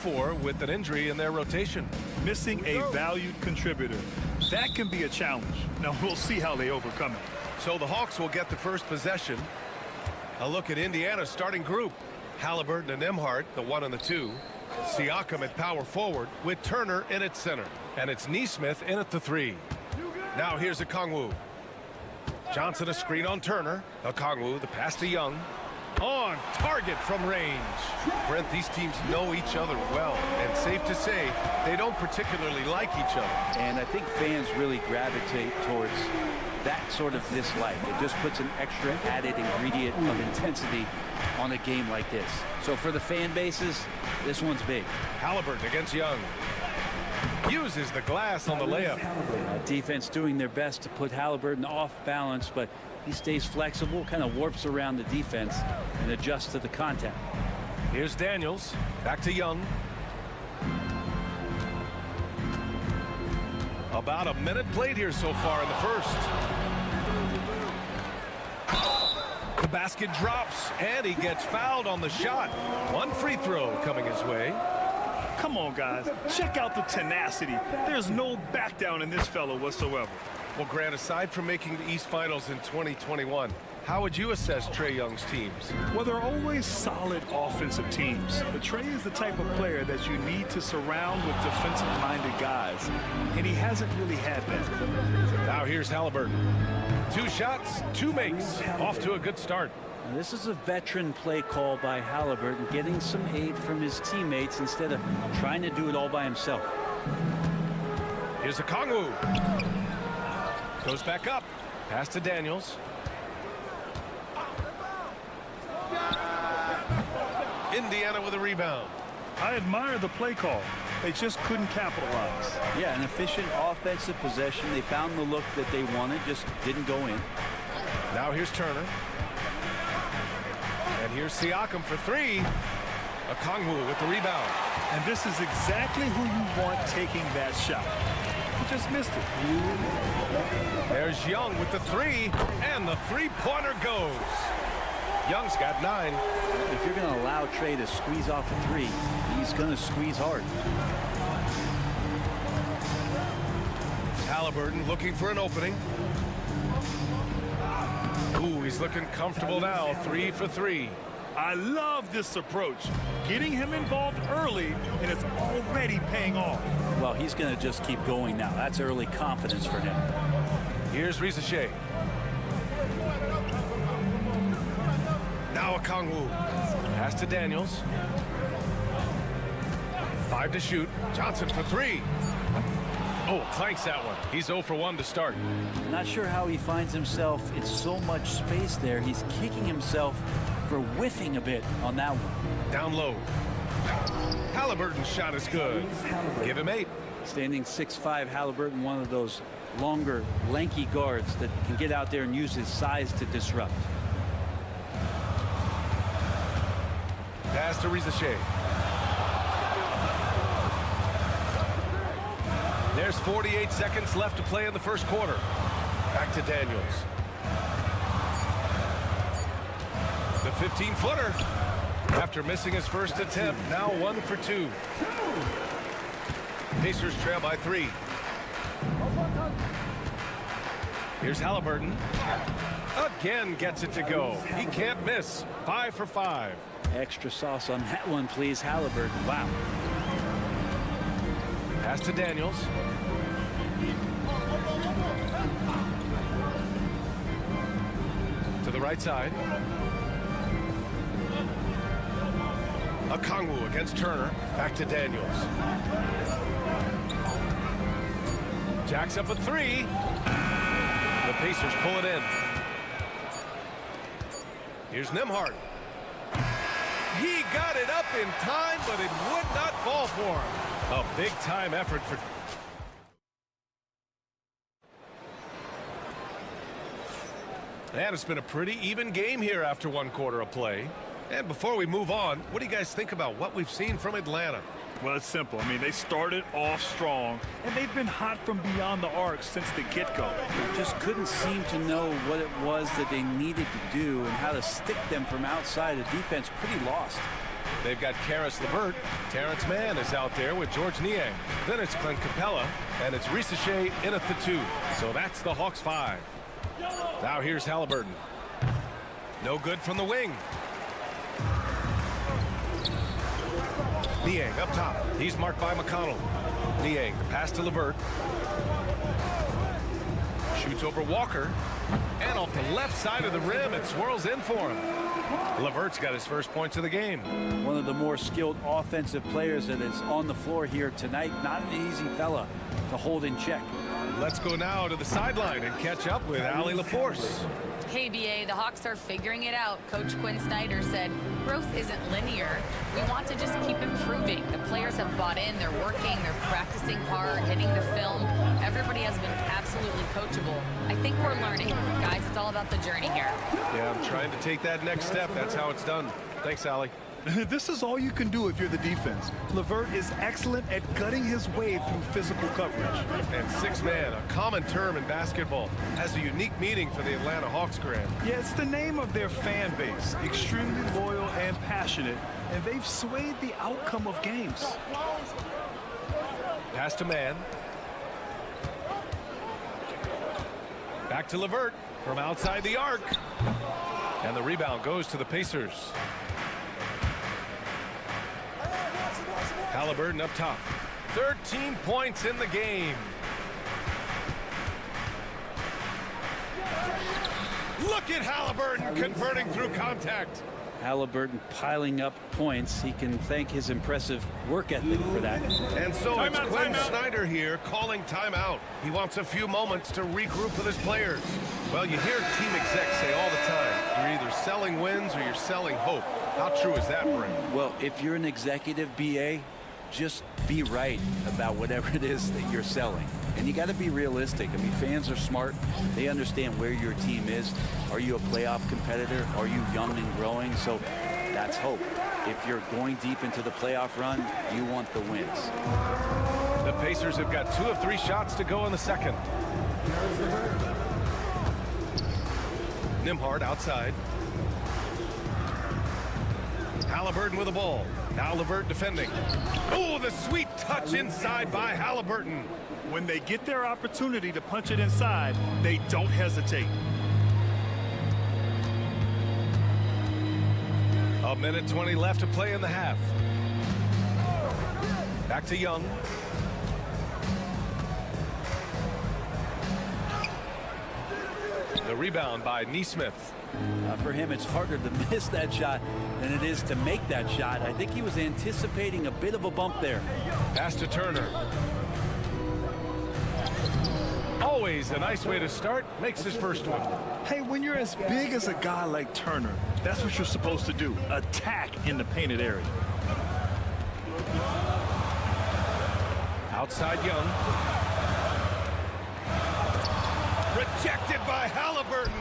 for with an injury in their rotation. Missing a valued contributor. That can be a challenge. Now, we'll see how they overcome it. So the Hawks will get the first possession. A look at Indiana's starting group. Halliburton and Nembhard, the 1 and the 2. Siakam at power forward with Turner in at center. And it's Nesmith in at the 3. Now here's Okongwu. Johnson a screen on Turner. Okongwu, the pass to Young. On target from range. Brent, these teams know each other well, and safe to say they don't particularly like each other. And I think fans really gravitate towards that sort of dislike. It just puts an extra added ingredient of intensity on a game like this. So for the fan bases, this one's big. Halliburton against Young. Uses the glass on the layup. Defense doing their best to put Halliburton off balance, but he stays flexible, kind of warps around the defense and adjusts to the contact. Here's Daniels. Back to Young. About a minute played here so far in the first. The basket drops, and he gets fouled on the shot. One free throw coming his way. Come on, guys. Check out the tenacity. There's no back down in this fellow whatsoever. Well, Grant, aside from making the East Finals in 2021, how would you assess Trae Young's teams? Well, they're always solid offensive teams. But Trae is the type of player that you need to surround with defensive-minded guys, and he hasn't really had that. Now here's Halliburton. 2 shots, 2 makes. Off to a good start. Now, this is a veteran play call by Halliburton, getting some aid from his teammates instead of trying to do it all by himself. Here's Okongwu. Goes back up. Pass to Daniels. Indiana with a rebound. I admire the play call. They just couldn't capitalize. Yeah, an efficient offensive possession. They found the look that they wanted, just didn't go in. Now here's Turner. And here's Siakam for 3. Okongwu with the rebound. And this is exactly who you want taking that shot. He just missed it. There's Young with the 3, and the three-pointer goes. Young's got 9. If you're going to allow Trae to squeeze off a 3, he's going to squeeze hard. Halliburton looking for an opening. Ooh, he's looking comfortable now. 3 for 3. I love this approach. Getting him involved early, and it's already paying off. Well, he's going to just keep going now. That's early confidence for him. Here's Rizachet. Now Okongwu. Pass to Daniels. 5 to shoot. Johnson for 3. Oh, clanks that one. He's 0 for 1 to start. Not sure how he finds himself in so much space there. He's kicking himself for whiffing a bit on that one. Down low. Halliburton's shot is good. Give him 8. Standing 6'5", Halliburton, one of those longer, lanky guards that can get out there and use his size to disrupt. Pass to Rizachet. There's 48 seconds left to play in the first quarter. Back to Daniels. The 15-footer. After missing his first attempt, now 1 for 2. Pacers trail by 3. Here's Halliburton. Again gets it to go. He can't miss. 5 for 5. Extra sauce on that one, please, Halliburton. Wow. Pass to Daniels. To the right side. Okongwu against Turner. Back to Daniels. Jacks up a 3. The Pacers pull it in. Here's Nembhard. He got it up in time, but it would not fall for him. A big-time effort for... And it's been a pretty even game here after 1 quarter of play. And before we move on, what do you guys think about what we've seen from Atlanta? Well, it's simple. I mean, they started off strong, and they've been hot from beyond the arc since the get-go. They just couldn't seem to know what it was that they needed to do and how to stick them from outside. The defense pretty lost. They've got Karis LeVert. Terrence Mann is out there with George Niang. Then it's Clint Capella, and it's Risacher in at the 2. So that's the Hawks 5. Now here's Halliburton. No good from the wing. Niang up top. He's marked by McConnell. Niang, the pass to LeVert. Shoots over Walker. And off the left side of the rim, it swirls in for him. LeVert's got his first points of the game. One of the more skilled offensive players that is on the floor here tonight. Not an easy fella to hold in check. Let's go now to the sideline and catch up with Allie LaForce. Hey, BA, the Hawks are figuring it out. Coach Quinn Snyder said, growth isn't linear. We want to just keep improving. The players have bought in. They're working. They're practicing hard, hitting the film. Everybody has been absolutely coachable. I think we're learning. Guys, it's all about the journey here. Yeah, I'm trying to take that next step. That's how it's done. Thanks, Allie. This is all you can do if you're the defense. LeVert is excellent at gutting his way through physical coverage. And six-man, a common term in basketball, has a unique meaning for the Atlanta Hawks, Grant. Yeah, it's the name of their fan base. Extremely loyal and passionate, and they've swayed the outcome of games. Pass to Mann. Back to LeVert from outside the arc. And the rebound goes to the Pacers. Halliburton up top. 13 points in the game. Look at Halliburton converting through contact. Halliburton piling up points. He can thank his impressive work ethic for that. And so it's Quinn Snyder here calling timeout. He wants a few moments to regroup with his players. Well, you hear team execs say all the time, you're either selling wins or you're selling hope. How true is that, Brent? Well, if you're an executive BA, just be right about whatever it is that you're selling. And you got to be realistic. I mean, fans are smart. They understand where your team is. Are you a playoff competitor? Are you young and growing? So that's hope. If you're going deep into the playoff run, you want the wins. The Pacers have got 2 of 3 shots to go in the second. Nembhard outside. Halliburton with the ball. Now LeVert defending. Oh, the sweet touch inside by Halliburton. When they get their opportunity to punch it inside, they don't hesitate. A minute 20 left to play in the half. Back to Young. The rebound by Nesmith. For him, it's harder to miss that shot than it is to make that shot. I think he was anticipating a bit of a bump there. Pass to Turner. Always a nice way to start. Makes his first one. Hey, when you're as big as a guy like Turner, that's what you're supposed to do. Attack in the painted area. Outside Young. Rejected by Halliburton.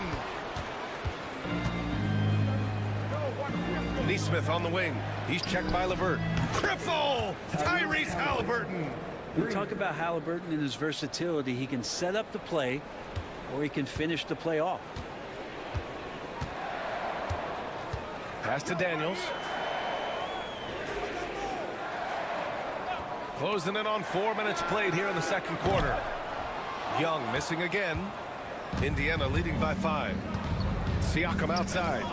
Nesmith on the wing. He's checked by LeVert. Cripple! Tyrese Halliburton. We talk about Halliburton and his versatility. He can set up the play, or he can finish the play off. Pass to Daniels. Closing in on 4 minutes played here in the second quarter. Young missing again. Indiana leading by 5. Siakam outside.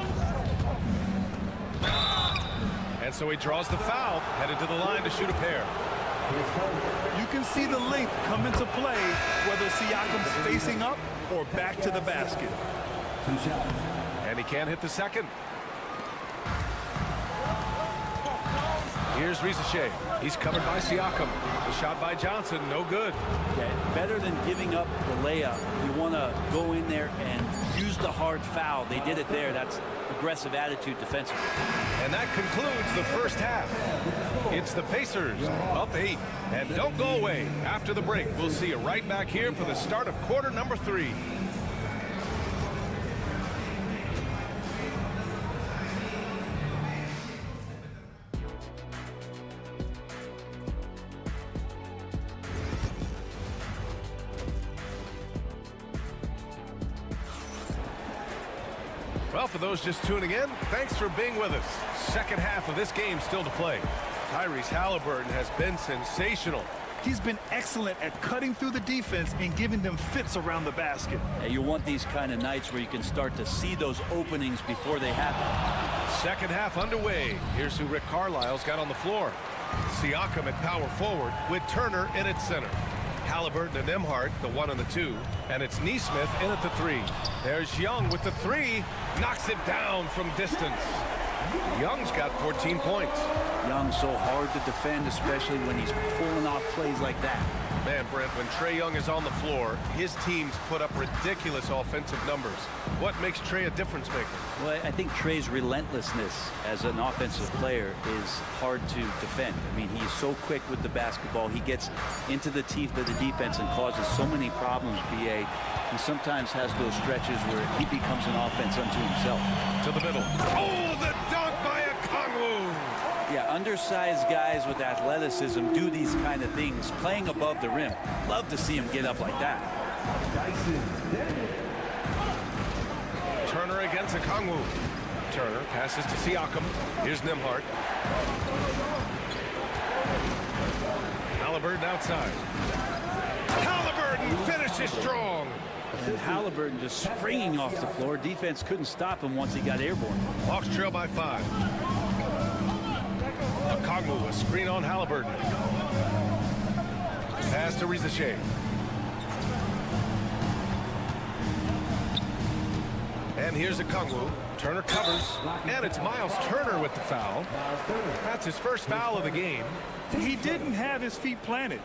And so he draws the foul, headed to the line to shoot a pair. You can see the length come into play, whether Siakam's facing up or back to the basket. And he can't hit the second. Here's Risacher. He's covered by Siakam. The shot by Johnson, no good. Yeah, better than giving up the layup, you want to go in there and use the hard foul. They did it there. That's aggressive attitude defensively. And that concludes the first half. It's the Pacers up 8. And don't go away. After the break, we'll see you right back here for the start of quarter number 3. Well, for those just tuning in, thanks for being with us. Second half of this game still to play. Tyrese Halliburton has been sensational. He's been excellent at cutting through the defense and giving them fits around the basket. You want these kind of nights where you can start to see those openings before they happen. Second half underway. Here's who Rick Carlisle's got on the floor. Siakam at power forward with Turner in at center. Halliburton and Nembhard, the 1 and the 2. And it's Nesmith in at the 3. There's Young with the 3. Knocks it down from distance. Young's got 14 points. Young's so hard to defend, especially when he's pulling off plays like that. Man, Brent, when Trae Young is on the floor, his teams put up ridiculous offensive numbers. What makes Trae a difference maker? Well, I think Trae's relentlessness as an offensive player is hard to defend. I mean, he's so quick with the basketball. He gets into the teeth of the defense and causes so many problems, B.A. He sometimes has those stretches where he becomes an offense unto himself. To the middle. Oh, the dunk by Okongwu! Yeah, undersized guys with athleticism do these kind of things, playing above the rim. Love to see him get up like that. Turner against Okongwu. Turner passes to Siakam. Here's Nembhard. Halliburton outside. Halliburton finishes strong. And Halliburton just springing off the floor. Defense couldn't stop him once he got airborne. Hawks trail by 5. Okongwu, a screen on Halliburton. Pass to Rizachet. And here's Okongwu. Turner covers. And it's Miles Turner with the foul. That's his first foul of the game. He didn't have his feet planted.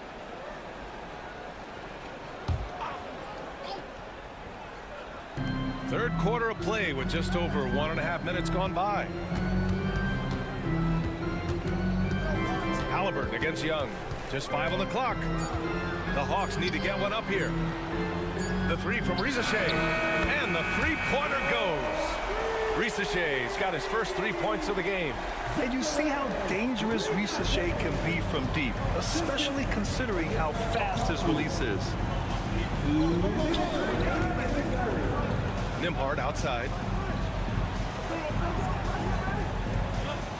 Third quarter of play with just over 1.5 minutes gone by. Halliburton against Young. Just 5 on the clock. The Hawks need to get one up here. The 3 from Rizachet. And the three-pointer goes. Rizachet's got his first 3 points of the game. And you see how dangerous Rizachet can be from deep, especially considering how fast his release is. Nembhard outside.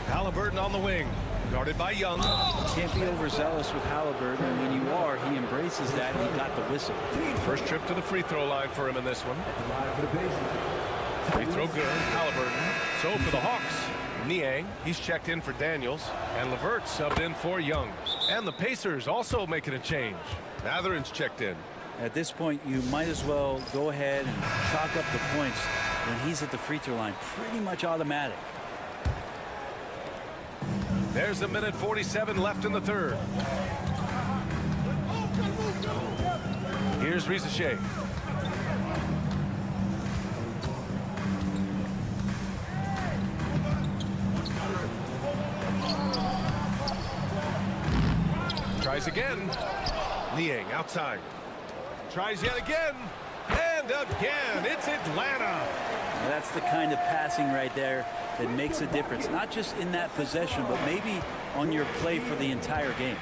Halliburton on the wing. Guarded by Young. Can't be overzealous with Halliburton. And when you are, he embraces that and he got the whistle. First trip to the free throw line for him in this one. Free throw good. Halliburton. So for the Hawks, Niang, he's checked in for Daniels. And LeVert subbed in for Young. And the Pacers also making a change. Matherin's checked in. At this point, you might as well go ahead and chalk up the points when he's at the free throw line. Pretty much automatic. There's a minute 47 left in the third. Here's Rizachet. Tries again. Niang outside. Tries yet again. And again. It's Atlanta. Now that's the kind of passing right there that makes a difference. Not just in that possession, but maybe on your play for the entire game.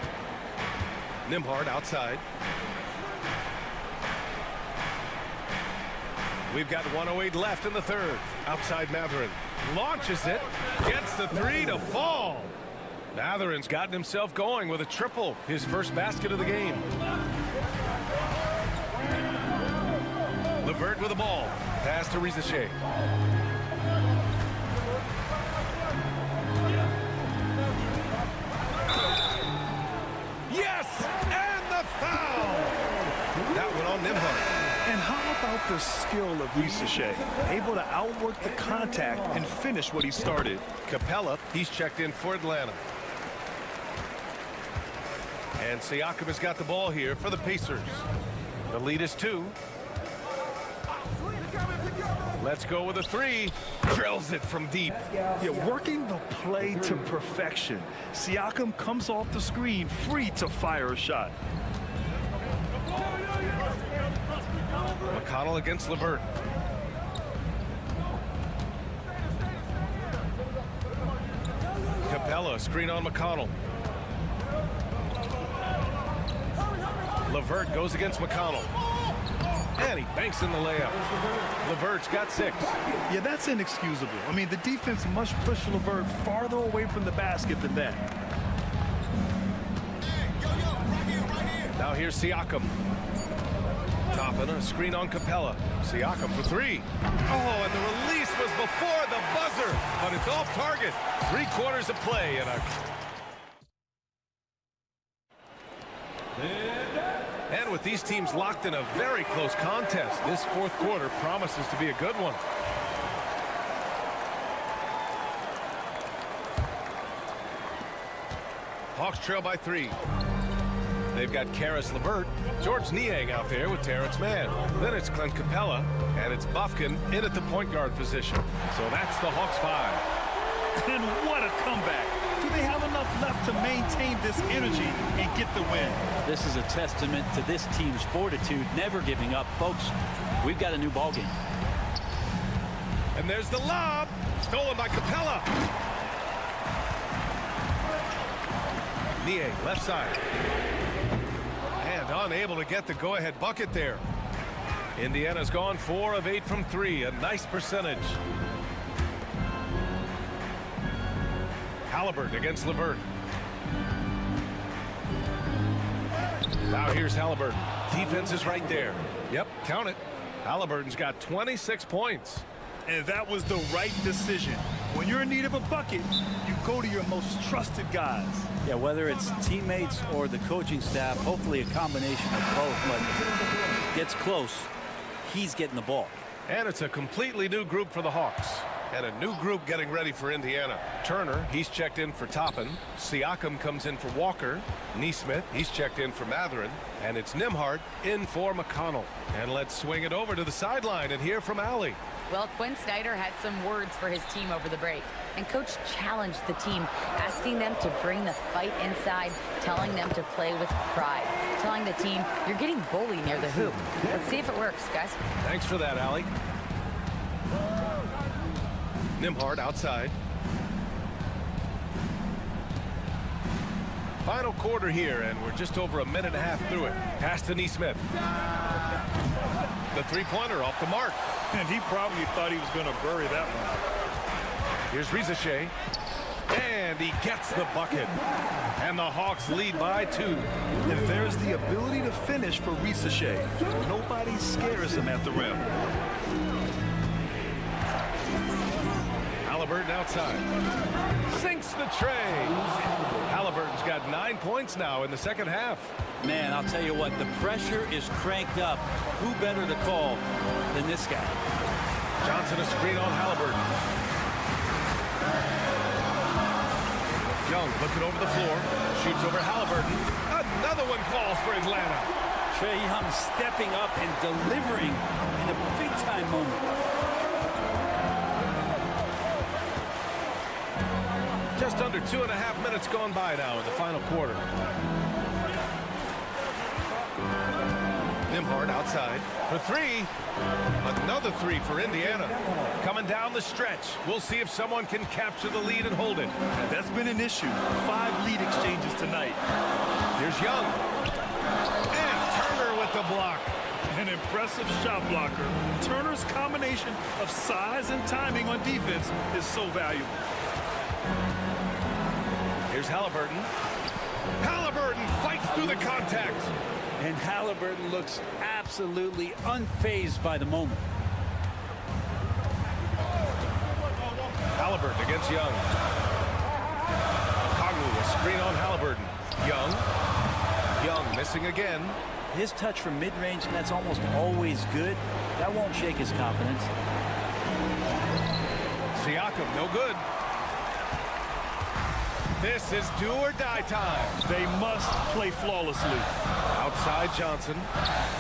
Nembhard outside. We've got 1:08 left in the third. Outside Matherin. Launches it. Gets the 3 to fall. Matherin's gotten himself going with a triple. His first basket of the game. LeVert with the ball. Pass to Rizachet. Yes! And the foul! That one on Nembhard. And how about the skill of Rizachet? Able to outwork the contact and finish what he started. Capella, he's checked in for Atlanta. And Siakam has got the ball here for the Pacers. The lead is 2. Let's go with a 3. Drills it from deep. Yeah, working the play to perfection. Siakam comes off the screen free to fire a shot. McConnell against LeVert. Capella, screen on McConnell. LeVert goes against McConnell. And he banks in the layup. LeVert's got 6. Yeah, that's inexcusable. I mean, the defense must push LeVert farther away from the basket than that. Now here's Siakam. Toppin, a screen on Capella. Siakam for 3. Oh, and the release was before the buzzer, but it's off target. 3 quarters of play and And with these teams locked in a very close contest, this 4th quarter promises to be a good one. Hawks trail by 3. They've got Karis LeVert, George Niang out there with Terrence Mann. Then it's Clint Capella, and it's Bufkin in at the point guard position. So that's the Hawks 5. And what a comeback. Do they have enough left to maintain this energy and get the win? This is a testament to this team's fortitude, never giving up. Folks, we've got a new ball game. And there's the lob, stolen by Capella. Niang, left side. And unable to get the go-ahead bucket there. Indiana's gone 4 of 8 from 3, a nice percentage. Halliburton against LeVert. Now here's Halliburton. Defense is right there. Yep, count it. Halliburton's got 26 points. And that was the right decision. When you're in need of a bucket, you go to your most trusted guys. Yeah, whether it's teammates or the coaching staff, hopefully a combination of both, but gets close, he's getting the ball. And it's a completely new group for the Hawks. And a new group getting ready for Indiana. Turner, he's checked in for Toppin. Siakam comes in for Walker. Nesmith, he's checked in for Mathurin. And it's Nembhard in for McConnell. And let's swing it over to the sideline and hear from Allie. Well, Quinn Snyder had some words for his team over the break. And Coach challenged the team, asking them to bring the fight inside, telling them to play with pride, telling the team, you're getting bullied near the hoop. Let's see if it works, guys. Thanks for that, Allie. Nembhard outside. Final quarter here, and we're just over a minute and a half through it. Pass to Nesmith. The three-pointer off the mark. And he probably thought he was going to bury that one. Here's Rizachet. And he gets the bucket. And the Hawks lead by 2. And there's the ability to finish for Rizachet. Nobody scares him at the rim. Halliburton outside. Sinks the tray. Halliburton's got 9 points now in the second half. Man, I'll tell you what, the pressure is cranked up. Who better to call than this guy? Johnson a screen on Halliburton. Young looking over the floor. Shoots over Halliburton. Another one falls for Atlanta. Trae Young stepping up and delivering in a big-time moment. Just under 2.5 minutes gone by now in the final quarter. Nembhard outside for 3. Another 3 for Indiana. Coming down the stretch. We'll see if someone can capture the lead and hold it. That's been an issue. 5 lead exchanges tonight. Here's Young. And Turner with the block. An impressive shot blocker. Turner's combination of size and timing on defense is so valuable. Here's Halliburton. Halliburton fights through the contact. And Halliburton looks absolutely unfazed by the moment. Halliburton against Young. Koglu, a screen on Halliburton. Young missing again. His touch from mid-range, that's almost always good. That won't shake his confidence. Siakam, no good. This is do or die time. They must play flawlessly. Outside Johnson.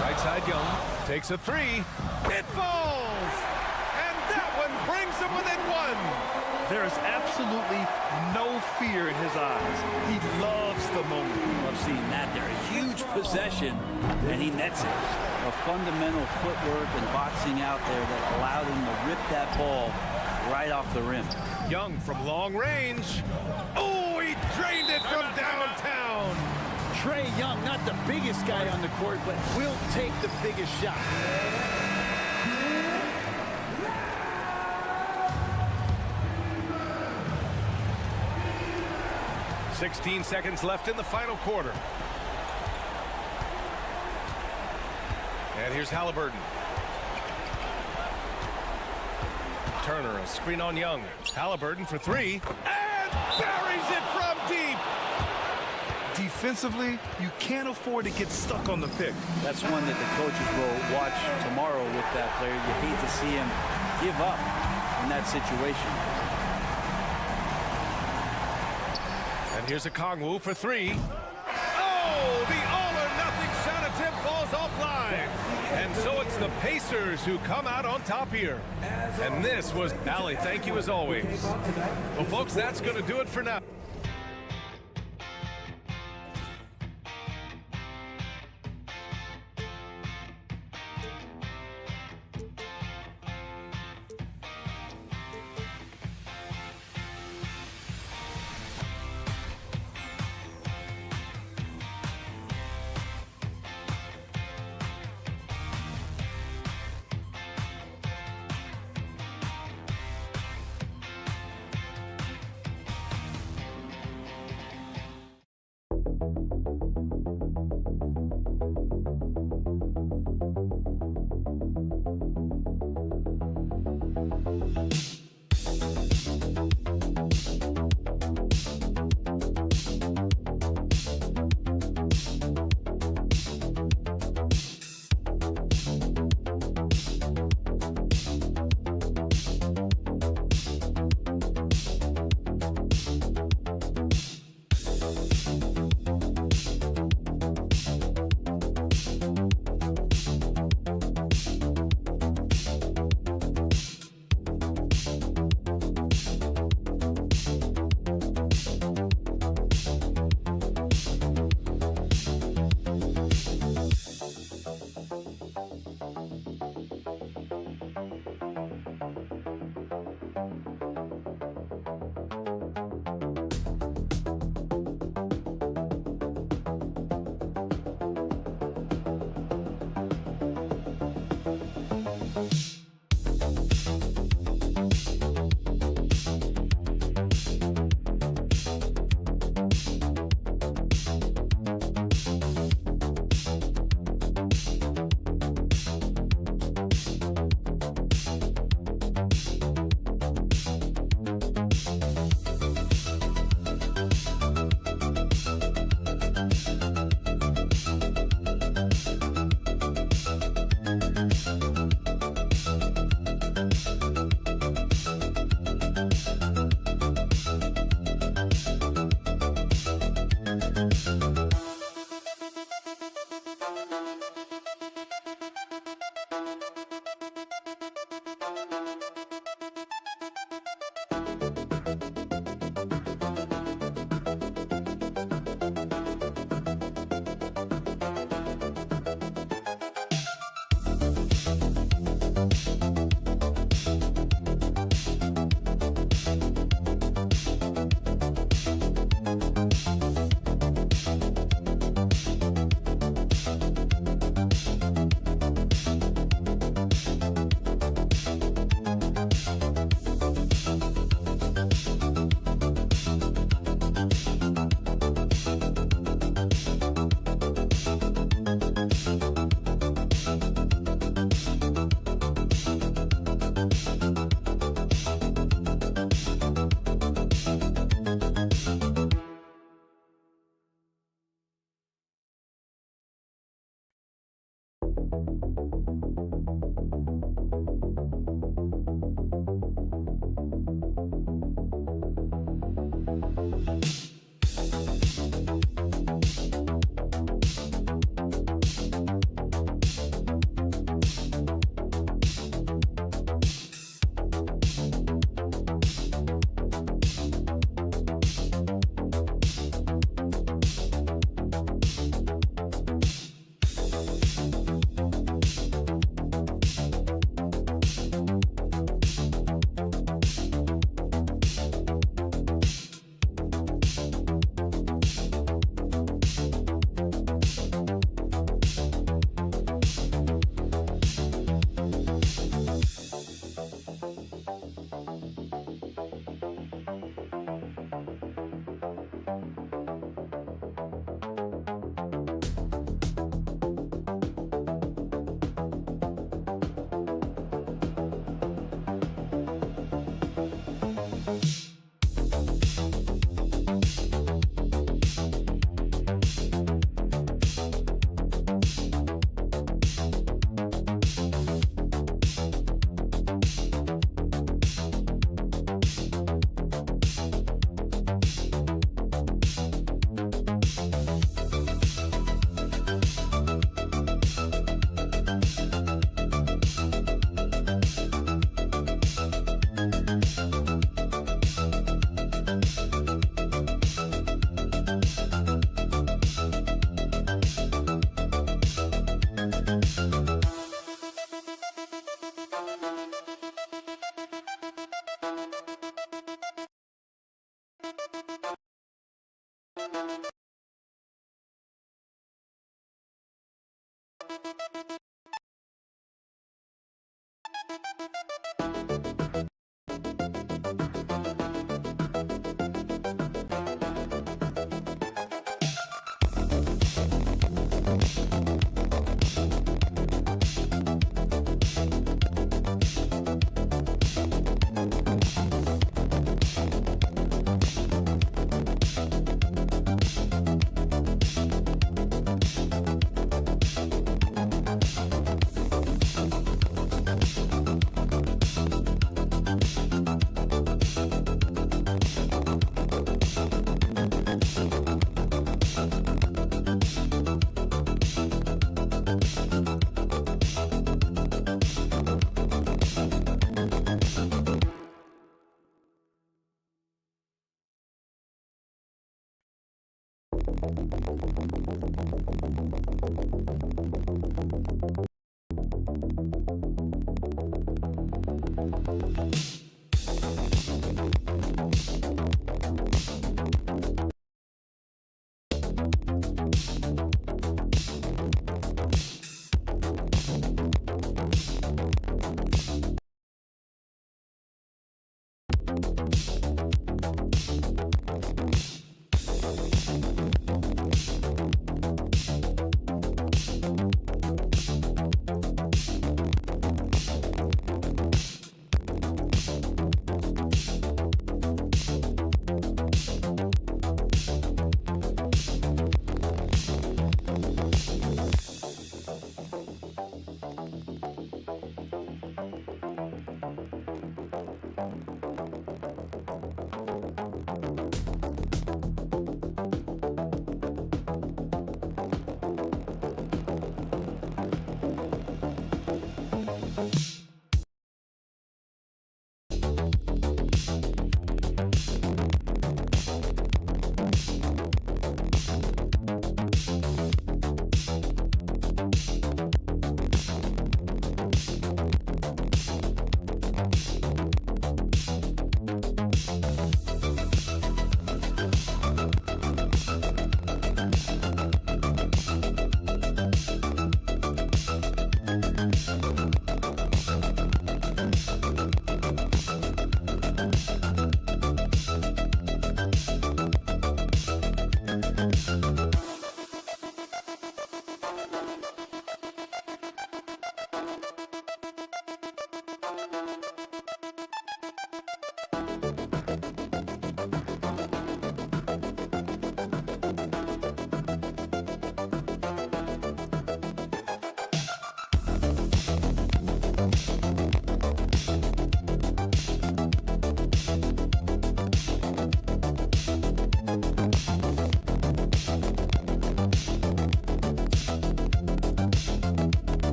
Right side Young. Takes a 3. It falls! And that one brings them within 1. There is absolutely no fear in his eyes. He loves the moment. I've seen that there. A huge possession, and he nets it. A fundamental footwork and boxing out there that allowed him to rip that ball right off the rim. Young from long range. Oh, he drained it from downtown. Trae Young, not the biggest guy on the court, but will take the biggest shot. 16 seconds left in the final quarter. And here's Halliburton. Turner, a screen on Young. Halliburton for three. And buries it from deep. Defensively, you can't afford to get stuck on the pick. That's one that the coaches will watch tomorrow with that player. You hate to see him give up in that situation. And here's a Kongwu for three. Oh, the all-or-nothing shot attempt falls offline. And so it's the Pacers who come out on top here. And this was Allie. Thank you as always. Well, folks, that's going to do it for now.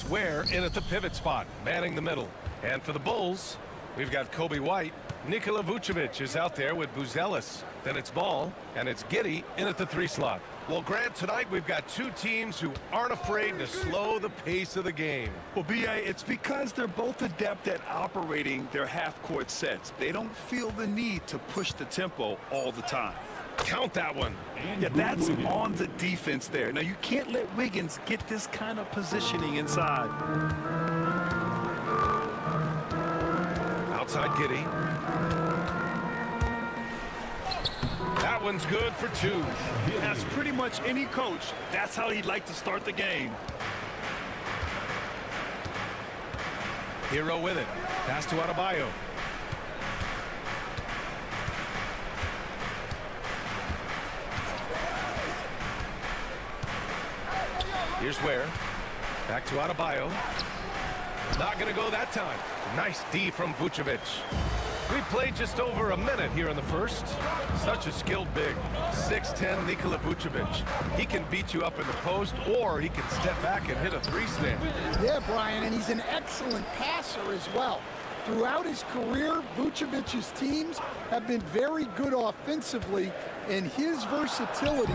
Ware in at the pivot spot, manning the middle. And for the Bulls, we've got Kobe White. Nikola Vucevic is out there with Buzelis. Then it's Ball, and it's Giddey in at the 3 slot. Well, Grant, tonight we've got two teams who aren't afraid to slow the pace of the game. Well, B.A., it's because they're both adept at operating their half-court sets. They don't feel the need to push the tempo all the time. Count that one. Yeah, that's on the defense there. Now, you can't let Wiggins get this kind of positioning inside. Outside Giddey. That one's good for 2. As pretty much any coach, that's how he'd like to start the game. Hero with it. Pass to Adebayo. Here's Ware. Back to Adebayo. Not going to go that time. Nice D from Vucevic. We played just over a minute here in the first. Such a skilled big. 6'10" Nikola Vucevic. He can beat you up in the post, or he can step back and hit a 3-stand. Yeah, Brian, and he's an excellent passer as well. Throughout his career, Vucevic's teams have been very good offensively, and his versatility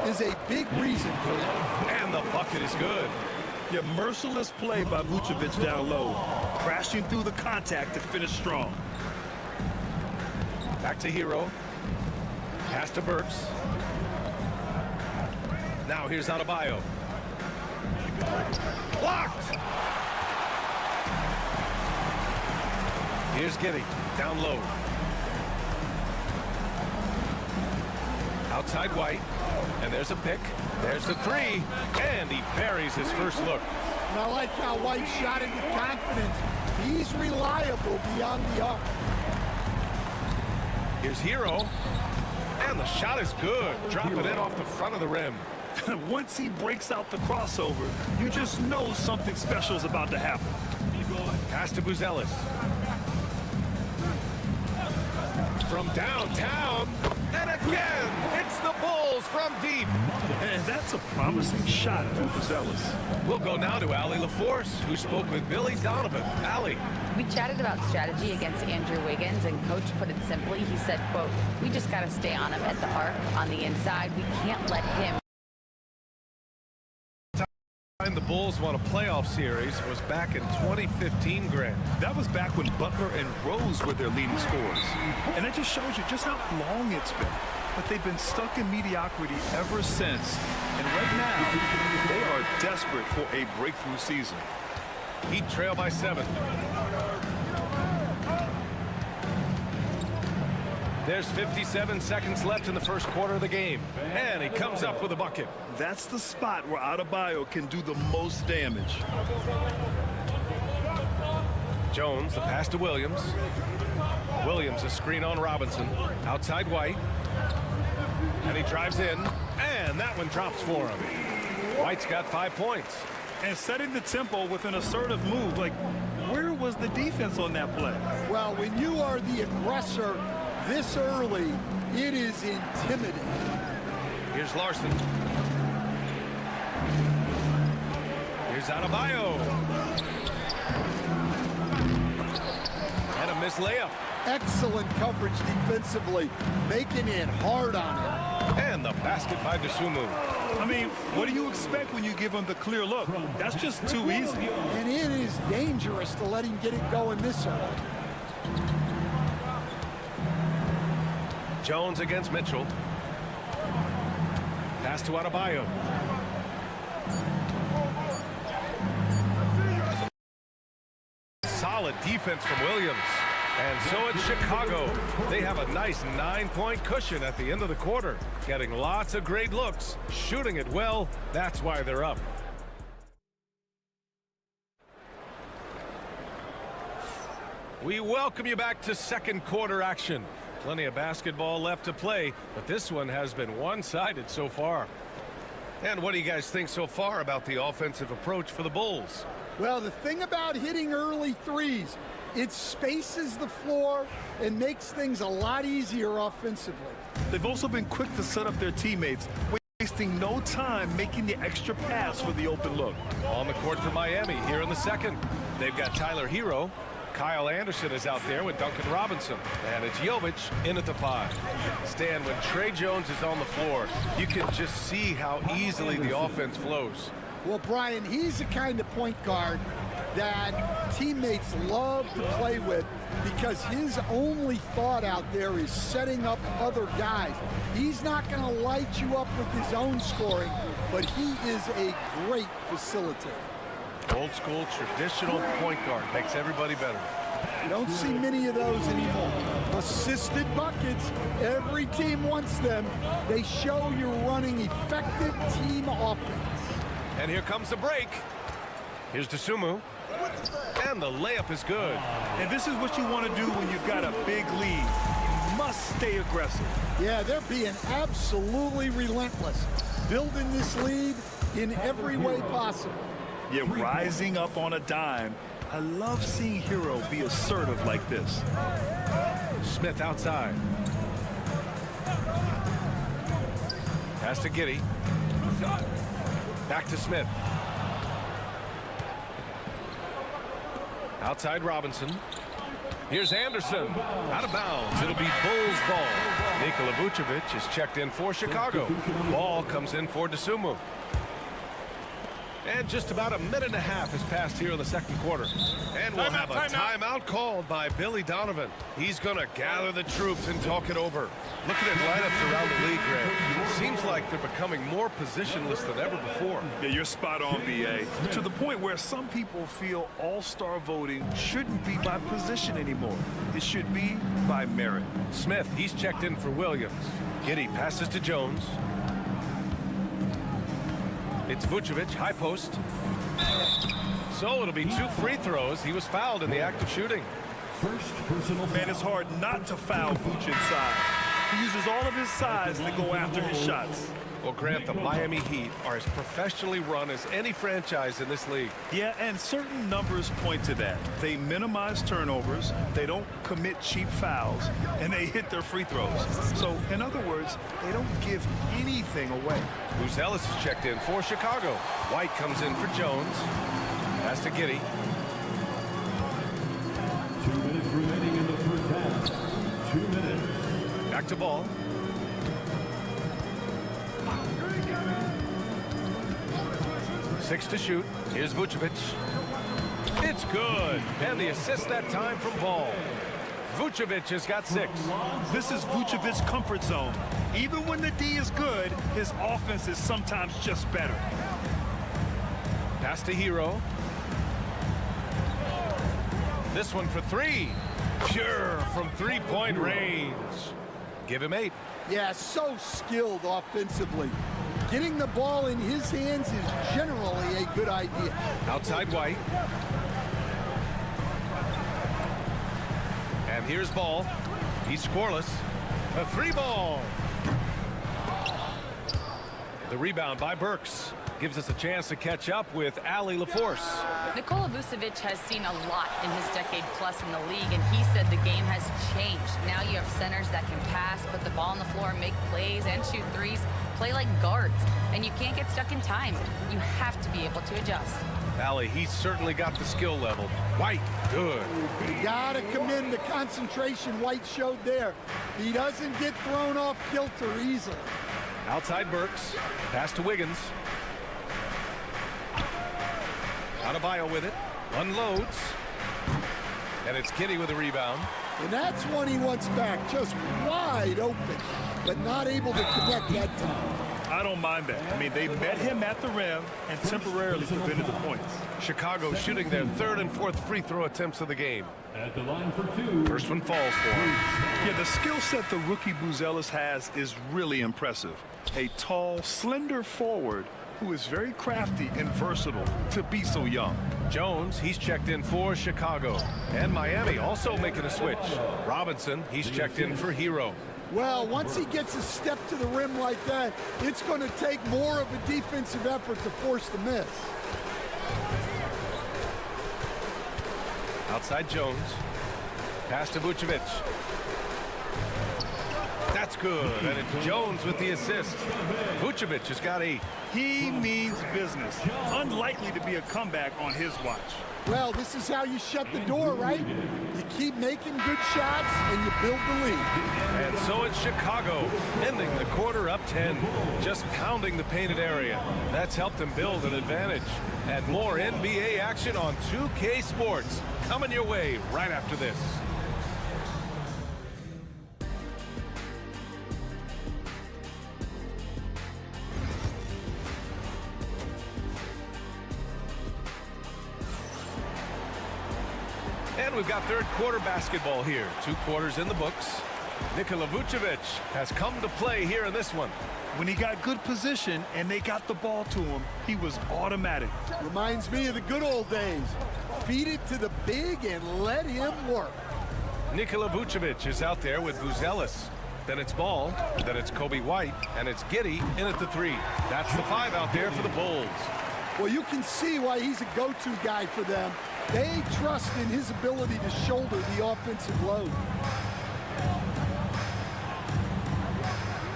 is a big reason for that. And the bucket is good. Yeah, merciless play by Vucevic down low. Crashing through the contact to finish strong. Back to Hero. Pass to Burks. Now here's Adebayo. Blocked! Here's Giddey. Down low. Outside White. And there's a pick. There's the three. And he buries his first look. And I like how White shot it with confidence. He's reliable beyond the arc. Here's Hero. And the shot is good. Drop it in off the front of the rim. Once he breaks out the crossover, you just know something special is about to happen. Pass to Buzelis. From downtown. And again, it's the Bulls from deep. And that's a promising shot from Buzelis. We'll go now to Allie LaForce, who spoke with Billy Donovan. Allie. We chatted about strategy against Andrew Wiggins, and Coach put it simply. He said, quote, "We just got to stay on him at the arc, on the inside. We can't let him." The Bulls won a playoff series was back in 2015, Grant. That was back when Butler and Rose were their leading scorers. And that just shows you just how long it's been. But they've been stuck in mediocrity ever since. And right now, they are desperate for a breakthrough season. Heat trail by 7. There's 57 seconds left in the first quarter of the game. And he comes up with a bucket. That's the spot where Adebayo can do the most damage. Jones, the pass to Williams. Williams, a screen on Robinson. Outside White. And he drives in. And that one drops for him. White's got 5 points. And setting the tempo with an assertive move. Like, where was the defense on that play? Well, when you are the aggressor this early, it is intimidating. Here's Larson. Here's Adebayo. And a missed layup. Excellent coverage defensively, making it hard on him. And the basket by Dosunmu. I mean, what do you expect when you give him the clear look? That's just too easy. And it is dangerous to let him get it going this early. Jones against Mitchell. Pass to Adebayo. Solid defense from Williams. And so it's Chicago. They have a nice 9-point cushion at the end of the quarter. Getting lots of great looks. Shooting it well. That's why they're up. We welcome you back to second quarter action. Plenty of basketball left to play, but this one has been one-sided so far. And what do you guys think so far about the offensive approach for the Bulls? Well, the thing about hitting early threes, it spaces the floor and makes things a lot easier offensively. They've also been quick to set up their teammates, wasting no time making the extra pass for the open look. On the court for Miami here in the second. They've got Tyler Hero. Kyle Anderson is out there with Duncan Robinson. And it's Jovic in at the 5. Stan, when Trey Jones is on the floor, you can just see how easily the offense flows. Well, Brian, he's the kind of point guard that teammates love to play with because his only thought out there is setting up other guys. He's not going to light you up with his own scoring, but he is a great facilitator. Old school, traditional point guard. Makes everybody better. You don't see many of those anymore. Assisted buckets. Every team wants them. They show you're running effective team offense. And here comes the break. Here's Dosunmu. And the layup is good. And this is what you want to do when you've got a big lead. You must stay aggressive. Yeah, they're being absolutely relentless. Building this lead in every way possible. Yeah, rising up on a dime. I love seeing Hero be assertive like this. Smith outside. Pass to Giddey. Back to Smith. Outside Robinson. Here's Anderson. Out of bounds. It'll be Bulls ball. Nikola Vucevic is checked in for Chicago. Ball comes in for Dosunmu. And just about a minute and a half has passed here in the second quarter. And we'll have a timeout called by Billy Donovan. He's going to gather the troops and talk it over. Looking at lineups around the league, Grant, it seems like they're becoming more positionless than ever before. Yeah, you're spot on, B.A. To the point where some people feel all-star voting shouldn't be by position anymore. It should be by merit. Smith, he's checked in for Williams. Giddey passes to Jones. It's Vucevic, high post. So it'll be 2 free throws. He was fouled in the act of shooting. Man, it's hard not to foul Vuce inside. He uses all of his size to go after his shots. Well, Grant, the Miami Heat are as professionally run as any franchise in this league. Yeah, and certain numbers point to that. They minimize turnovers, they don't commit cheap fouls, and they hit their free throws. So, in other words, they don't give anything away. Buzelis is checked in for Chicago. White comes in for Jones. Pass to Giddey. 2 minutes remaining in the first half. 2 minutes. Back to Ball. Six to shoot. Here's Vucevic. It's good. And the assist that time from Ball. Vucevic has got 6. This is Vucevic's comfort zone. Even when the D is good, his offense is sometimes just better. Pass to Hero. This one for 3. Pure from three-point range. Give him 8. Yeah, so skilled offensively. Getting the ball in his hands is generally a good idea. Outside White. And here's Ball. He's scoreless. A 3-ball. The rebound by Burks gives us a chance to catch up with Ali LaForce. Nikola Vucevic has seen a lot in his decade-plus in the league, and he said the game has changed. Now you have centers that can pass, put the ball on the floor, make plays, and shoot threes, play like guards, and you can't get stuck in time. You have to be able to adjust. Ali, he's certainly got the skill level. White, good. You gotta commend the concentration White showed there. He doesn't get thrown off kilter easily. Outside Burks. Pass to Wiggins. Adebayo with it. Unloads. And it's Giddey with the rebound. And that's one he wants back, just wide open, but not able to connect that time. I don't mind that. I mean, they met him at the rim and temporarily prevented the points. Chicago shooting their 3rd and 4th free throw attempts of the game. At the line for 2. First one falls for him. Yeah, the skill set the rookie Buzelis has is really impressive. A tall, slender forward who is very crafty and versatile to be so young. Jones, he's checked in for Chicago. And Miami also making a switch. Robinson, he's checked in for Hero. Well, once he gets a step to the rim like that, it's going to take more of a defensive effort to force the miss. Outside Jones. Pass to Vucevic. That's good, and it's Jones with the assist. Vucevic has got 8. He means business. Unlikely to be a comeback on his watch. Well, this is how you shut the door, right? You keep making good shots and you build the lead. And so it's Chicago, ending the quarter up 10, just pounding the painted area. That's helped them build an advantage. And more NBA action on 2K Sports coming your way right after this. And we've got third quarter basketball here. 2 quarters in the books. Nikola Vucevic has come to play here in this one. When he got good position and they got the ball to him, he was automatic. Reminds me of the good old days. Feed it to the big and let him work. Nikola Vucevic is out there with Buzelis. Then it's Ball, then it's Kobe White, and it's Giddey in at the 3. That's the 5 out there for the Bulls. Well, you can see why he's a go-to guy for them. They trust in his ability to shoulder the offensive load.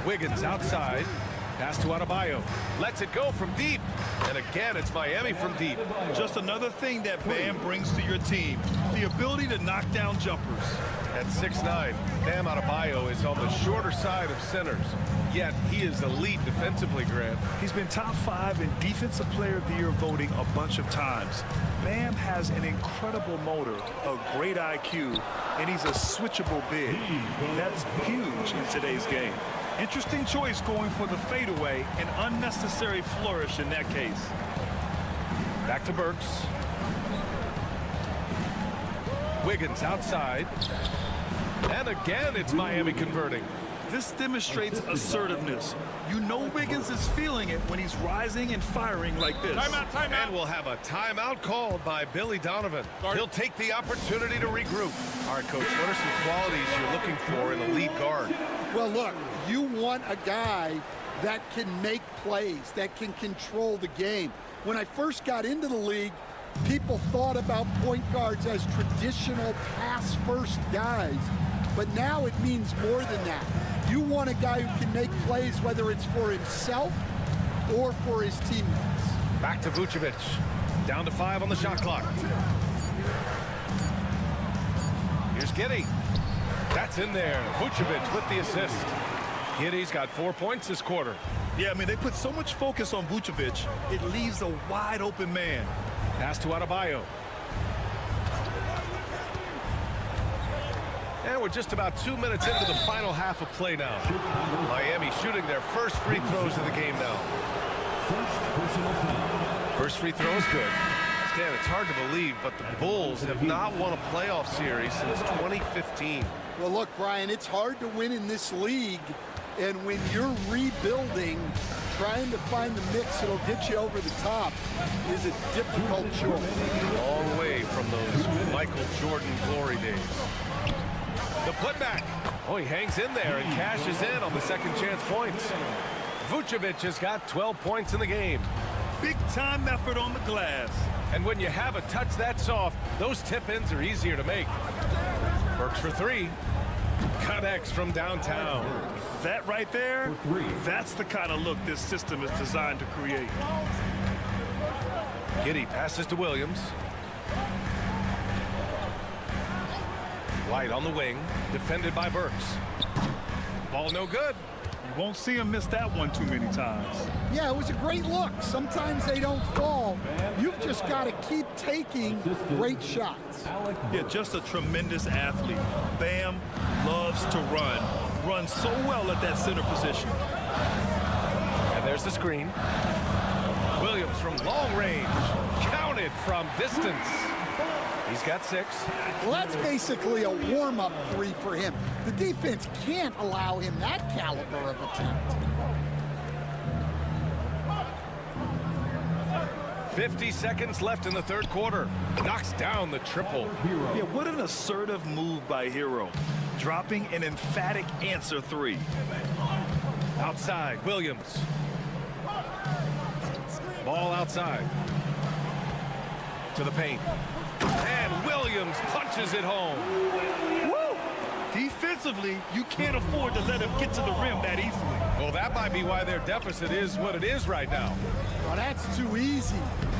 Wiggins outside. Pass to Adebayo. Lets it go from deep. And again, it's Miami from deep. Just another thing that Bam brings to your team, the ability to knock down jumpers. At 6'9", Bam Adebayo is on the shorter side of centers. Yet, he is elite defensively, Grant. He's been top 5 in Defensive Player of the Year voting a bunch of times. Bam has an incredible motor, a great IQ, and he's a switchable big. That's huge in today's game. Interesting choice going for the fadeaway, an unnecessary flourish in that case. Back to Burks. Wiggins outside. And again, it's Miami converting. This demonstrates assertiveness. You know Wiggins is feeling it when he's rising and firing like this. Timeout. And we'll have a timeout called by Billy Donovan. He'll take the opportunity to regroup. All right, Coach, what are some qualities you're looking for in a lead guard? Well, look, you want a guy that can make plays, that can control the game. When I first got into the league, people thought about point guards as traditional pass-first guys. But now it means more than that. You want a guy who can make plays, whether it's for himself or for his teammates. Back to Vucevic. Down to 5 on the shot clock. Here's Giddey. That's in there. Vucevic with the assist. Giddey's got 4 points this quarter. Yeah, I mean, they put so much focus on Vucevic, it leaves a wide open man. Pass to Adebayo. And we're just about 2 minutes into the final half of play now. Miami shooting their first free throws of the game now. First free throw is good. Stan, it's hard to believe, but the Bulls have not won a playoff series since 2015. Well, look, Brian, it's hard to win in this league. And when you're rebuilding, trying to find the mix that'll get you over the top is a difficult choice. Long way from those Michael Jordan glory days. The putback. Oh, he hangs in there and cashes in on the second chance points. Vucevic has got 12 points in the game. Big time effort on the glass. And when you have a touch that soft, those tip-ins are easier to make. Burks for 3. Connects from downtown. That right there, that's the kind of look this system is designed to create. Giddey passes to Williams. White on the wing, defended by Burks. Ball no good. You won't see him miss that one too many times. Yeah, it was a great look. Sometimes they don't fall. You've just got to keep taking great shots. Yeah, just a tremendous athlete. Bam loves to run. Runs so well at that center position. And there's the screen. Williams from long range. Counted from distance. He's got 6. Well, that's basically a warm-up 3 for him. The defense can't allow him that caliber of attempt. 50 seconds left in the third quarter. Knocks down the triple. Yeah, what an assertive move by Hero. Dropping an emphatic answer 3. Outside, Williams. Ball outside. To the paint. And Williams punches it home. Woo! Defensively, you can't afford to let him get to the rim that easily. Well, that might be why their deficit is what it is right now. Well, that's too easy.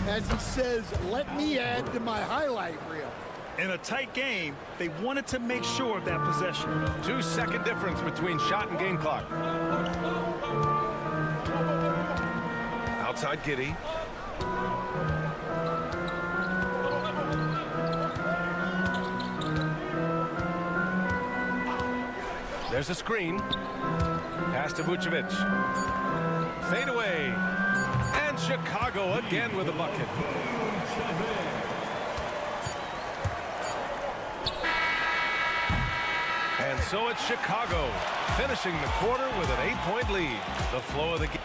As he says, let me add to my highlight reel. In a tight game, they wanted to make sure of that possession. 2-second difference between shot and game clock. Outside Giddey. There's a screen. Pass to Vucevic. Fade away. And Chicago again with a bucket. And so it's Chicago finishing the quarter with an 8-point lead. The flow of the game.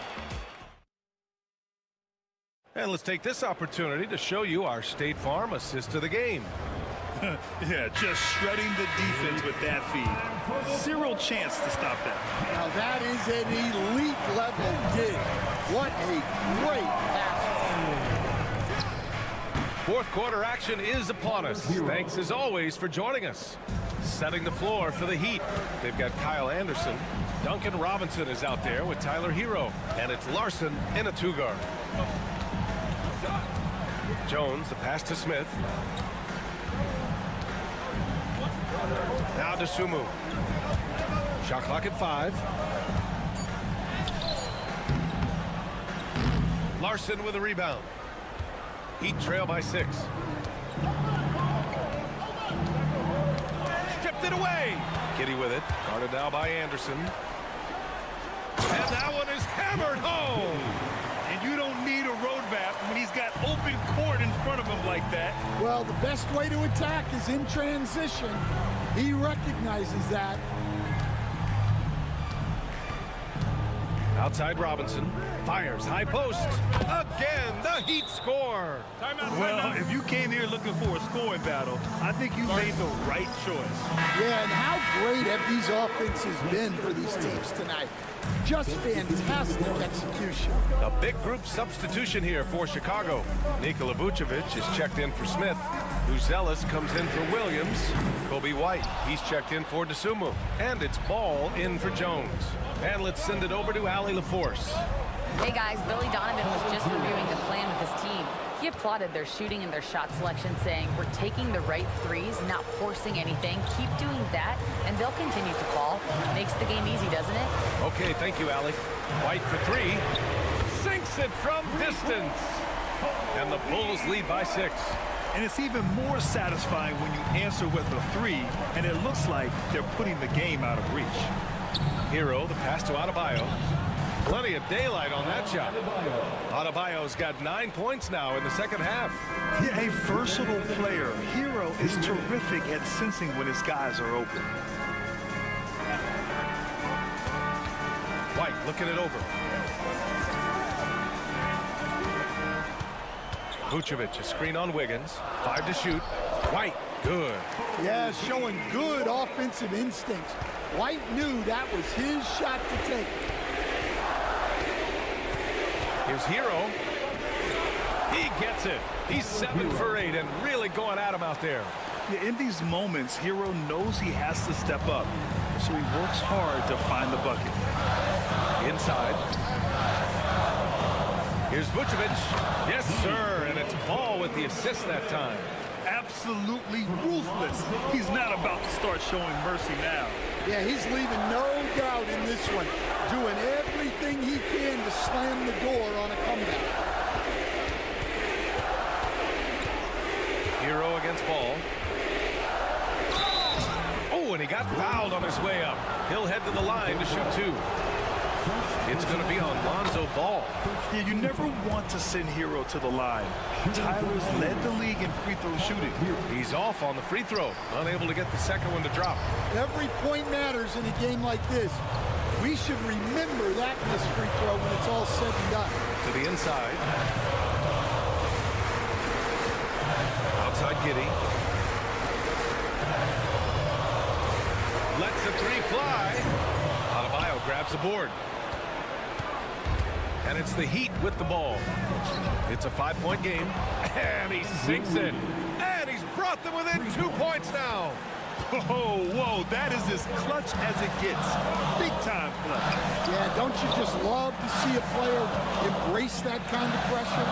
And let's take this opportunity to show you our State Farm assist to the game. Yeah, just shredding the defense with that feed. Zero chance to stop that. Now that is an elite level dig. What a great pass. Fourth quarter action is upon us. Thanks as always for joining us. setting the floor for the Heat. They've got Kyle Anderson. Duncan Robinson is out there with Tyler Hero. And it's Larson in a two-guard. Jones, the pass to Smith. Now to Sumu. Shot clock at 5. Larson with a rebound. Heat trail by 6. Stripped it away. Kitty with it. Guarded now by Anderson. And that one is hammered home. And you don't need a roadmap when he's got open court in front of him like that. Well, the best way to attack is in transition. He recognizes that. Outside Robinson. Fires high post. Again, the Heat score. Well, if you came here looking for a scoring battle, I think you made the right choice. Yeah, and how great have these offenses been for these teams tonight? Just fantastic execution. A big group substitution here for Chicago. Nikola Vucevic is checked in for Smith. Uzelis comes in for Williams. Kobe White, he's checked in for DeSumo. And it's Ball in for Jones. And let's send it over to Allie LaForce. Hey guys, Billy Donovan was just reviewing the plan with his team. He applauded their shooting and their shot selection, saying, "We're taking the right threes, not forcing anything. Keep doing that, and they'll continue to fall." Makes the game easy, doesn't it? Okay, thank you, Allie. White for 3. Sinks it from distance. And the Bulls lead by 6. And it's even more satisfying when you answer with a 3, and it looks like they're putting the game out of reach. Hero, the pass to Adebayo. Plenty of daylight on that shot. Adebayo's got 9 points now in the second half. Yeah, a versatile player. Hero is terrific at sensing when his guys are open. White looking it over. Vucevic, a screen on Wiggins. 5 to shoot. White, good. Yeah, showing good offensive instincts. White knew that was his shot to take. Here's Hero. He gets it. He's 7 for 8 and really going at him out there. Yeah, in these moments, Hero knows he has to step up, so he works hard to find the bucket. Inside. Here's Vucevic. Yes, sir. And it's Ball with the assist that time. Absolutely ruthless. He's not about to start showing mercy now. Yeah, he's leaving no doubt in this one. Doing everything he can to slam the door on a comeback. Hero against Ball. Oh, and he got fouled on his way up. He'll head to the line to shoot 2. It's going to be on Lonzo Ball. Yeah, you never want to send Hero to the line. Tyler's led the league in free throw shooting. He's off on the free throw. Unable to get the second one to drop. Every point matters in a game like this. We should remember that in this free throw when it's all said and done. To the inside. Outside Giddy. Lets the 3 fly. Adebayo grabs the board. And it's the Heat with the ball. It's a 5-point game. And he sinks it. And he's brought them within 2 points now. Oh, whoa, that is as clutch as it gets. Big time clutch. Yeah, don't you just love to see a player embrace that kind of pressure?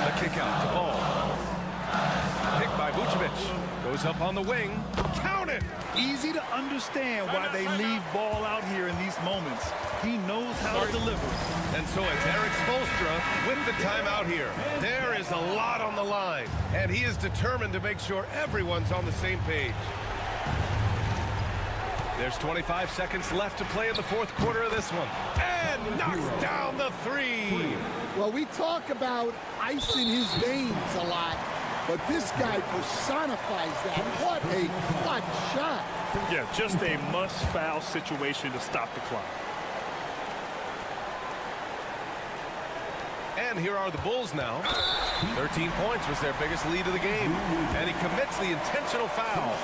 The kick out to Ball. Picked by Vucevic. Goes up on the wing. Count it! Easy to understand why they leave Ball out here in these moments. He knows how to deliver. And so it's Eric Spoelstra with the timeout here. There is a lot on the line, and he is determined to make sure everyone's on the same page. There's 25 seconds left to play in the fourth quarter of this one. And knocks down the 3. Well, we talk about ice in his veins a lot, but this guy personifies that. What a clutch shot. Yeah, just a must-foul situation to stop the clock. And here are the Bulls now. 13 points was their biggest lead of the game. And he commits the intentional foul.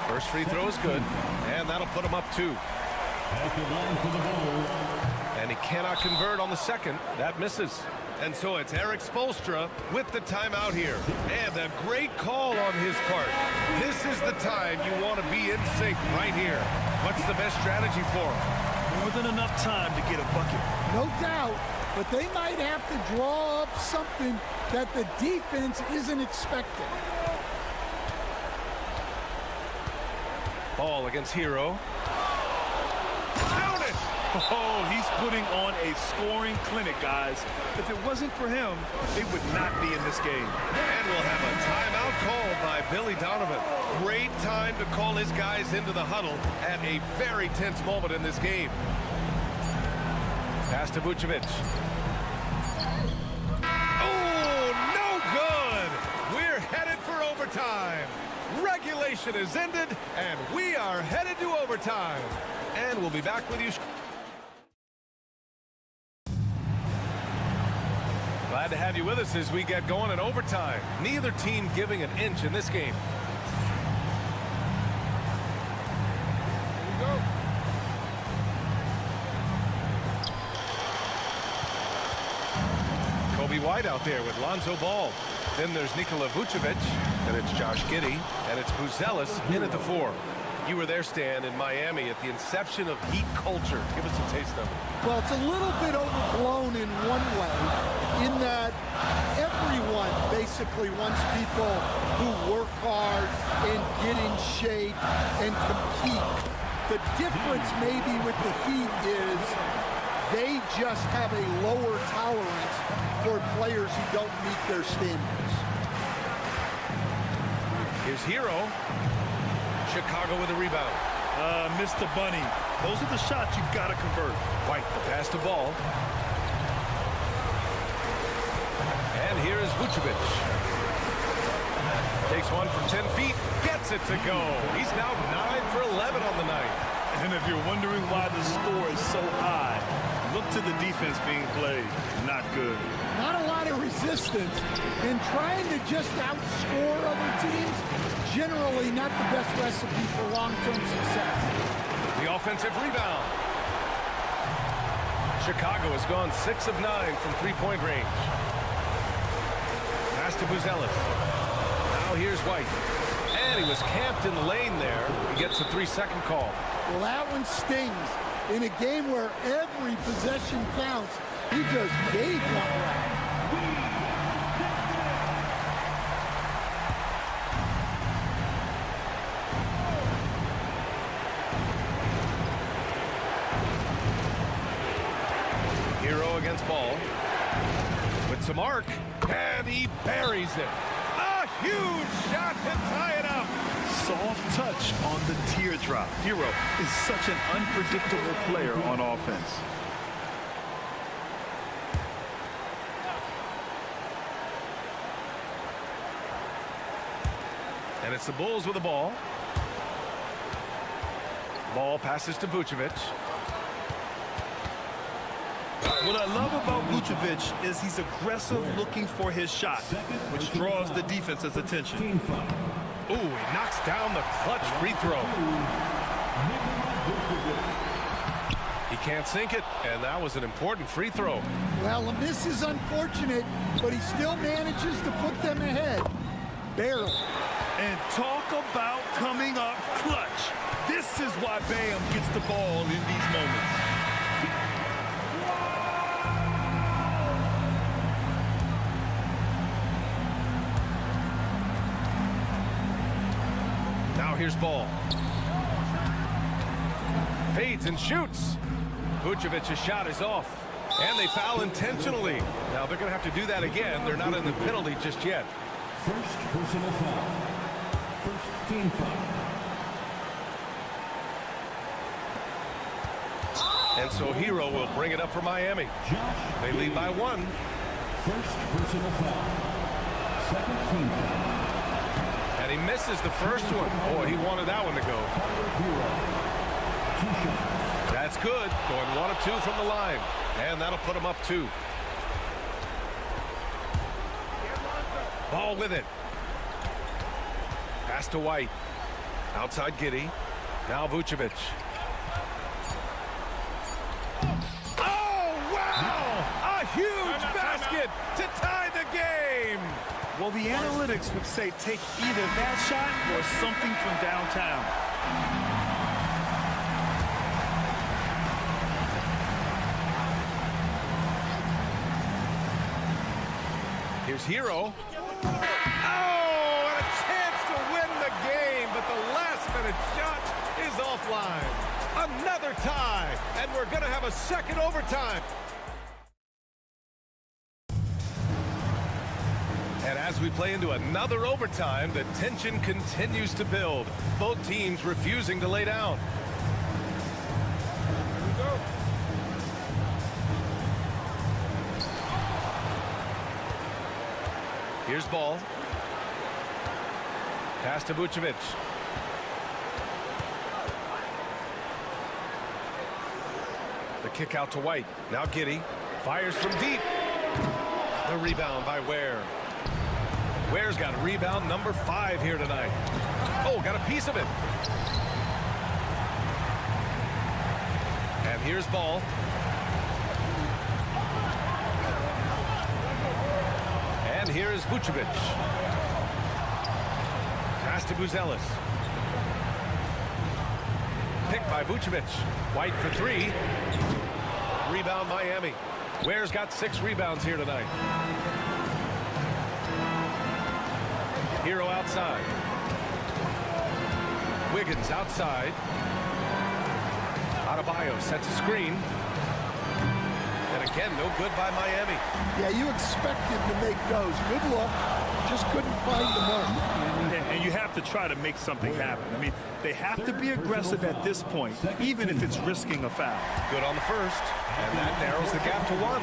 First free throw is good. And that'll put him up 2. And he cannot convert on the second. That misses. And so it's Eric Spoelstra with the timeout here. And a great call on his part. This is the time you want to be in sync right here. What's the best strategy for him? More than enough time to get a bucket. No doubt, but they might have to draw up something that the defense isn't expecting. Ball against Hero. Count it! Oh, he's putting on a scoring clinic, guys. If it wasn't for him, they would not be in this game. And we'll have a timeout called by Billy Donovan. Great time to call his guys into the huddle at a very tense moment in this game. Pass to Vucevic. Oh, no good! We're headed for overtime. Regulation is ended, and we are headed to overtime. And we'll be back with you. Glad to have you with us as we get going in overtime. Neither team giving an inch in this game. Here we go. Kobe White out there with Lonzo Ball. Then there's Nikola Vucevic. Then it's Josh Giddey. And it's Buzelis in at the 4. You were there, Stan, in Miami at the inception of Heat culture. Give us a taste of it. Well, it's a little bit overblown in one way, in that everyone basically wants people who work hard and get in shape and compete. The difference maybe with the Heat is they just have a lower tolerance for players who don't meet their standards. Here's Hero. Chicago with a rebound. Missed the bunny. Those are the shots you've got to convert. White, the pass to Ball. And here is Vucevic. Takes one from 10 feet, gets it to go. He's now 9 for 11 on the night. And if you're wondering why the score is so high, look to the defense being played. Not good. Not a lot of resistance, and trying to just outscore other teams, generally not the best recipe for long-term success. The offensive rebound. Chicago has gone 6 of 9 from three-point range. Pass to Buzelis. Now here's White. And he was camped in the lane there. He gets a 3-second call. Well, that one stings. In a game where every possession counts, he just gave one away. Hero against Ball. With some arc, and he buries it. A huge shot to tie it up. Soft touch on the teardrop. Hero is such an unpredictable player on offense. And it's the Bulls with the ball. Ball passes to Vucevic. What I love about Vucevic is he's aggressive looking for his shot, which draws the defense's attention. Ooh, he knocks down the clutch free throw. He can't sink it, and that was an important free throw. Well, a miss is unfortunate, but he still manages to put them ahead. Barely. And talk about coming up clutch. This is why Bam gets the ball in these moments. Now here's Ball. Fades and shoots. Vucevic's shot is off. And they foul intentionally. Now they're going to have to do that again. They're not in the penalty just yet. First personal foul. First team foul. And so Hero will bring it up for Miami. They lead by 1. First personal foul. Second team foul. And he misses the first one. Boy, he wanted that one to go. That's good. Going 1 of 2 from the line. And that'll put him up 2. Ball with it. Pass to White. Outside Giddey. Now Vucevic. Oh, wow! A huge basket to tie the game. Well, the analytics would say take either that shot or something from downtown. Here's Hero. Oh, and a chance to win the game, but the last-minute shot is offline. Another tie, and we're going to have a second overtime. And as we play into another overtime, the tension continues to build. Both teams refusing to lay down. Here's ball. Pass to Vucevic. The kick out to White. Now Giddey fires from deep. The rebound by Ware. Ware's got rebound number 5 here tonight. Oh, got a piece of it. And here's ball. And here is Vucevic. Pass to Buzelis. Picked by Vucevic. White for 3. Rebound Miami. Ware's got 6 rebounds here tonight. Hero outside. Wiggins outside. Adebayo sets a screen. And again, no good by Miami. Yeah, you expect him to make those. Good luck. Just couldn't find the mark. And you have to try to make something happen. I mean, they have to be aggressive at this point, even if it's risking a foul. Good on the first. And that narrows the gap to 1.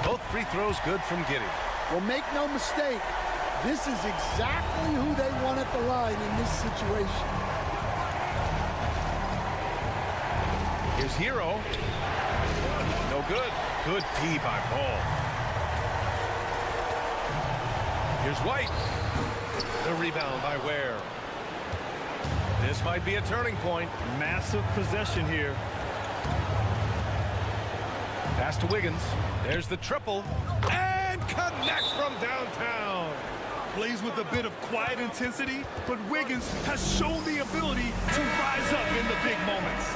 Both free throws good from Giddey. Well, make no mistake. This is exactly who they want at the line in this situation. Here's Hero. No good. Good D by Ball. Here's White. The rebound by Ware. This might be a turning point. Massive possession here. Pass to Wiggins. There's the triple. And connects from downtown. Plays with a bit of quiet intensity, but Wiggins has shown the ability to rise up in the big moments.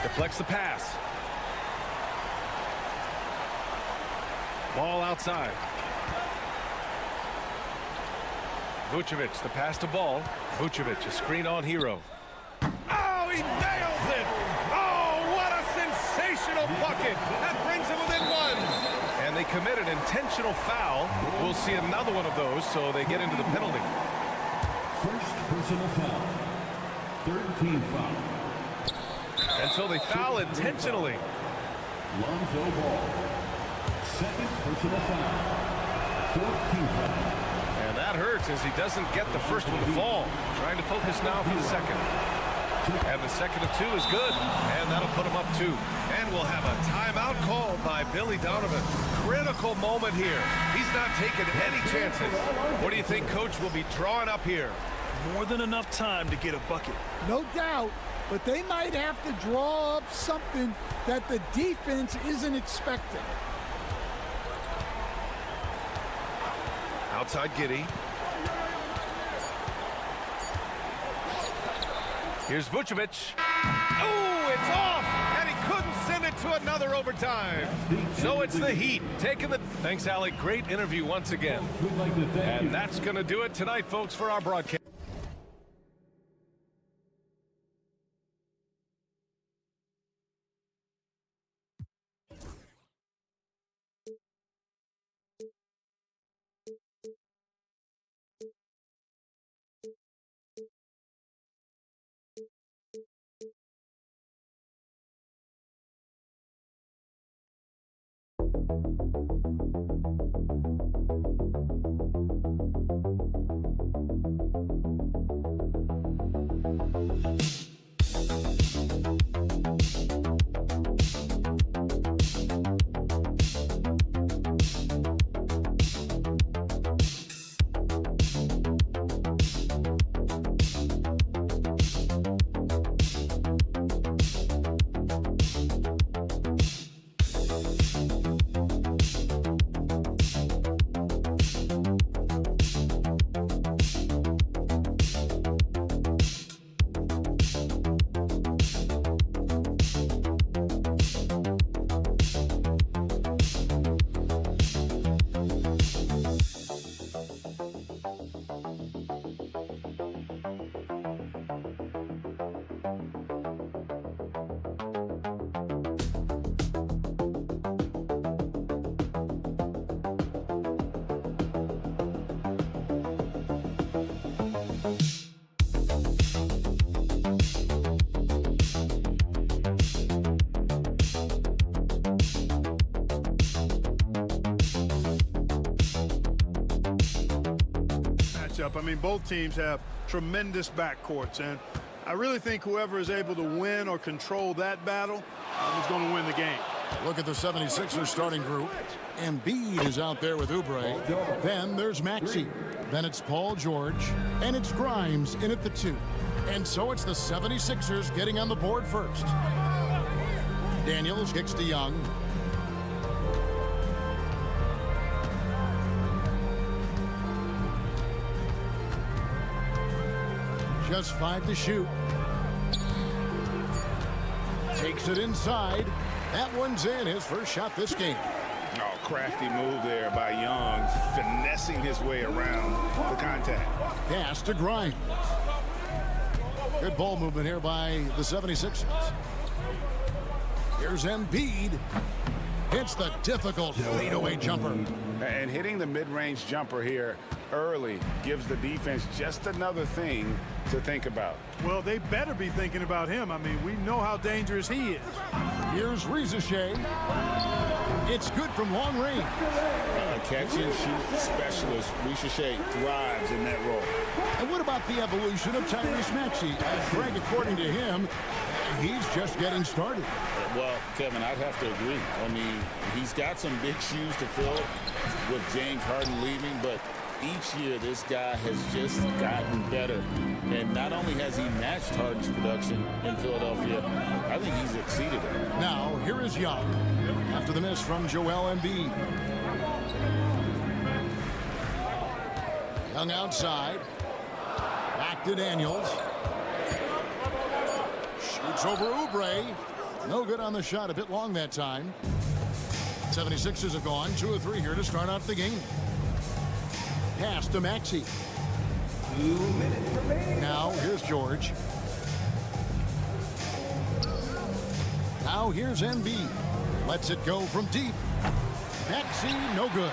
Deflects the pass. Ball outside. Vucevic, the pass to Ball. Vucevic, a screen on Hero. Oh, he nails it! Oh, what a sensational bucket! That brings him within 1. And they commit an intentional foul. We'll see another one of those, so they get into the penalty. First personal foul. 13 foul. And so they foul intentionally. Lonzo Ball. Second personal foul. 14 foul. And that hurts as he doesn't get the first one to fall. Trying to focus now for the second. And the second of 2 is good. And that'll put him up 2. And we'll have a timeout called by Billy Donovan. Critical moment here. He's not taking any chances. What do you think Coach will be drawing up here? More than enough time to get a bucket. No doubt, but they might have to draw up something that the defense isn't expecting. Outside Giddey. Here's Vucevic. Oh, it's off! And he couldn't send it to another overtime. So it's the Heat taking the... Thanks, Alec. Great interview once again. And that's going to do it tonight, folks, for our broadcast. matchup. I mean, both teams have tremendous backcourts, and I really think whoever is able to win or control that battle is going to win the game. Look at the 76ers starting group. Embiid is out there with Oubre. Then there's Maxey. Then it's Paul George. And it's Grimes in at the 2. And so it's the 76ers getting on the board first. Daniels kicks to Young. Just 5 to shoot. Takes it inside. That one's in, his first shot this game. Oh, crafty move there by Young, finessing his way around the contact. Pass to Grimes. Good ball movement here by the 76ers. Here's Embiid. Hits the difficult fadeaway jumper. And hitting the mid-range jumper here early gives the defense just another thing to think about. Well, they better be thinking about him. I mean, we know how dangerous he is. Here's Rizachet. It's good from long range. Catch and shoot specialist Rizachet thrives in that role. And what about the evolution of Tyrese Maxey? Greg, according to him, he's just getting started. Well, Kevin, I'd have to agree. I mean, he's got some big shoes to fill with James Harden leaving, but each year this guy has just gotten better. And not only has he matched Harden's production in Philadelphia, I think he's exceeded it. Now, here is Young after the miss from Joel Embiid. Young outside. Back to Daniels. Shoots over Oubre. No good on the shot. A bit long that time. 76ers have gone 2 of 3 here to start out the game. Pass to Maxey. 2 minutes remaining. Now here's George. Now here's Embiid. Lets it go from deep. Maxey, no good.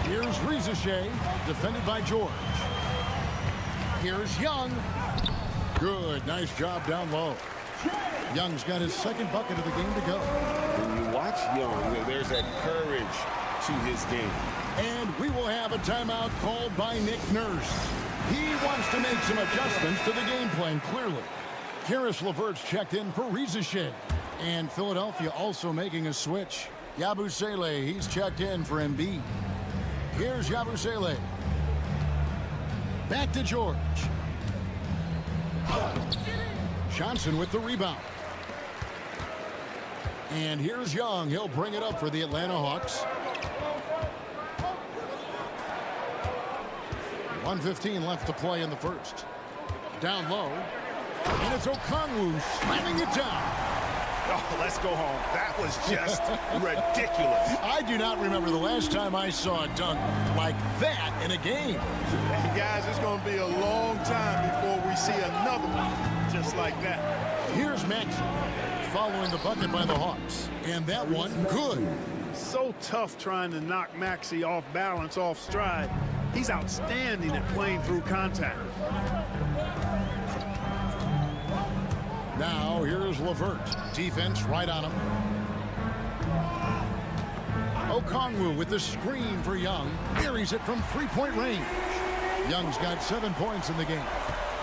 Here's Rizachet, defended by George. Here's Young. Good, nice job down low. Young's got his second bucket of the game to go. When you watch Young, there's that courage to his game. And we will have a timeout called by Nick Nurse. He wants to make some adjustments to the game plan, clearly. Karis LeVert's checked in for Rizachet. And Philadelphia also making a switch. Yabusele, he's checked in for Embiid. Here's Yabusele. Back to George. Johnson with the rebound. And here's Young. He'll bring it up for the Atlanta Hawks. 1:15 left to play in the first. Down low. And it's Okongwu slamming it down. Oh, let's go home. That was just ridiculous. I do not remember the last time I saw a dunk like that in a game. And guys, it's going to be a long time before we see another one just like that. Here's Maxey following the bucket by the Hawks. And that one, good. So tough trying to knock Maxey off balance, off stride. He's outstanding at playing through contact. Now here's LeVert. Defense right on him. Okongwu with the screen for Young. Buries it from three-point range. Young's got 7 points in the game.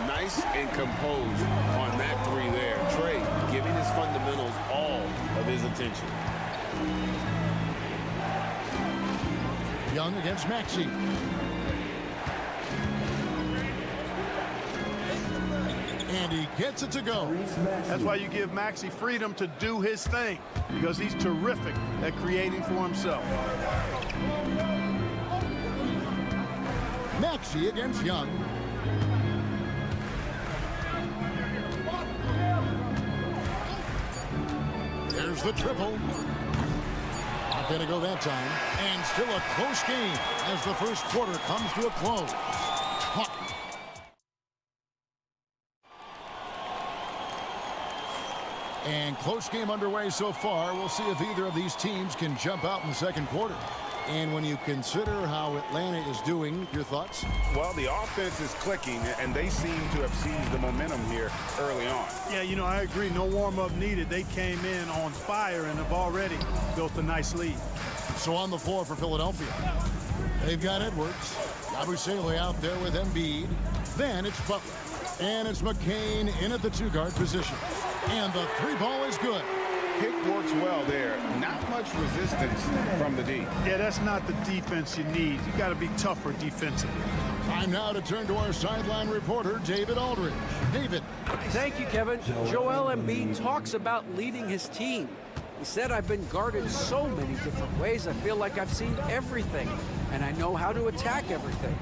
Nice and composed on that three there. Trey giving his fundamentals all of his attention. Young against Maxey. And he gets it to go. That's why you give Maxey freedom to do his thing, because he's terrific at creating for himself. Maxey against Young. There's the triple. Not going to go that time. And still a close game as the first quarter comes to a close. And close game underway so far. We'll see if either of these teams can jump out in the second quarter. And when you consider how Atlanta is doing, your thoughts? Well, the offense is clicking, and they seem to have seized the momentum here early on. Yeah, you know, I agree. No warm-up needed. They came in on fire and have already built a nice lead. So on the floor for Philadelphia, they've got Edwards. Yabusele out there with Embiid. Then it's Butler. And it's McCain in at the 2-guard position. And the 3-ball is good. Pick works well there. Not much resistance from the D. Yeah, that's not the defense you need. You got to be tougher defensively. Time now to turn to our sideline reporter, David Aldridge. David. Thank you, Kevin. Joel Embiid talks about leading his team. He said, I've been guarded so many different ways. I feel like I've seen everything, and I know how to attack everything.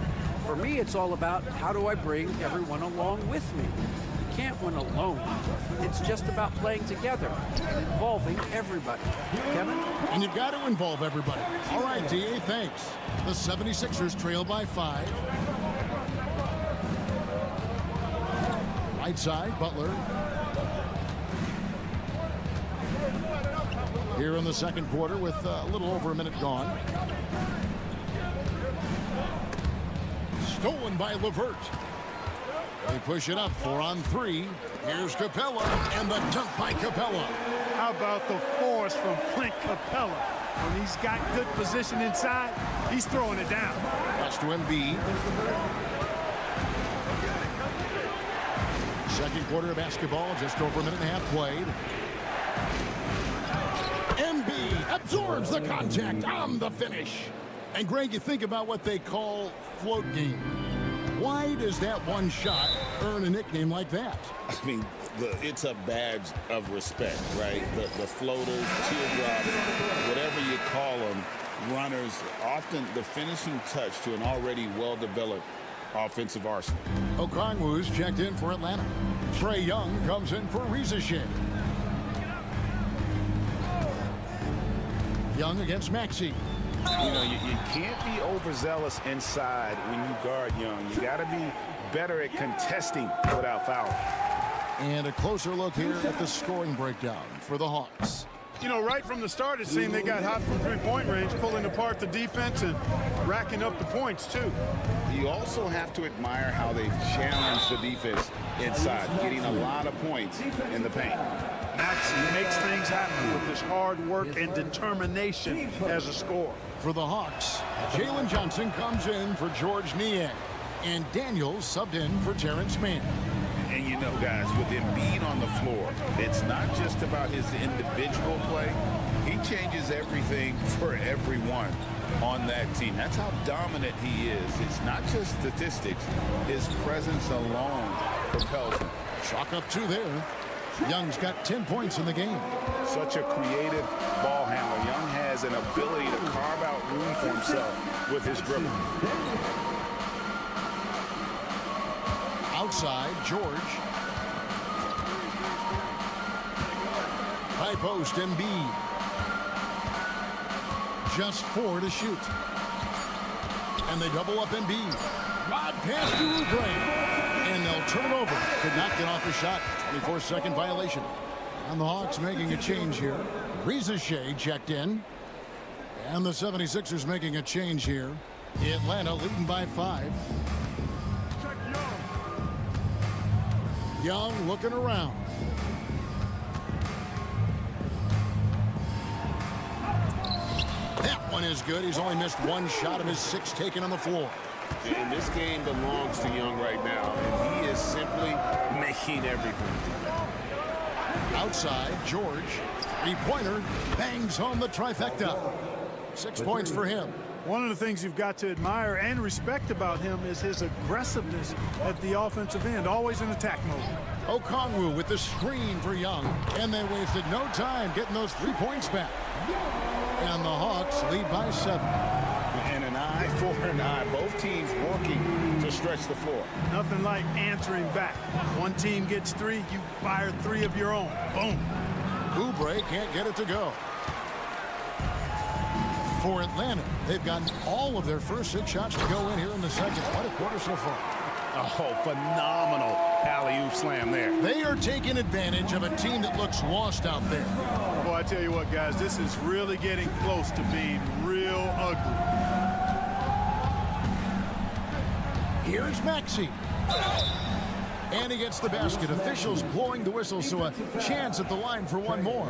For me, it's all about how do I bring everyone along with me. You can't win alone. It's just about playing together and involving everybody. Kevin? And you've got to involve everybody. All right, D.A., thanks. The 76ers trail by 5. Right side, Butler. Here in the second quarter with a little over a minute gone. Stolen by LeVert. They push it up 4 on 3. Here's Capella, and the dunk by Capella. How about the force from Clint Capella? When he's got good position inside, he's throwing it down. Pass to Embiid. Second quarter of basketball, just over a minute and a half played. Embiid absorbs the contact on the finish. And Greg, you think about what they call float game. Why does that one shot earn a nickname like that? I mean, it's a badge of respect, right? The floaters, teardrops, whatever you call them, runners, often the finishing touch to an already well-developed offensive arsenal. Okongwu's checked in for Atlanta. Trae Young comes in for Riza. Young against Maxey. You know, you can't be overzealous inside when you guard Young. You got to be better at contesting without fouling. And a closer look here at the scoring breakdown for the Hawks. You know, right from the start, it seemed they got hot from three-point range, pulling apart the defense and racking up the points, too. You also have to admire how they challenge the defense inside, getting a lot of points in the paint. Max makes things happen with his hard work and determination as a scorer. For the Hawks, Jalen Johnson comes in for George Niang, and Daniels subbed in for Terrence Mann. And you know, guys, with Embiid on the floor, it's not just about his individual play. He changes everything for everyone on that team. That's how dominant he is. It's not just statistics. His presence alone propels him. Chalk up 2 there. Young's got 10 points in the game. Such a creative ball handler. Young has an ability to carve out room for himself with his dribble. Outside, George. High post, Embiid. Just 4 to shoot. And they double up Embiid. Rod pass to Oubre. And they'll turn it over. Could not get off the shot. 24-second violation. And the Hawks making a change here. Riza checked in. And the 76ers making a change here. Atlanta leading by 5. Young looking around. That one is good. He's only missed 1 shot of his 6 taken on the floor. And this game belongs to Young right now, and he is simply making everything. Outside, George. 3-pointer. Bangs home the trifecta. 6 points for him. One of the things you've got to admire and respect about him is his aggressiveness at the offensive end, always in attack mode. Okongwu with the screen for Young, and they wasted no time getting those 3 points back. And the Hawks lead by 7. And an eye for an eye. Both teams working to stretch the floor. Nothing like answering back. One team gets 3, you fire 3 of your own. Boom. Oubre can't get it to go. For Atlanta, they've gotten all of their first 6 shots to go in here in the second. What a quarter so far. Oh, phenomenal alley-oop slam there. They are taking advantage of a team that looks lost out there. Boy, I tell you what, guys, this is really getting close to being real ugly. Here's Maxey. And he gets the basket. Officials blowing the whistle, so a chance at the line for one more.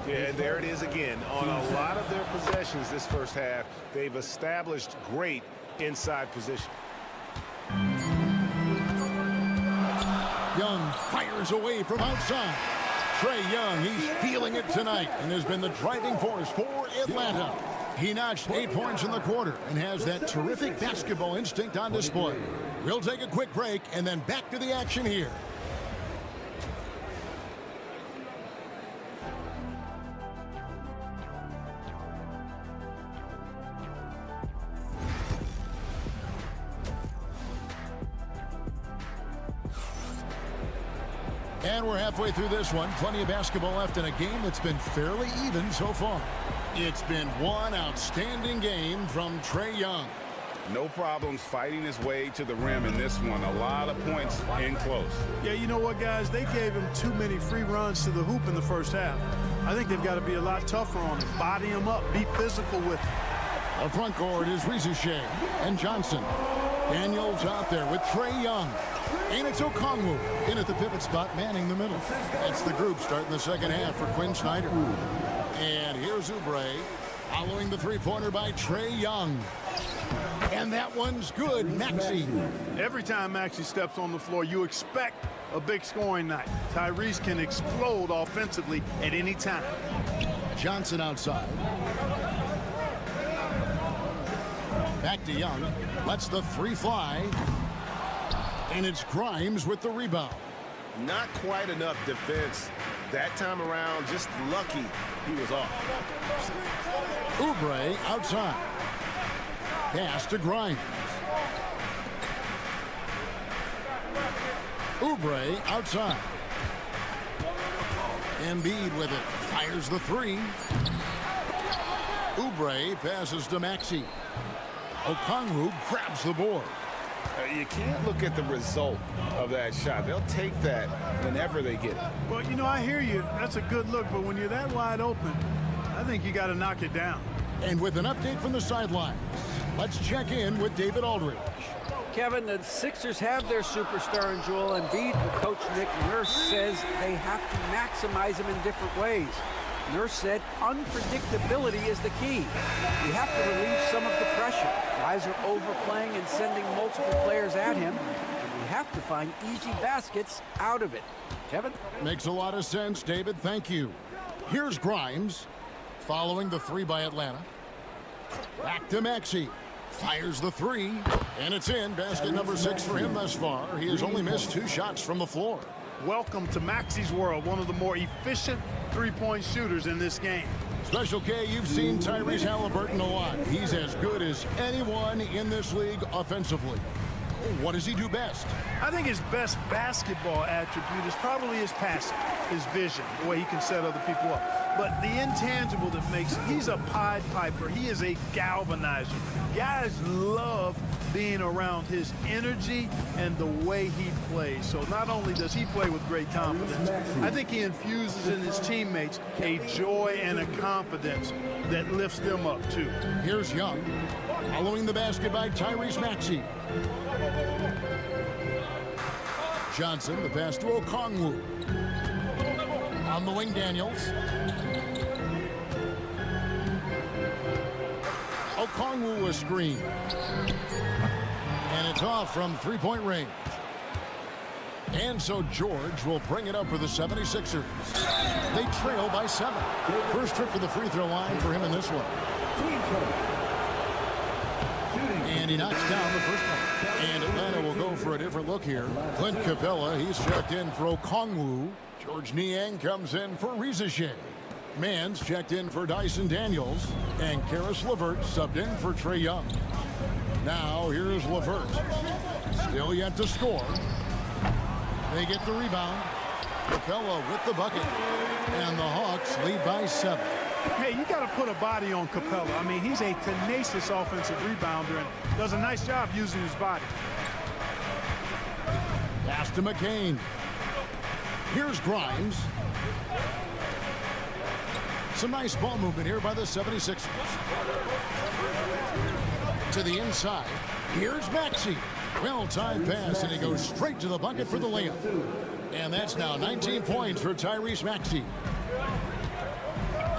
Yeah, and there it is again. On a lot of their possessions this first half, they've established great inside position. Young fires away from outside. Trae Young, he's feeling it tonight and has been the driving force for Atlanta. He notched 8 points in the quarter and has that terrific basketball instinct on display. We'll take a quick break and then back to the action here. And we're halfway through this one. Plenty of basketball left in a game that's been fairly even so far. It's been one outstanding game from Trae Young. No problems fighting his way to the rim in this one. A lot of points in close. Yeah, you know what, guys? They gave him too many free runs to the hoop in the first half. I think they've got to be a lot tougher on him. Body him up. Be physical with him. The front court is Rizushea and Johnson. Daniels out there with Trae Young. And it's Okongwu in at the pivot spot, manning the middle. That's the group starting the second half for Quinn Snyder. And here's Oubre following the three-pointer by Trae Young. And that one's good. Maxey. Every time Maxey steps on the floor, you expect a big scoring night. Tyrese can explode offensively at any time. Johnson outside. Back to Young. Lets the three fly. And it's Grimes with the rebound. Not quite enough defense that time around. Just lucky he was off. Oubre outside. Pass to Grimes. Oubre outside. Embiid with it. Fires the three. Oubre passes to Maxey. Okongwu grabs the board. You can't look at the result of that shot. They'll take that whenever they get it. Well, you know, I hear you. That's a good look, but when you're that wide open, I think you got to knock it down. And with an update from the sidelines, let's check in with David Aldridge. Kevin, the Sixers have their superstar in Joel Embiid, but Coach Nick Nurse says they have to maximize him in different ways. Nurse said unpredictability is the key. You have to relieve some of the pressure. Guys are overplaying and sending multiple players at him, and we have to find easy baskets out of it. Kevin? Makes a lot of sense, David. Thank you. Here's Grimes following the three by Atlanta. Back to Maxey. Fires the three, and it's in. Basket number 6 for him thus far. He has only missed 2 shots from the floor. Welcome to Maxey's world, one of the more efficient three-point shooters in this game. Special K, you've seen Tyrese Halliburton a lot. He's as good as anyone in this league offensively. What does he do best? I think his best basketball attribute is probably his passing, his vision, the way he can set other people up. But the intangible that makes, he's a Pied Piper. He is a galvanizer. Guys love being around his energy and the way he plays. So not only does he play with great confidence, I think he infuses in his teammates a joy and a confidence that lifts them up too. Here's Young, following the basket by Tyrese Maxey. Johnson, the pass to Okongwu. On the wing, Daniels. Okongwu a screen. And it's off from three-point range. And so George will bring it up for the 76ers. They trail by 7. First trip to the free throw line for him in this one. And he knocks down the first one. And Atlanta will go for a different look here. Clint Capella, he's checked in for Okongwu. George Niang comes in for Rizushea. Mans checked in for Dyson Daniels. And Karis LeVert subbed in for Trae Young. Now here's LeVert. Still yet to score. They get the rebound. Capella with the bucket. And the Hawks lead by 7. Hey, you got to put a body on Capella. I mean, he's a tenacious offensive rebounder and does a nice job using his body. Pass to McCain. Here's Grimes. Some nice ball movement here by the 76ers. To the inside. Here's Maxey. Well-timed pass, and he goes straight to the bucket for the layup. And that's now 19 points for Tyrese Maxey.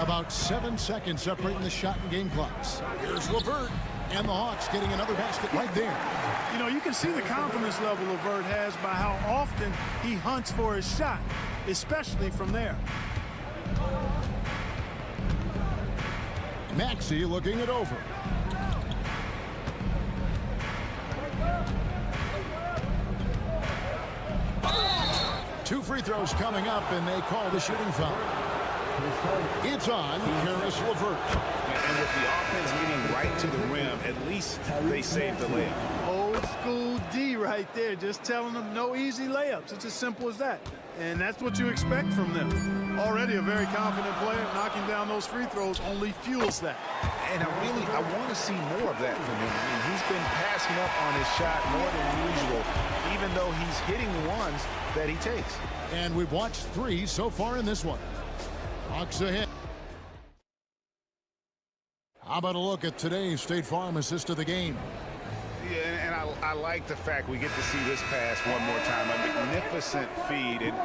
About 7 seconds separating the shot and game clocks. Here's LeVert, and the Hawks getting another basket right there. You know, you can see the confidence level LeVert has by how often he hunts for his shot, especially from there. Maxey looking it over. Two free throws coming up, and they call the shooting foul. It's on Caris LeVert. And with the offense getting right to the rim, at least they saved the layup. Old school D right there, just telling them no easy layups. It's as simple as that. And that's what you expect from them. Already a very confident player, knocking down those free throws only fuels that. And I want to see more of that from him. I mean, he's been passing up on his shot more than usual, even though he's hitting the ones that he takes. And we've watched 3 so far in this one. Hawks ahead. How about a look at today's State Farm assist of the game? Yeah, and I like the fact we get to see this pass one more time. A magnificent feed, and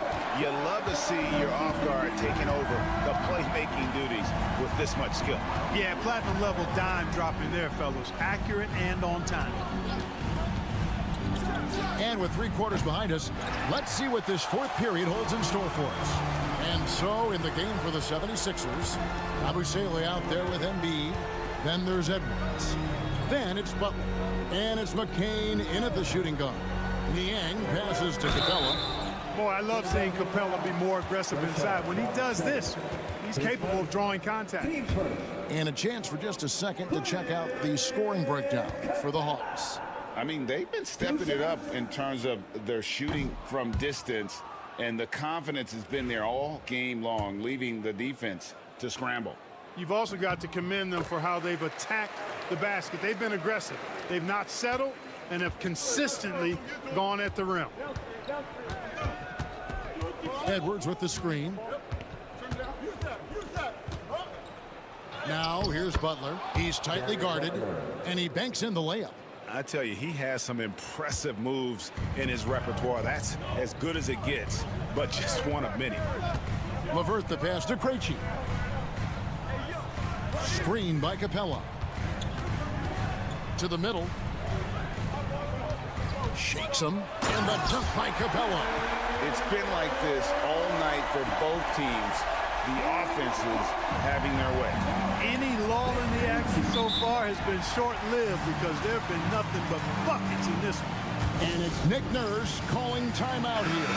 you love to see your off guard taking over the playmaking duties with this much skill. Yeah, platinum level dime dropping there, fellas. Accurate and on time. And with 3 quarters behind us, let's see what this 4th period holds in store for us. And so in the game for the 76ers, Abusele out there with Embiid. Then there's Edwards. Then it's Butler. And it's McCain in at the shooting guard. Niang passes to Capella. Boy, I love seeing Capella be more aggressive inside. When he does this, he's capable of drawing contact. And a chance for just a second to check out the scoring breakdown for the Hawks. I mean, they've been stepping it up in terms of their shooting from distance, and the confidence has been there all game long, leaving the defense to scramble. You've also got to commend them for how they've attacked the basket. They've been aggressive. They've not settled and have consistently gone at the rim. Edwards with the screen. Now here's Butler. He's tightly guarded, and he banks in the layup. I tell you, he has some impressive moves in his repertoire. That's as good as it gets, but just one of many. LeVert the pass to Krejci. Screen by Capella. To the middle. Shakes him, and the dunk by Capella. It's been like this all night for both teams. The offenses having their way. Any lull in the action so far has been short-lived because there have been nothing but buckets in this one. And it's Nick Nurse calling timeout here.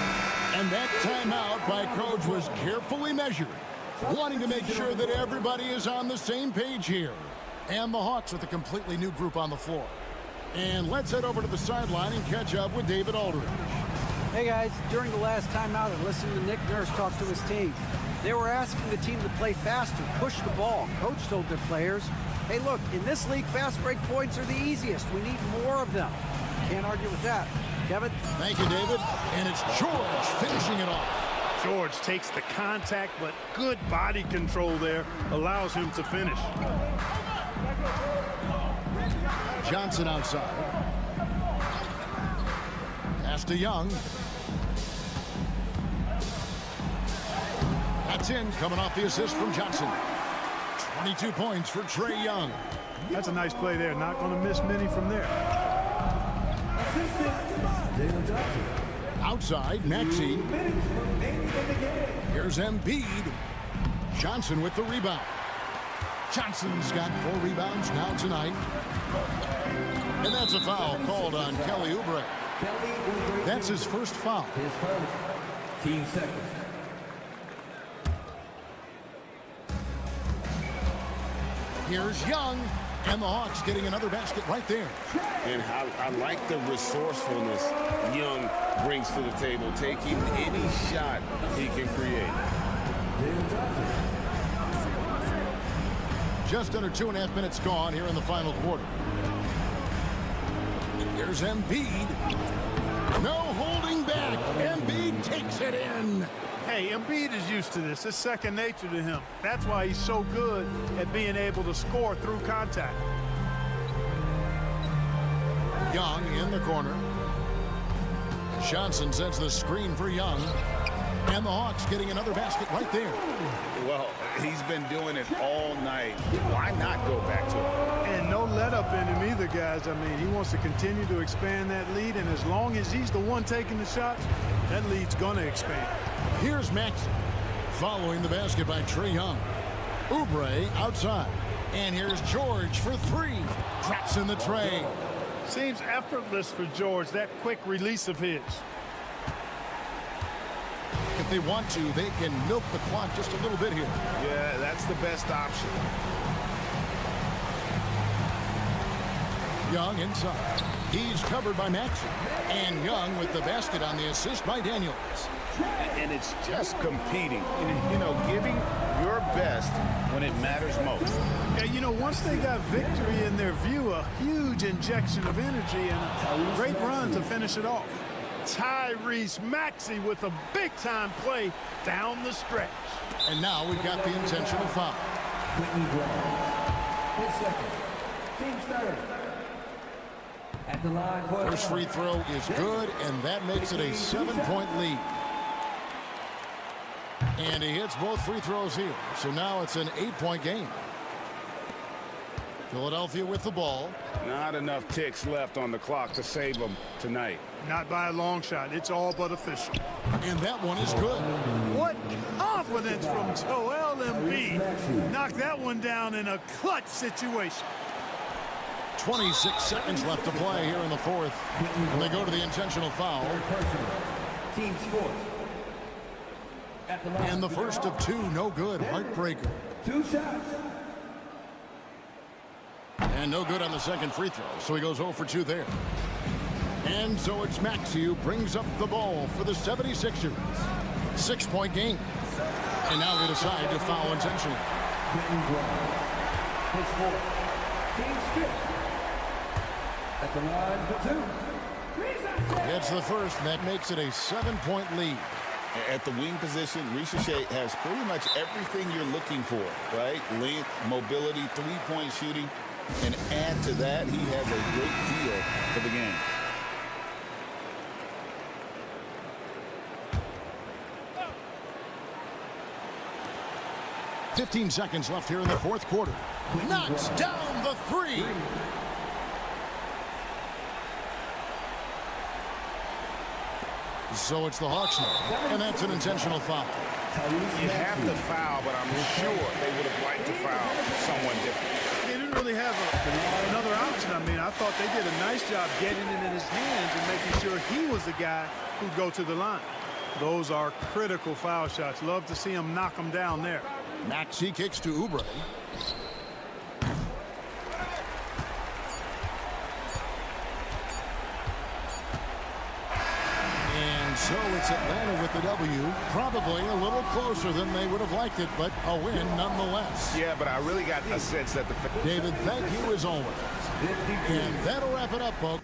And that timeout by Coach was carefully measured, wanting to make sure that everybody is on the same page here. And the Hawks with a completely new group on the floor. And let's head over to the sideline and catch up with David Aldridge. Hey guys, during the last timeout, I listened to Nick Nurse talk to his team. They were asking the team to play faster, push the ball. Coach told their players, hey look, in this league, fast break points are the easiest. We need more of them. Can't argue with that. Kevin? Thank you, David. And it's George finishing it off. George takes the contact, but good body control there allows him to finish. Johnson outside. Pass to Young. That's in, coming off the assist from Johnson. 22 points for Trae Young. That's a nice play there. Not going to miss many from there. Outside, Maxey. Here's Embiid. Johnson with the rebound. Johnson's got 4 rebounds now tonight. And that's a foul called on Kelly Oubre. That's his first foul. Team second. Here's Young, and the Hawks getting another basket right there. And I like the resourcefulness Young brings to the table, taking any shot he can create. Just under 2.5 minutes gone here in the final quarter. Here's Embiid. No holding back. Embiid takes it in. Hey, Embiid is used to this. It's second nature to him. That's why he's so good at being able to score through contact. Young in the corner. Johnson sets the screen for Young. And the Hawks getting another basket right there. Well, he's been doing it all night. Why not go back to it? And no let up in him either, guys. I mean, he wants to continue to expand that lead, and as long as he's the one taking the shots, that lead's going to expand. Here's Maxey. Following the basket by Trae Young. Oubre outside. And here's George for three. Traps in the tray. Seems effortless for George, that quick release of his. If they want to, they can milk the clock just a little bit here. Yeah, that's the best option. Young inside. He's covered by Maxey. And Young with the basket on the assist by Daniels. And it's just competing. You know, giving your best when it matters most. Yeah, you know, once they got victory in their view, a huge injection of energy and a great run to finish it off. Tyrese Maxey with a big-time play down the stretch. And now we've got the intentional foul. At the line, First free throw is good, and that makes it a 7-point lead. And he hits both free throws here. So now it's an 8-point game. Philadelphia with the ball. Not enough ticks left on the clock to save them tonight. Not by a long shot. It's all but official. And that one is good. What confidence from Joel Embiid. Knocked that one down in a clutch situation. 26 seconds left to play here in the fourth. And they go to the intentional foul. Team fourth. And the first of two, no good. Heartbreaker. 2 shots. And no good on the second free throw. So he goes 0 for 2 there. And so it's Maxey who brings up the ball for the 76ers. 6-point game. And now they decide to foul intentionally. His fourth. Team's fifth. At the line for 2. It's the first, and that makes it a 7-point lead. At the wing position, Ricochet has pretty much everything you're looking for, right? Length, mobility, three-point shooting. And add to that, he has a great feel for the game. .15 seconds left here in the fourth quarter. Knocks down the three. So it's the Hawks now, and that's an intentional foul. You have to foul, but I'm sure they would have liked to foul someone different. They didn't really have another option. I mean, I thought they did a nice job getting it in his hands and making sure he was the guy who'd go to the line. Those are critical foul shots. Love to see him knock them down there. Maxey kicks to Oubre. And so it's Atlanta with the W. Probably a little closer than they would have liked it, but a win nonetheless. Yeah, but I really got a sense that the... David, thank you as always. And that'll wrap it up, folks.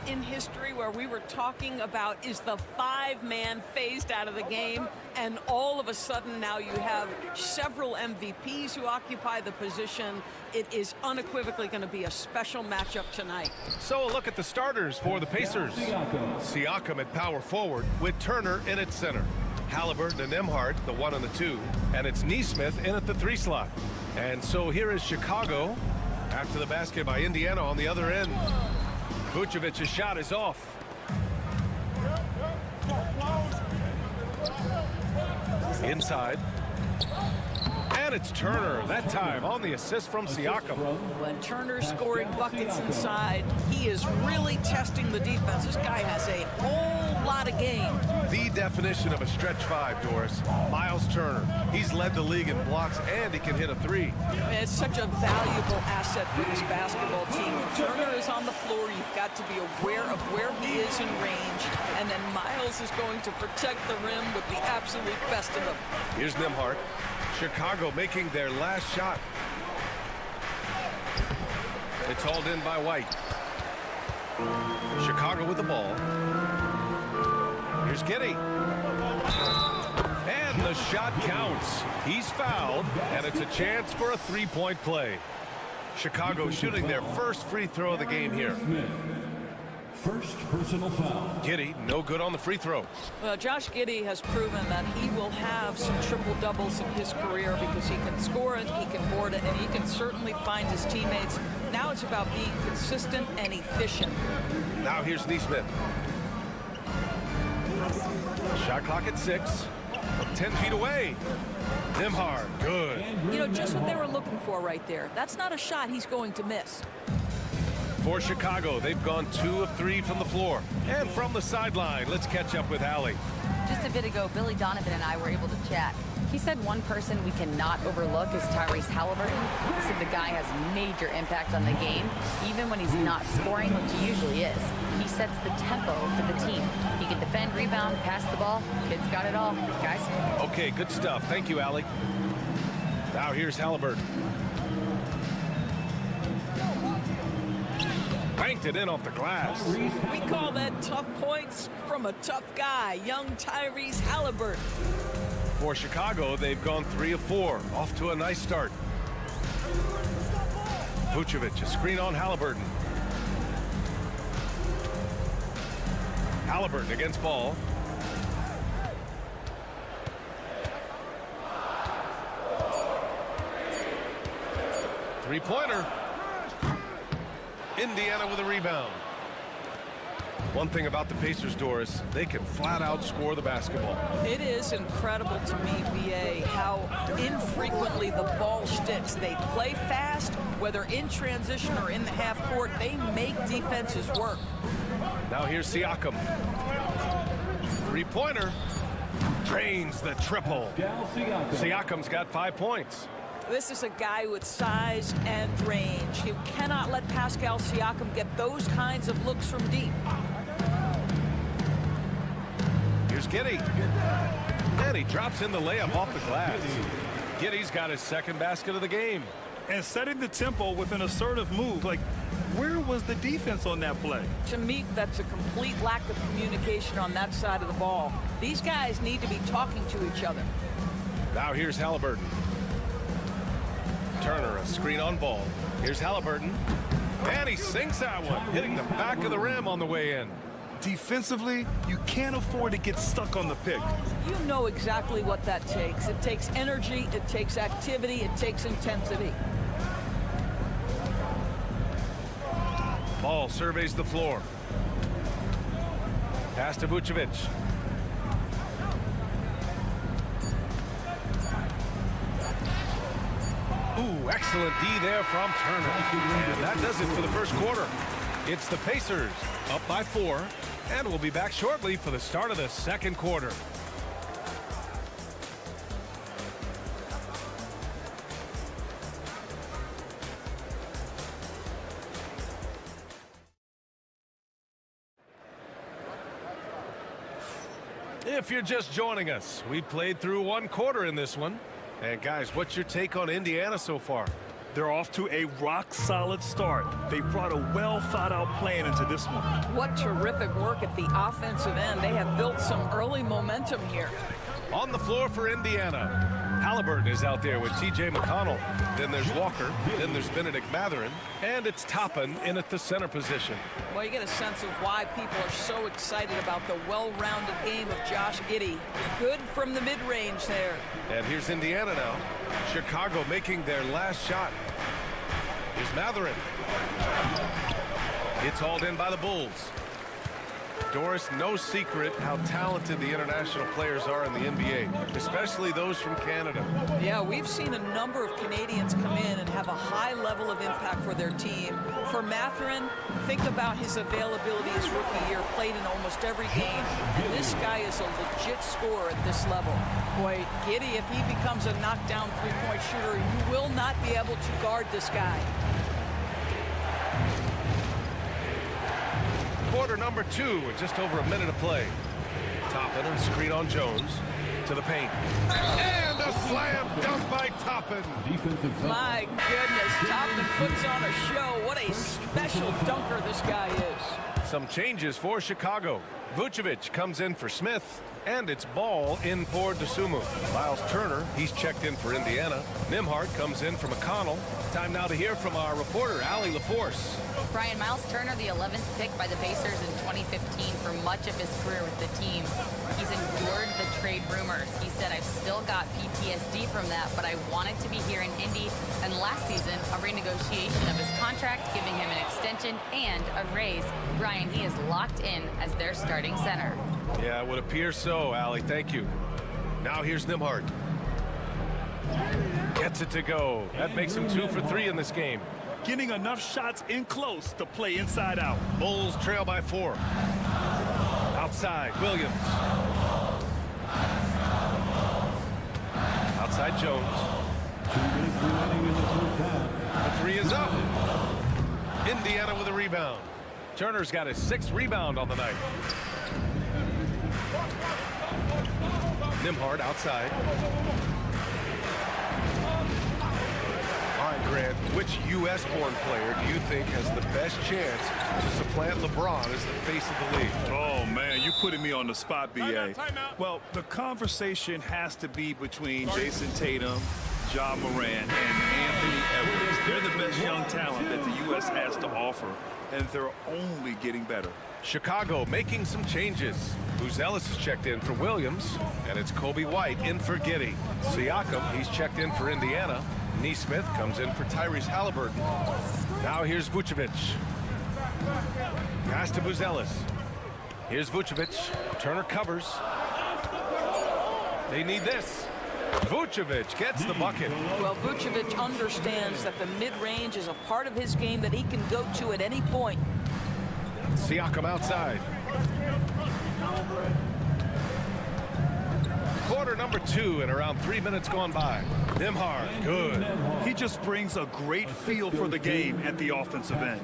In history where we were talking about is the five-man phased out of the game, and all of a sudden now you have several MVPs who occupy the position. It is unequivocally going to be a special matchup tonight. So a look at the starters for the Pacers. Siakam at power forward with Turner in at center. Halliburton and Nembhard, the 1 and the 2, and it's Nesmith in at the 3 slot. And so here is Chicago after the basket by Indiana on the other end. Vucevic's shot is off. Inside. And it's Turner, that time on the assist from Siakam. When Turner's scoring buckets inside, he is really testing the defense. This guy has a whole lot of game. The definition of a stretch 5, Doris. Miles Turner. He's led the league in blocks, and he can hit a 3. It's such a valuable asset for this basketball team. When Turner is on the floor, you've got to be aware of where he is in range, and then Miles is going to protect the rim with the absolute best of them. Here's Nembhard. Chicago making their last shot. It's hauled in by White. Chicago with the ball. Here's Giddey. And the shot counts. He's fouled, and it's a chance for a 3-point play. Chicago shooting their first free throw of the game here. First personal foul. Giddey, no good on the free throw. Well, Josh Giddey has proven that he will have some triple-doubles in his career because he can score it, he can board it, and he can certainly find his teammates. Now it's about being consistent and efficient. Now here's Nesmith. Shot clock at 6. From 10 feet away. Nembhard, good. You know, just what they were looking for right there. That's not a shot he's going to miss. For Chicago, they've gone 2 of 3 from the floor. And from the sideline, let's catch up with Allie. Just a bit ago, Billy Donovan and I were able to chat. He said one person we cannot overlook is Tyrese Halliburton. He said the guy has major impact on the game, even when he's not scoring, which he usually is. He sets the tempo for the team. He can defend, rebound, pass the ball. Kid's got it all, guys. Okay, good stuff. Thank you, Allie. Now here's Halliburton. Banked it in off the glass. We call that tough points from a tough guy, young Tyrese Halliburton. For Chicago, they've gone 3 of 4. Off to a nice start. Vucevic, a screen on Halliburton. Halliburton against ball. Three-pointer. Indiana with a rebound. One thing about the Pacers, Doris, they can flat out score the basketball. It is incredible to me, BA, how infrequently the ball sticks. They play fast, whether in transition or in the half court. They make defenses work. Now here's Siakam. Three-pointer. Drains the triple. Siakam's got 5 points. This is a guy with size and range. You cannot let Pascal Siakam get those kinds of looks from deep. Here's Giddey. And he drops in the layup off the glass. Giddey's got his second basket of the game. And setting the tempo with an assertive move. Like, where was the defense on that play? To me, that's a complete lack of communication on that side of the ball. These guys need to be talking to each other. Now here's Halliburton. Turner, a screen on ball. Here's Halliburton. And he sinks that one, hitting the back of the rim on the way in. Defensively, you can't afford to get stuck on the pick. You know exactly what that takes. It takes energy, it takes activity, it takes intensity. Ball surveys the floor. Pass to Vucevic. Ooh, excellent D there from Turner. And that does it for the first quarter. It's the Pacers up by 4, and we'll be back shortly for the start of the second quarter. If you're just joining us, we played through 1 quarter in this one. And guys, what's your take on Indiana so far? They're off to a rock-solid start. They brought a well-thought-out plan into this one. What terrific work at the offensive end. They have built some early momentum here. On the floor for Indiana, Halliburton is out there with T.J. McConnell. Then there's Walker. Then there's Benedict Mathurin. And it's Toppin in at the center position. Well, you get a sense of why people are so excited about the well-rounded game of Josh Giddey. Good from the mid-range there. And here's Indiana now. Chicago making their last shot. Here's Mathurin. It's hauled in by the Bulls. Doris, no secret how talented the international players are in the NBA, especially those from Canada. Yeah, we've seen a number of Canadians come in and have a high level of impact for their team. For Mathurin, think about his availability his rookie year, played in almost every game. And this guy is a legit scorer at this level. Boy, Giddey, if he becomes a knockdown three-point shooter, you will not be able to guard this guy. Quarter number 2 with just over a minute of play. Toppin, a screen on Jones to the paint. And a slam dunk by Toppin. My goodness, Toppin puts on a show. What a special dunker this guy is. Some changes for Chicago. Vucevic comes in for Smith, and it's Ball in for Dosunmu. Miles Turner, he's checked in for Indiana. Nembhard comes in for McConnell. Time now to hear from our reporter, Allie LaForce. Brian, Miles Turner, the 11th pick by the Pacers in 2015 for much of his career with the team. He's endured the trade rumors. He said, I've still got PTSD from that, but I wanted to be here in Indy. And last season, a renegotiation of his contract, giving him an extension and a raise. Brian, he is locked in as their starting center. Yeah, it would appear so, Allie. Thank you. Now here's Nembhard. Gets it to go. That makes him 2 for 3 in this game. Getting enough shots in close to play inside out. Bulls trail by 4. Outside, Williams. Outside, Jones. The 3 is up. Indiana with a rebound. Turner's got his 6th rebound on the night. Nembhard outside. All right, Grant, which U.S.-born player do you think has the best chance to supplant LeBron as the face of the league? Oh, man, you're putting me on the spot, B.A. Timeout. Well, the conversation has to be between Jason Tatum, Ja Morant, and Anthony Edwards. They're the best young talent that the U.S. has to offer, and they're only getting better. Chicago making some changes. Buzelis is checked in for Williams, and it's Kobe White in for Giddey. Siakam, he's checked in for Indiana. Nesmith comes in for Tyrese Halliburton. Now here's Vucevic. Pass to Buzelis. Here's Vucevic. Turner covers. They need this. Vucevic gets the bucket. Well, Vucevic understands that the mid-range is a part of his game that he can go to at any point. Siakam outside. 2 in around 3 minutes gone by. Nembhard, good. He just brings a great feel for the game at the offensive end.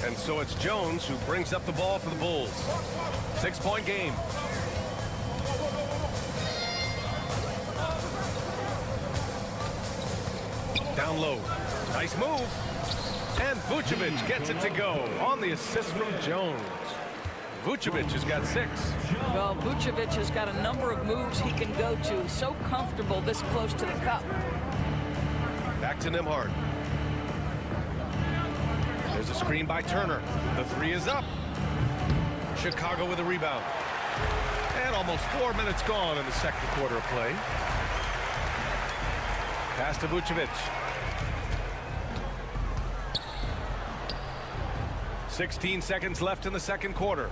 And so it's Jones who brings up the ball for the Bulls. 6-point game. Down low. Nice move. And Vucevic gets it to go on the assist from Jones. Vucevic has got 6. Well, Vucevic has got a number of moves he can go to. So comfortable this close to the cup. Back to Nembhard. There's a screen by Turner. The 3 is up. Chicago with a rebound. And almost 4 minutes gone in the second quarter of play. Pass to Vucevic. 16 seconds left in the second quarter.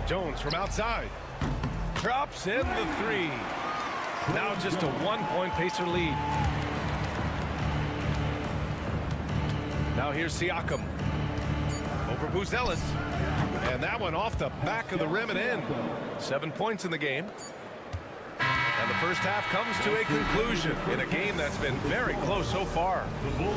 Jones from outside. Drops in the 3. Now just a 1-point Pacer lead. Now here's Siakam. Over Buzelis. And that one off the back of the rim and in. 7 points in the game. And the first half comes to a conclusion in a game that's been very close so far.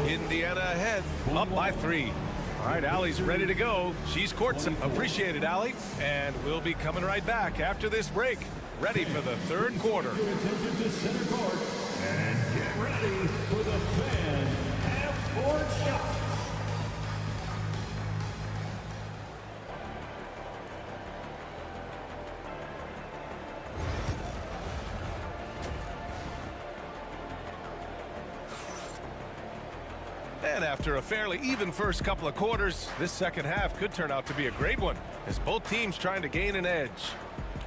Indiana ahead, up by 3. All right, Allie's ready to go. She's courtside. Appreciate it, Allie. And we'll be coming right back after this break. Ready for the third quarter. Attention to center court. And get ready for the fan half-court shot. And after a fairly even first couple of quarters, this second half could turn out to be a great one as both teams trying to gain an edge.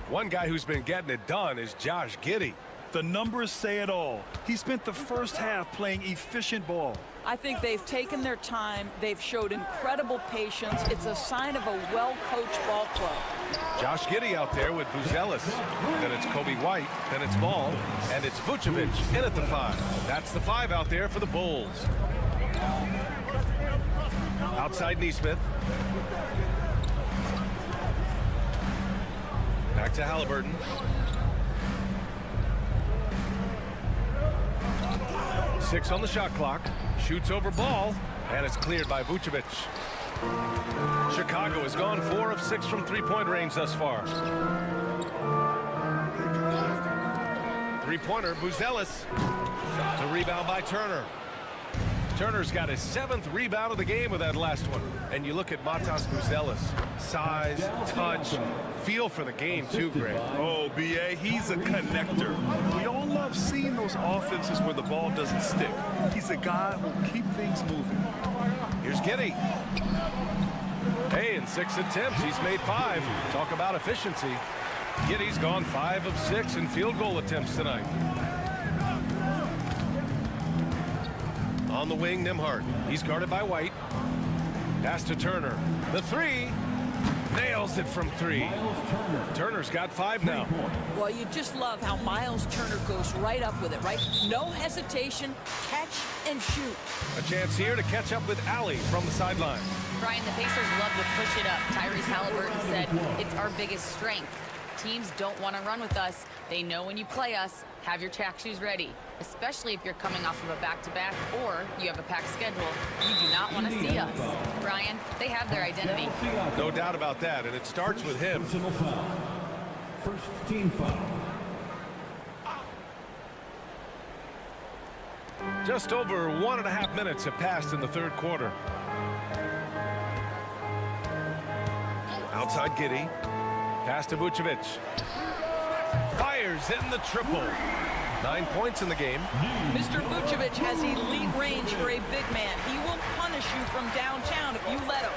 One guy who's been getting it done is Josh Giddey. The numbers say it all. He spent the first half playing efficient ball. I think they've taken their time. They've showed incredible patience. It's a sign of a well-coached ball club. Josh Giddey out there with Buzelis. Then it's Kobe White. Then it's Ball. And it's Vucevic in at the 5. That's the 5 out there for the Bulls. Outside Nesmith. Back to Halliburton. Six on the shot clock. Shoots over Ball. And it's cleared by Vucevic. Chicago has gone 4 of 6 from three-point range thus far. Three-pointer, Buzelis. The rebound by Turner. Turner's got his 7th rebound of the game with that last one. And you look at Matas Buzelis. Size, touch, feel for the game too, Greg. Oh, B.A., he's a connector. We all love seeing those offenses where the ball doesn't stick. He's a guy who'll keep things moving. Here's Giddey. Hey, in 6 attempts, he's made 5. Talk about efficiency. Giddey's gone 5 of 6 in field goal attempts tonight. On the wing, Nembhard. He's guarded by White. Pass to Turner. The 3. Nails it from 3. Turner's got 5 now. Well, you just love how Miles Turner goes right up with it, right? No hesitation, catch and shoot. A chance here to catch up with Allie from the sideline. Brian, the Pacers love to push it up. Tyrese Halliburton said it's our biggest strength. Teams don't want to run with us. They know when you play us, have your track shoes ready, especially if you're coming off of a back-to-back or you have a packed schedule. You do not want to see us. Brian, they have their identity. No doubt about that, and it starts with him. First team foul. Just over 1.5 minutes have passed in the third quarter. Outside Giddey. Pass to Vucevic. Fires in the triple. 9 points in the game. Mr. Vucevic has elite range for a big man. He will punish you from downtown if you let him.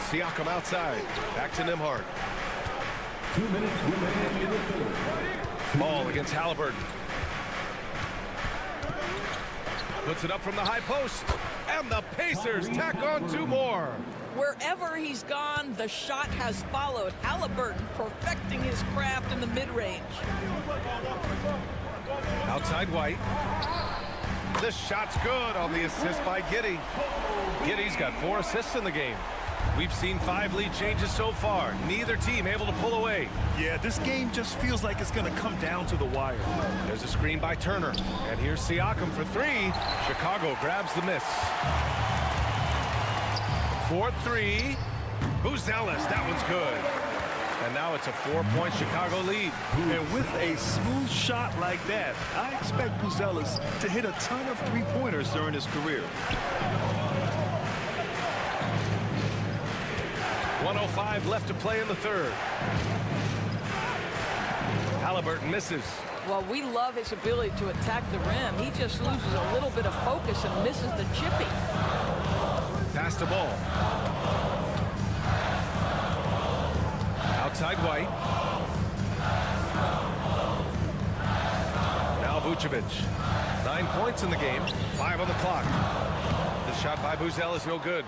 Siakam outside. Back to Nembhard. 2 minutes remaining in the third. Ball against Halliburton. Puts it up from the high post. And the Pacers tack on 2 more. Wherever he's gone, the shot has followed. Halliburton perfecting his craft in the mid-range. Outside White. The shot's good on the assist by Giddey. Giddey's got 4 assists in the game. We've seen 5 lead changes so far. Neither team able to pull away. Yeah, this game just feels like it's going to come down to the wire. There's a screen by Turner. And here's Siakam for 3. Chicago grabs the miss. 4-3. Buzelis, that one's good. And now it's a 4-point Chicago lead. And with a smooth shot like that, I expect Buzelis to hit a ton of three-pointers during his career. 1:05 left to play in the third. Halliburton misses. Well, we love his ability to attack the rim. He just loses a little bit of focus and misses the chippy. Pass the ball. Outside White. Now Vucevic. 9 points in the game. 5 on the clock. The shot by Buzelis is no good.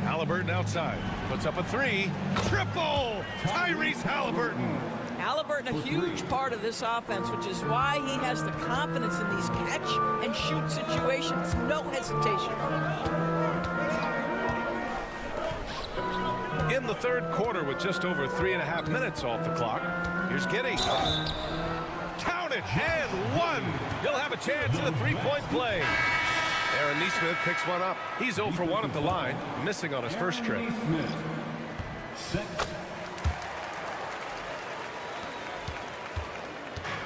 Halliburton outside. Puts up a 3. Triple! Tyrese Halliburton. Halliburton, a huge part of this offense, which is why he has the confidence in these catch-and-shoot situations. No hesitation. In the third quarter with just over 3.5 minutes off the clock. Here's Giddey. Count it, and 1. He'll have a chance at a 3-point play. Aaron Nesmith picks one up. He's 0 for 1 at the line, missing on his first trip.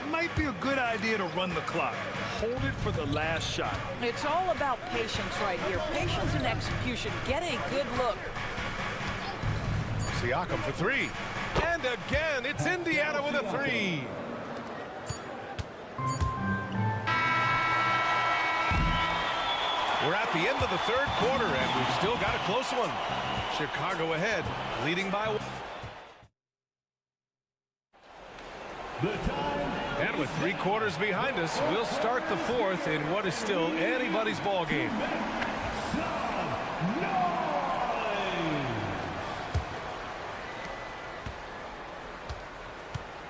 Might be a good idea to run the clock. Hold it for the last shot. It's all about patience right here. Patience and execution. Get a good look. Siakam for 3. And again, it's Indiana with a 3. We're at the end of the third quarter, and we've still got a close one. Chicago ahead, leading by 1. And with 3 quarters behind us, we'll start the fourth in what is still anybody's ball game.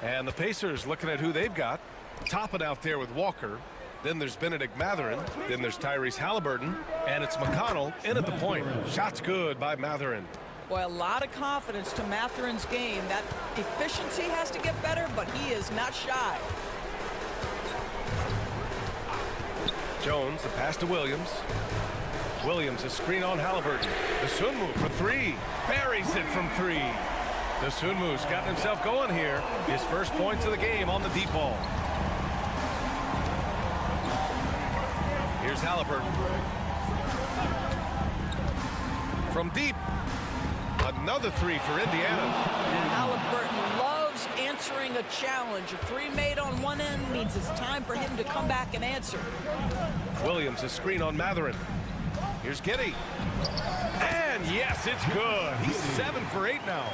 And the Pacers looking at who they've got. Topping out there with Walker. Then there's Benedict Mathurin. Then there's Tyrese Halliburton. And it's McConnell in at the point. Shot's good by Mathurin. Boy, a lot of confidence to Mathurin's game. That efficiency has to get better, but he is not shy. Jones, the pass to Williams. Williams, a screen on Halliburton. The Sunmu for 3. Buries it from 3. The Sunmu's gotten himself going here. His first points of the game on the deep ball. Here's Halliburton. From deep. Another 3 for Indiana. And Halliburton loves answering a challenge. A 3 made on one end means it's time for him to come back and answer. Williams, a screen on Mathurin. Here's Giddey. And yes, it's good. He's 7 for 8 now.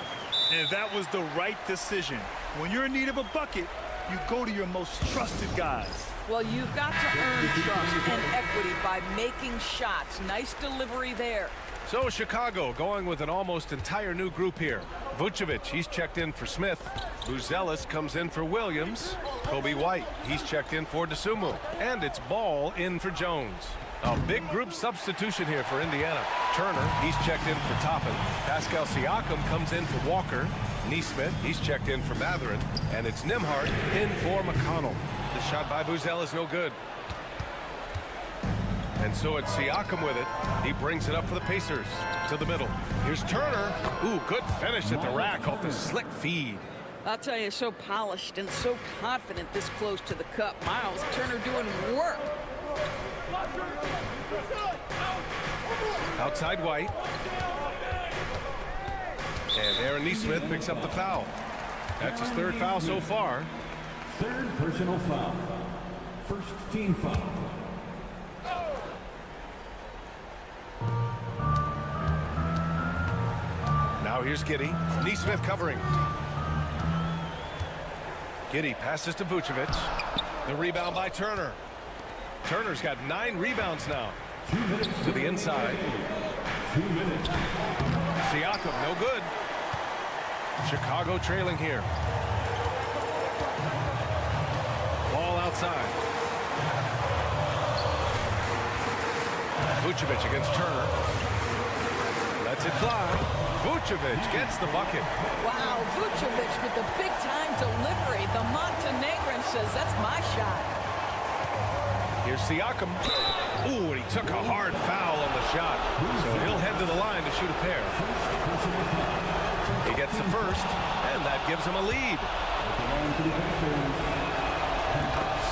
And that was the right decision. When you're in need of a bucket, you go to your most trusted guys. Well, you've got to earn trust and equity by making shots. Nice delivery there. So Chicago going with an almost entire new group here. Vucevic, he's checked in for Smith. Buzelis comes in for Williams. Kobe White, he's checked in for Dosunmu. And it's Ball in for Jones. A big group substitution here for Indiana. Turner, he's checked in for Toppin. Pascal Siakam comes in for Walker. Nesmith, he's checked in for Mathurin. And it's Nembhard in for McConnell. The shot by Buzelis is no good. And so it's Siakam with it. He brings it up for the Pacers to the middle. Here's Turner. Ooh, good finish at the rack off the slick feed. I'll tell you, so polished and so confident this close to the cup. Miles Turner doing work. Outside White. And Aaron Nesmith picks up the foul. That's his 3rd foul so far. 3rd personal foul. 1st team foul. Now here's Giddey. Nesmith covering. Giddey passes to Vucevic. The rebound by Turner. Turner's got 9 rebounds now. To the inside. 2 minutes. Siakam, no good. Chicago trailing here. Ball outside. Vucevic against Turner. Lets it fly. Vucevic gets the bucket. Wow, Vucevic with the big-time delivery. The Montenegrin says, that's my shot. Here's Siakam. Ooh, and he took a hard foul on the shot. So he'll head to the line to shoot a pair. He gets the first, and that gives him a lead.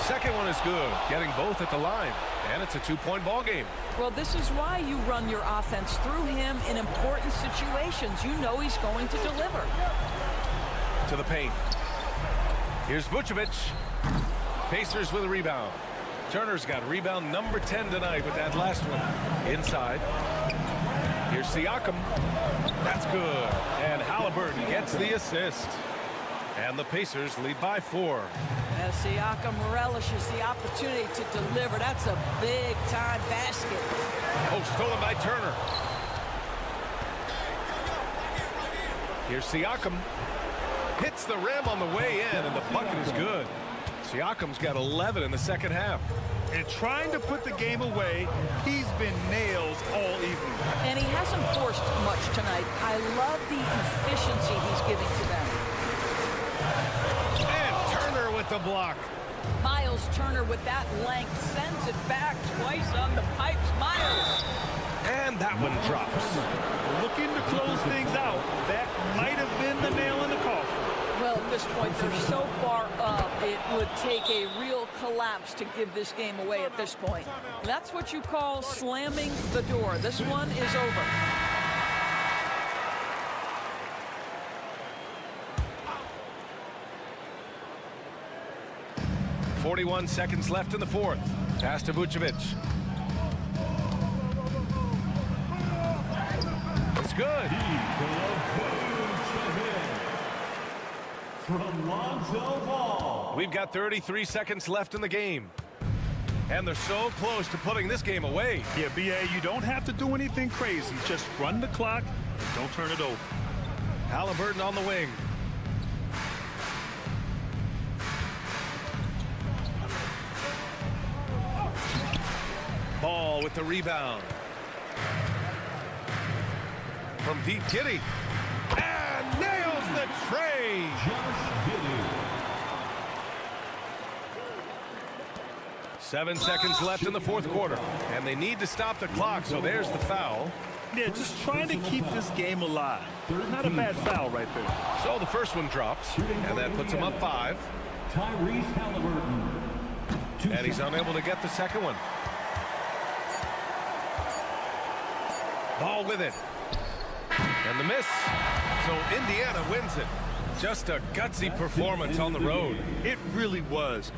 Second one is good, getting both at the line. And it's a two-point ball game. Well, this is why you run your offense through him in important situations. You know he's going to deliver. To the paint. Here's Vucevic. Pacers with a rebound. Turner's got rebound number 10 tonight with that last one. Inside. Here's Siakam. That's good. And Halliburton gets the assist. And the Pacers lead by 4. As Siakam relishes the opportunity to deliver. That's a big-time basket. Oh, stolen by Turner. Here's Siakam. Hits the rim on the way in, and the bucket is good. Siakam's got 11 in the second half. And trying to put the game away, he's been nails all evening. And he hasn't forced much tonight. I love the efficiency he's giving to them. And Turner with the block. Miles Turner with that length sends it back twice on the pipes. Miles. And that one drops. Looking to close things out. That might have been the nail in the coffin. Well, at this point, they're so far up, it would take a real collapse to give this game away at this point. That's what you call slamming the door. This one is over. .41 seconds left in the fourth. Pass to Vucevic. It's good. From Lonzo Ball. We've got 33 seconds left in the game. And they're so close to putting this game away. Yeah, B.A., you don't have to do anything crazy. Just run the clock and don't turn it over. Halliburton on the wing. Ball with the rebound. From deep, Giddey. And nails the tray. 7 seconds left in the fourth quarter. And they need to stop the clock, so there's the foul. Yeah, just trying to keep this game alive. Not a bad foul right there. So the first one drops, and that puts him up 5. Tyrese Halliburton. And he's unable to get the second one. Ball with it. And the miss. So Indiana wins it. Just a gutsy performance on the road. It really was.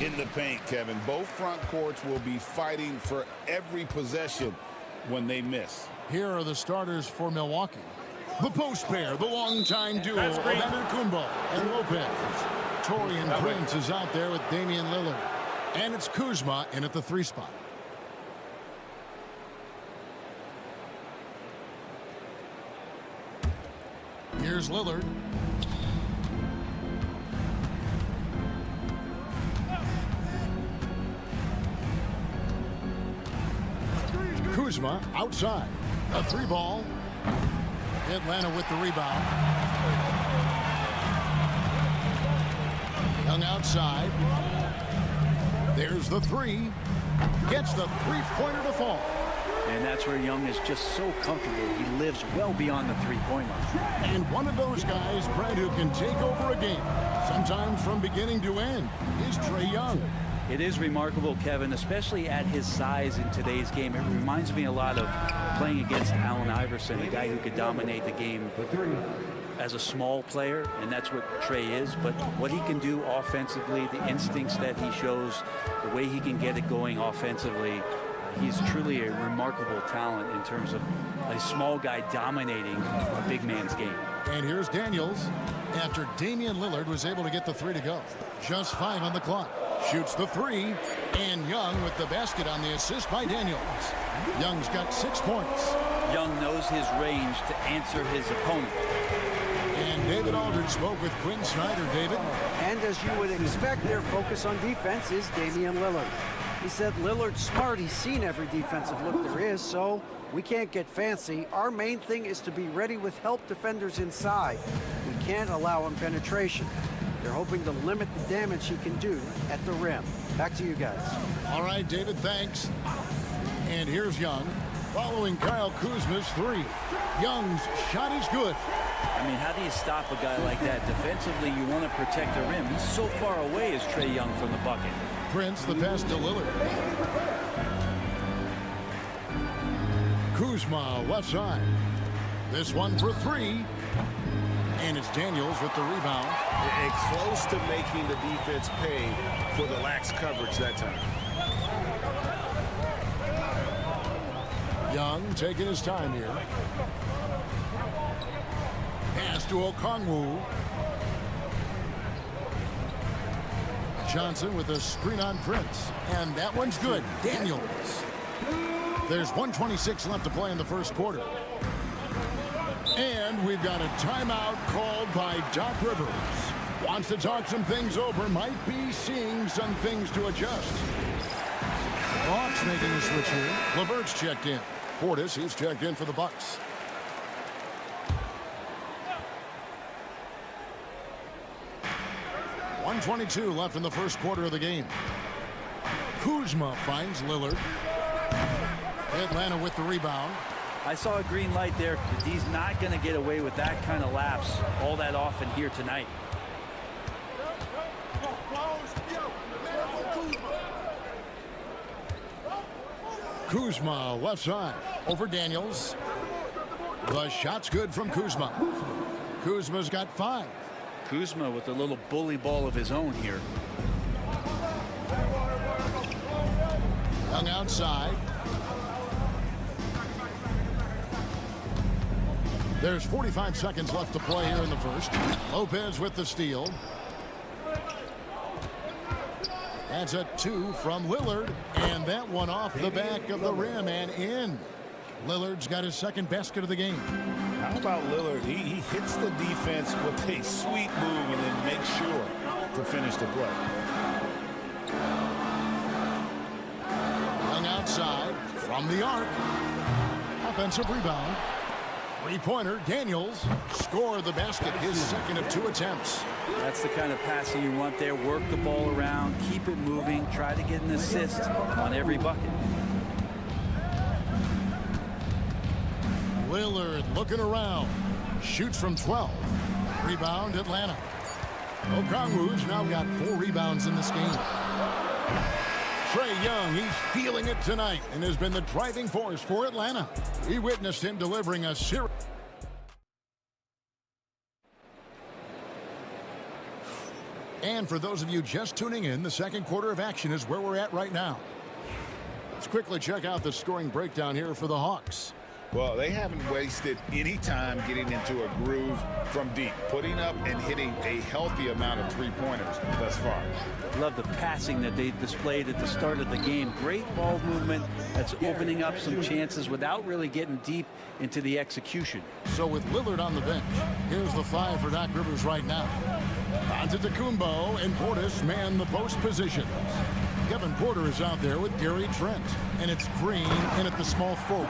in the paint, Kevin. Both front courts will be fighting for every possession when they miss. Here are the starters for Milwaukee. The post pair, the longtime duo of Antetokounmpo and Lopez. Taurean Prince is out there with Damian Lillard. And it's Kuzma in at the 3 spot. Here's Lillard. Kuzma outside. A 3 ball. Atlanta with the rebound. Young outside. There's the 3. Gets the 3-pointer to fall. And that's where Young is just so comfortable. He lives well beyond the 3-point line. And one of those guys, Brad, who can take over a game, sometimes from beginning to end, is Trae Young. It is remarkable, Kevin, especially at his size in today's game. It reminds me a lot of playing against Allen Iverson, a guy who could dominate the game as a small player, and that's what Trae is. But what he can do offensively, the instincts that he shows, the way he can get it going offensively, he's truly a remarkable talent in terms of a small guy dominating a big man's game. And here's Daniels after Damian Lillard was able to get the 3 to go. Just 5 on the clock. Shoots the 3, and Young with the basket on the assist by Daniels. Young's got 6 points. Young knows his range to answer his opponent. And David Aldridge spoke with Quinn Snyder. David? And as you would expect, their focus on defense is Damian Lillard. He said Lillard's smart. He's seen every defensive look there is, so we can't get fancy. Our main thing is to be ready with help defenders inside. We can't allow him penetration. They're hoping to limit the damage he can do at the rim. Back to you guys. All right, David, thanks. And here's Young following Kyle Kuzma's 3. Young's shot is good. I mean, how do you stop a guy like that? Defensively, you want to protect the rim. He's so far away as Trae Young from the bucket. Prince, the pass to Lillard. Kuzma, left side. This one for 3. And it's Daniels with the rebound. And close to making the defense pay for the lax coverage that time. Young taking his time here. Pass to Okongwu. Johnson with a screen on Prince. And that one's good. Daniels. There's 1:26 left to play in the first quarter. And we've got a timeout called by Doc Rivers. Wants to talk some things over. Might be seeing some things to adjust. Hawks making a switch here. LeVert's checked in. Portis, he's checked in for the Bucks. .122 left in the first quarter of the game. Kuzma finds Lillard. Atlanta with the rebound. I saw a green light there. He's not going to get away with that kind of lapse all that often here tonight. Kuzma left side over Daniels. The shot's good from Kuzma. Kuzma's got 5. Kuzma with a little bully ball of his own here. Young outside. There's 45 seconds left to play here in the first. Lopez with the steal. That's a 2 from Lillard. And that one off the back of the rim and in. Lillard's got his second basket of the game. How about Lillard? He hits the defense with a sweet move and then makes sure to finish the play. Young outside from the arc. Offensive rebound. Three-pointer, Daniels scored the basket, his second of 2 attempts. That's the kind of passing you want there. Work the ball around, keep it moving, try to get an assist on every bucket. Lillard looking around, shoots from 12. Rebound, Atlanta. Okongwu's now got 4 rebounds in this game. Trae Young, he's feeling it tonight and has been the driving force for Atlanta. We witnessed him delivering a series. And for those of you just tuning in, the second quarter of action is where we're at right now. Let's quickly check out the scoring breakdown here for the Hawks. Well, they haven't wasted any time getting into a groove from deep, putting up and hitting a healthy amount of three-pointers thus far. Love the passing that they displayed at the start of the game. Great ball movement that's opening up some chances without really getting deep into the execution. So with Lillard on the bench, here's the 5 for Doc Rivers right now. Antetokounmpo and Portis man the post positions. Kevin Porter is out there with Gary Trent, and it's Green in at the small forward.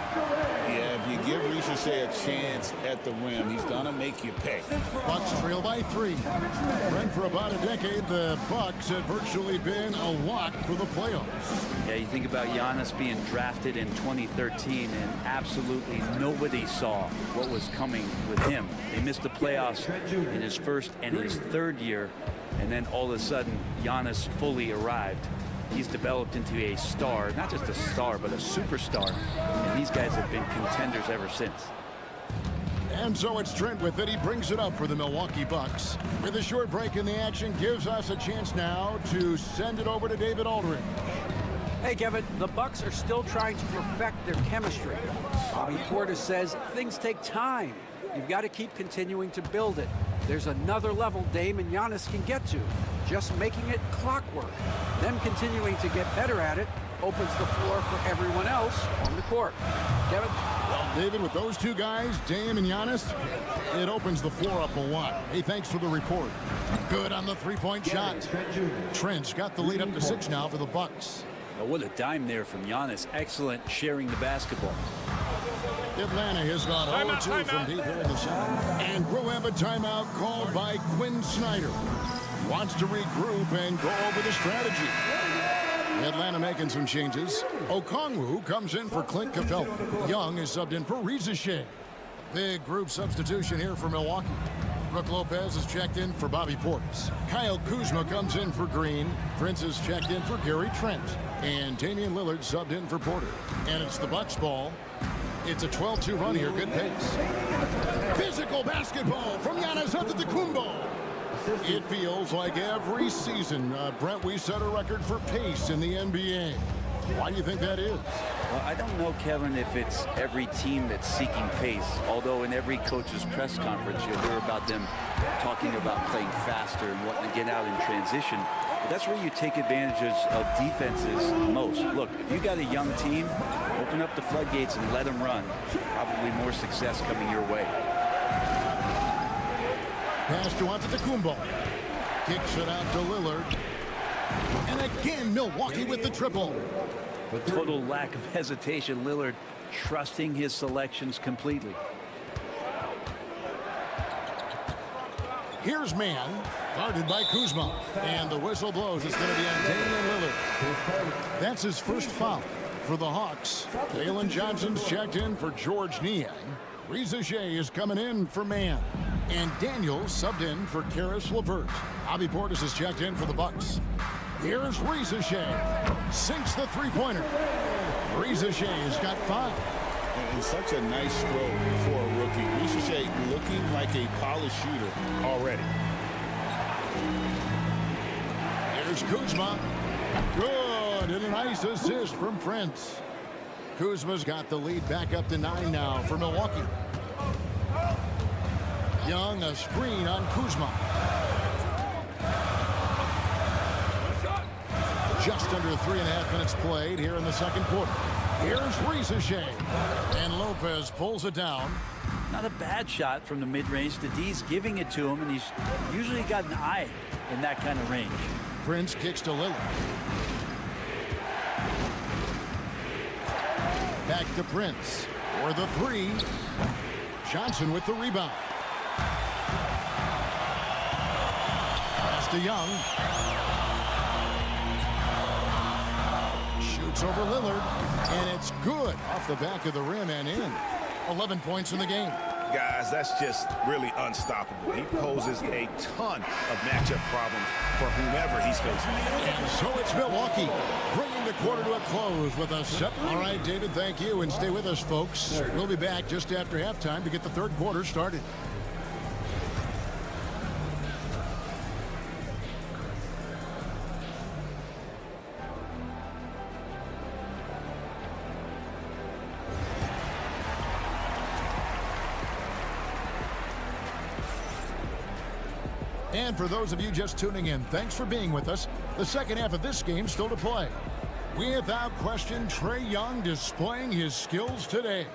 Yeah, if you give Ricochet a chance at the rim, he's gonna make you pay. Bucks trail by 3. And for about a decade, the Bucks have virtually been a lock for the playoffs. Yeah, you think about Giannis being drafted in 2013, and absolutely nobody saw what was coming with him. They missed the playoffs in his first and his third year, and then all of a sudden, Giannis fully arrived. He's developed into a star, not just a star, but a superstar. And these guys have been contenders ever since. And so it's Trent with it. He brings it up for the Milwaukee Bucks. With a short break in the action, gives us a chance now to send it over to David Aldridge. Hey, Kevin, the Bucks are still trying to perfect their chemistry. Bobby Portis says things take time. You've got to keep continuing to build it. There's another level Dame and Giannis can get to. Just making it clockwork. Them continuing to get better at it opens the floor for everyone else on the court. Kevin? Well, David, with those 2 guys, Dame and Giannis, it opens the floor up a lot. Hey, thanks for the report. Good on the 3-point shot. Trent's got the lead up to 6 now for the Bucks. Oh, what a dime there from Giannis. Excellent sharing the basketball. Atlanta has gone 0-2 from deep here in the center. And we'll have a timeout called by Quinn Snyder. Wants to regroup and go over the strategy. Atlanta making some changes. Okongwu comes in for Clint Capella. Young is subbed in for Ricochet. Big group substitution here for Milwaukee. Brook Lopez is checked in for Bobby Portis. Kyle Kuzma comes in for Green. Prince is checked in for Gary Trent. And Damian Lillard subbed in for Porter. And it's the Bucks ball. It's a 12-2 run here. Good pace. Physical basketball from Giannis Antetokounmpo. It feels like every season, Brent, we set a record for pace in the NBA. Why do you think that is? Well, I don't know, Kevin, if it's every team that's seeking pace, although in every coach's press conference you'll hear about them talking about playing faster and wanting to get out in transition. But that's where you take advantages of defenses most. Look, if you got a young team, open up the floodgates and let them run. Probably more success coming your way. Pass to Antetokounmpo. Kicks it out to Lillard. And again, Milwaukee with the triple. With total lack of hesitation, Lillard trusting his selections completely. Here's man, guarded by Kuzma. And the whistle blows. It's going to be on Damian Lillard. That's his first foul for the Hawks. Jalen Johnson's checked in for George Niang. Reza Shea is coming in for man. And Daniels subbed in for Karis LeVert. Bobby Portis is checked in for the Bucks. Here's Reza Shea. Sinks the three-pointer. Reza Shea has got 5. And such a nice stroke for a rookie. Reza Shea looking like a polished shooter already. Here's Kuzma. Good. And a nice assist from Prince. Kuzma's got the lead back up to 9 now for Milwaukee. Young, a screen on Kuzma. Just under 3.5 minutes played here in the second quarter. Here's Reza Shea. And Lopez pulls it down. Not a bad shot from the mid-range. The D's giving it to him, and he's usually got an eye in that kind of range. Prince kicks to Lillard. Back to Prince for the 3. Johnson with the rebound. Pass to Young. Shoots over Lillard. And it's good off the back of the rim and in. 11 points in the game. Guys, that's just really unstoppable. He poses a ton of matchup problems for whomever he's facing. And so it's Milwaukee bringing the quarter to a close with a set. All right, David, thank you. And stay with us, folks. We'll be back just after halftime to get the third quarter started. And for those of you just tuning in, thanks for being with us. The second half of this game still to play. Without question, Trae Young displaying his skills today.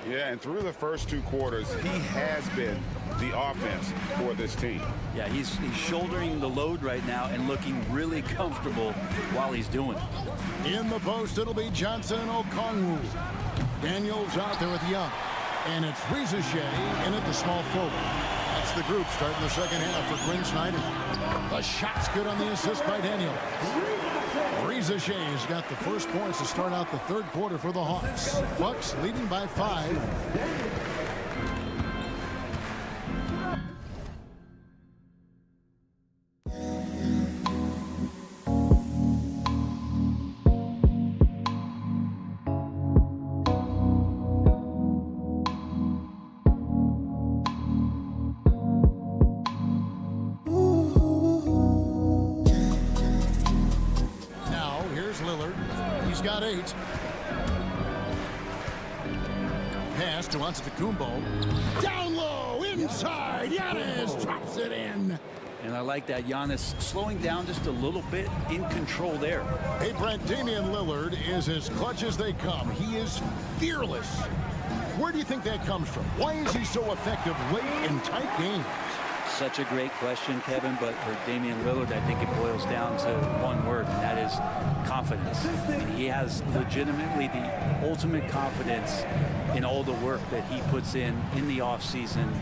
Yeah, and through the first 2 quarters, he has been the offense for this team. Yeah, he's shouldering the load right now and looking really comfortable while he's doing it. In the post, it'll be Johnson Okongwu. Daniels out there with Young. And it's Reza Shea in at the small forward. That's the group starting the second half for Quinn Snyder. The shot's good on the assist by Daniel. Reza Shea has got the first points to start out the third quarter for the Hawks. Bucks leading by 5. Got 8. Pass to Antetokounmpo. Down low, inside. Giannis drops it in. And I like that. Giannis slowing down just a little bit, in control there. Hey, Brent, Damian Lillard is as clutch as they come. He is fearless. Where do you think that comes from? Why is he so effective late in tight games? Such a great question, Kevin, but for Damian Lillard, I think it boils down to one word, and that is confidence. And he has legitimately the ultimate confidence in all the work that he puts in the offseason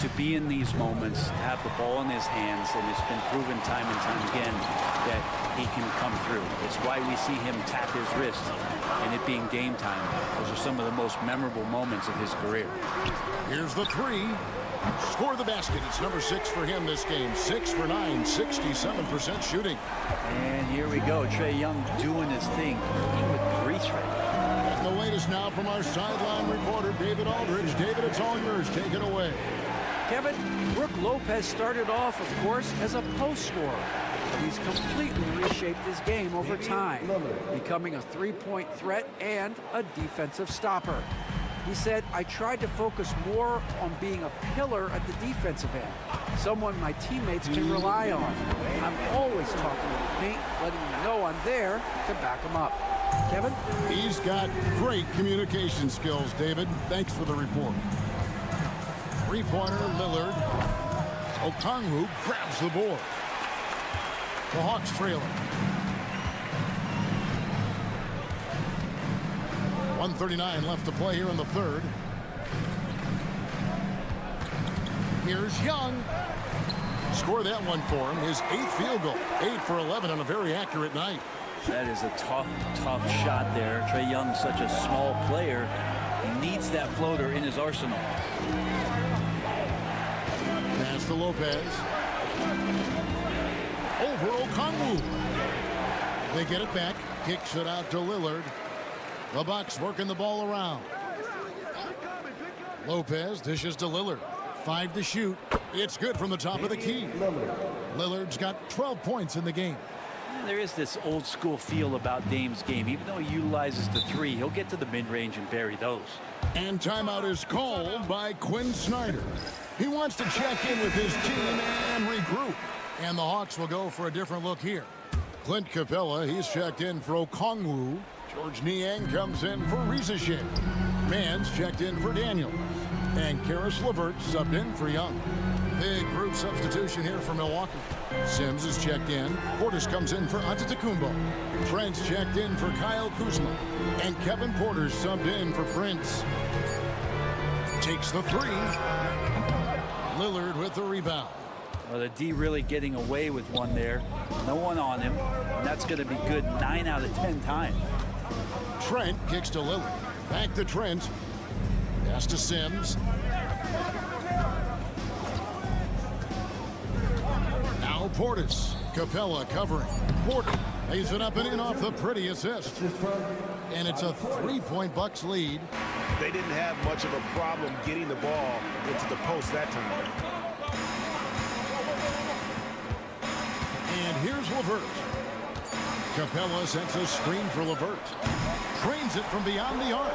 to be in these moments, to have the ball in his hands, and it's been proven time and time again that he can come through. It's why we see him tap his wrist and it being game time. Those are some of the most memorable moments of his career. Here's the 3. Score the basket. It's number 6 for him this game. 6 for 9, 67% shooting. And here we go. Trae Young doing his thing, working with Greece right now. And the way to this now from our sideline reporter, David Aldridge. David, it's all yours. Take it away. Kevin, Brook Lopez started off, of course, as a post scorer. But he's completely reshaped his game over time, becoming a three-point threat and a defensive stopper. He said, I tried to focus more on being a pillar at the defensive end, someone my teammates can rely on. I'm always talking in the paint, letting them know I'm there to back them up. Kevin? He's got great communication skills, David. Thanks for the report. Three-pointer, Lillard. Okongwu grabs the board. The Hawks trailing. 1:39 left to play here in the third. Here's Young. Score that one for him. His 8th field goal. 8 for 11 on a very accurate night. That is a tough shot there. Trae Young's such a small player. He needs that floater in his arsenal. Pass to Lopez. Over Okongwu. They get it back. Kicks it out to Lillard. The Bucks working the ball around. Lopez dishes to Lillard. 5 to shoot. It's good from the top of the key. Lillard's got 12 points in the game. There is this old school feel about Dame's game. Even though he utilizes the three, he'll get to the mid-range and bury those. And timeout is called by Quinn Snyder. He wants to check in with his team and regroup. And the Hawks will go for a different look here. Clint Capella, he's checked in for Okongwu. George Niang comes in for Rizachet. Mans checked in for Daniels. And Karis LeVert subbed in for Young. Big group substitution here for Milwaukee. Sims is checked in. Portis comes in for Antetokounmpo. Trent's checked in for Kyle Kuzma. And Kevin Porter subbed in for Prince. Takes the three. Lillard with the rebound. Well, the D really getting away with one there. No one on him. And that's going to be good 9 out of 10 times. Trent kicks to Lillard. Back to Trent. Pass to Sims. Now Portis. Capella covering. Porter lays it up and in off the pretty assist. And it's a 3-point Bucks lead. They didn't have much of a problem getting the ball into the post that time. And here's LeVert. Capella sends a screen for LeVert. Trains it from beyond the arc.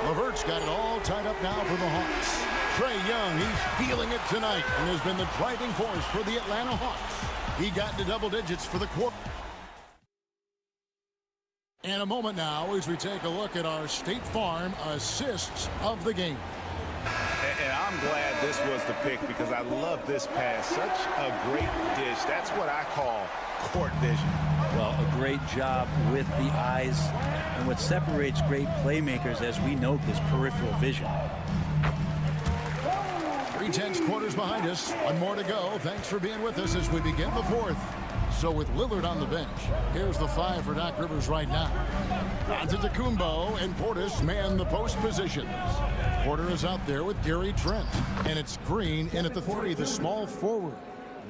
LeVert's got it all tied up now for the Hawks. Trae Young, he's feeling it tonight and has been the driving force for the Atlanta Hawks. He got to double digits for the quarter. In a moment now as we take a look at our State Farm assists of the game. And I'm glad this was the pick because I love this pass. Such a great dish. That's what I call court vision. Well, a great job with the eyes. And what separates great playmakers, as we note, is peripheral vision. 3/10 quarters behind us. One more to go. Thanks for being with us as we begin the fourth. So with Lillard on the bench, here's the 5 for Doc Rivers right now. Antetokounmpo and Portis man the post positions. Porter is out there with Gary Trent. And it's Green in at the 3, the small forward.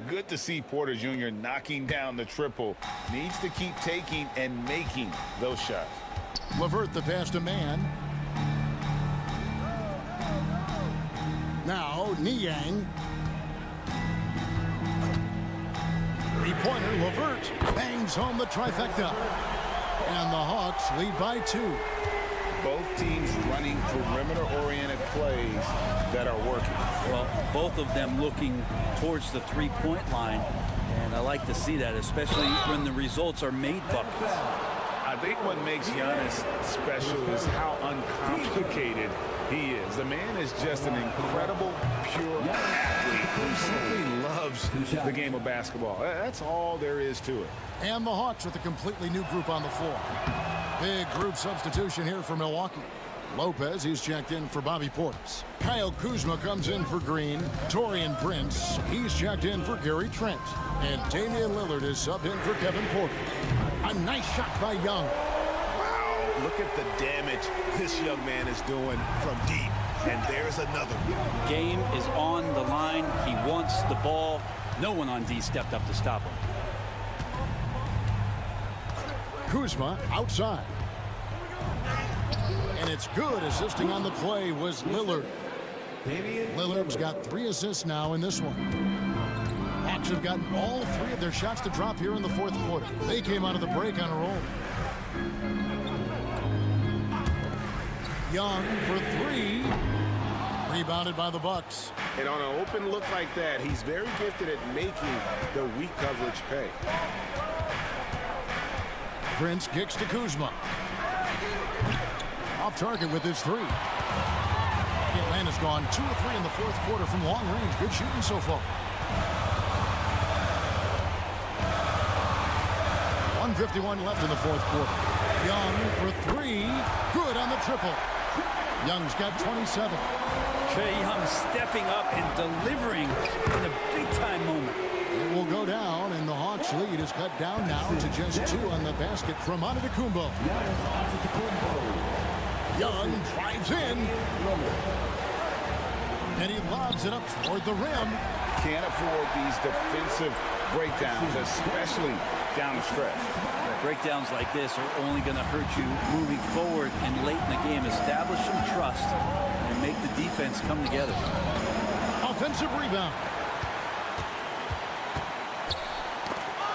Good to see Porter Jr. knocking down the triple. Needs to keep taking and making those shots. LeVert the pass to Man. Now Niang. Three-pointer, LeVert bangs home the trifecta. And the Hawks lead by 2. Both teams running perimeter-oriented plays that are working. Well, both of them looking towards the three-point line. And I like to see that, especially when the results are made buckets. I think what makes Giannis special is how uncomplicated he is. The man is just an incredible, pure athlete who simply loves the game of basketball. That's all there is to it. And the Hawks with a completely new group on the floor. Big group substitution here for Milwaukee. Lopez, he's checked in for Bobby Portis. Kyle Kuzma comes in for Green. Taurean Prince, he's checked in for Gary Trent. And Damian Lillard is subbed in for Kevin Porter. A nice shot by Young. Wow, look at the damage this young man is doing from deep. And there's another one. Game is on the line. He wants the ball. No one on D stepped up to stop him. Kuzma outside. And it's good. Assisting on the play was Lillard. Lillard's got 3 assists now in this one. Hawks have gotten all 3 of their shots to drop here in the fourth quarter. They came out of the break on a roll. Young for 3. Rebounded by the Bucks. And on an open look like that, he's very gifted at making the weak coverage pay. Prince kicks to Kuzma. Off target with his 3. Atlanta's gone 2 of 3 in the fourth quarter from long range. Good shooting so far. 1:51 left in the fourth quarter. Young for 3. Good on the triple. Young's got 27. Trae Young stepping up and delivering in a big-time moment. It will go down, and the Hawks' lead is cut down now to just 2 on the basket from Antetokounmpo. Young drives in. And he lobs it up toward the rim. Can't afford these defensive breakdowns, especially down the stretch. Breakdowns like this are only going to hurt you moving forward and late in the game. Establish some trust and make the defense come together. Offensive rebound.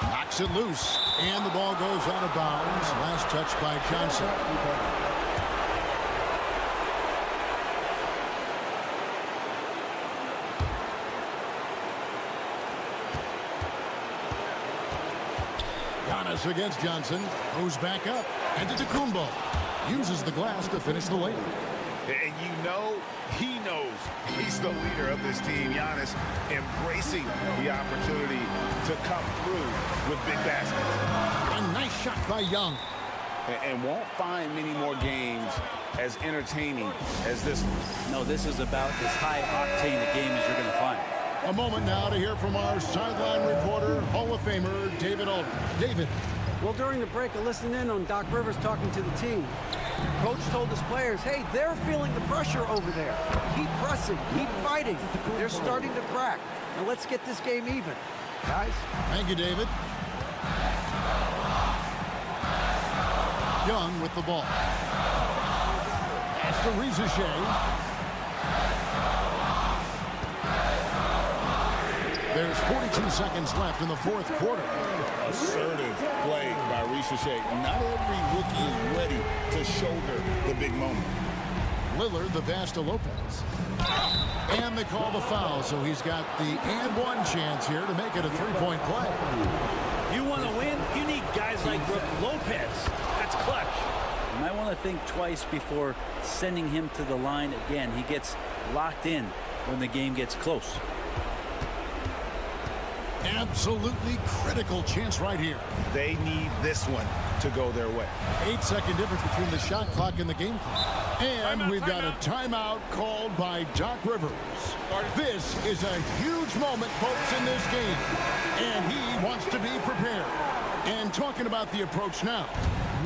Knocks it loose, and the ball goes out of bounds. Last touch by Johnson. Giannis against Johnson. Goes back up. And to Antetokounmpo uses the glass to finish the layup. And you know, he knows he's the leader of this team. Giannis embracing the opportunity to come through with big baskets. A nice shot by Young. And won't find many more games as entertaining as this one. No, this is about as high octane a game as you're going to find. A moment now to hear from our sideline reporter, Hall of Famer David Aldridge. David. Well, during the break, I listened in on Doc Rivers talking to the team. Coach told his players, hey, they're feeling the pressure over there. Keep pressing, keep fighting. They're starting to crack. Now let's get this game even, guys. Thank you, David. Young with the ball. Pass to Rizichet. There's 42 seconds left in the fourth quarter. Assertive play by Rizichet. Not every rookie is ready to shoulder the big moment. Lillard, the pass to Lopez. And they call the foul, so he's got the and one chance here to make it a three-point play. You want to win? You need guys like Brook Lopez. That's clutch. You might want to think twice before sending him to the line again. He gets locked in when the game gets close. Absolutely critical chance right here. They need this one to go their way. 8-second difference between the shot clock and the game clock. And we've got a timeout called by Doc Rivers. This is a huge moment, folks, in this game. And he wants to be prepared. And talking about the approach now,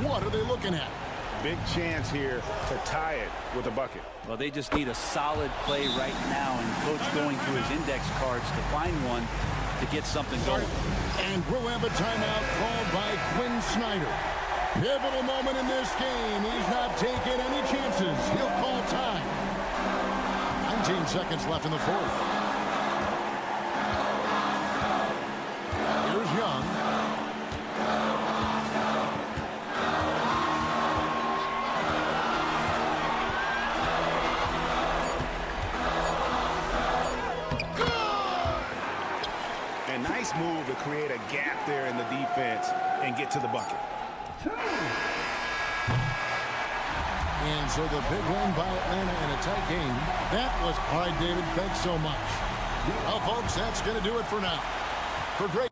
what are they looking at? Big chance here to tie it with a bucket. Well, they just need a solid play right now, and Coach going through his index cards to find one to get something going. And we'll have a timeout called by Quinn Snyder. Pivotal moment in this game. He's not taking any chances. He'll call time. 19 seconds left in the fourth. Here's Young. Nice move to create a gap there in the defense and get to the bucket. And so the big win by Atlanta in a tight game. That was all right, David. Thanks so much. Well, folks, that's going to do it for now. For great.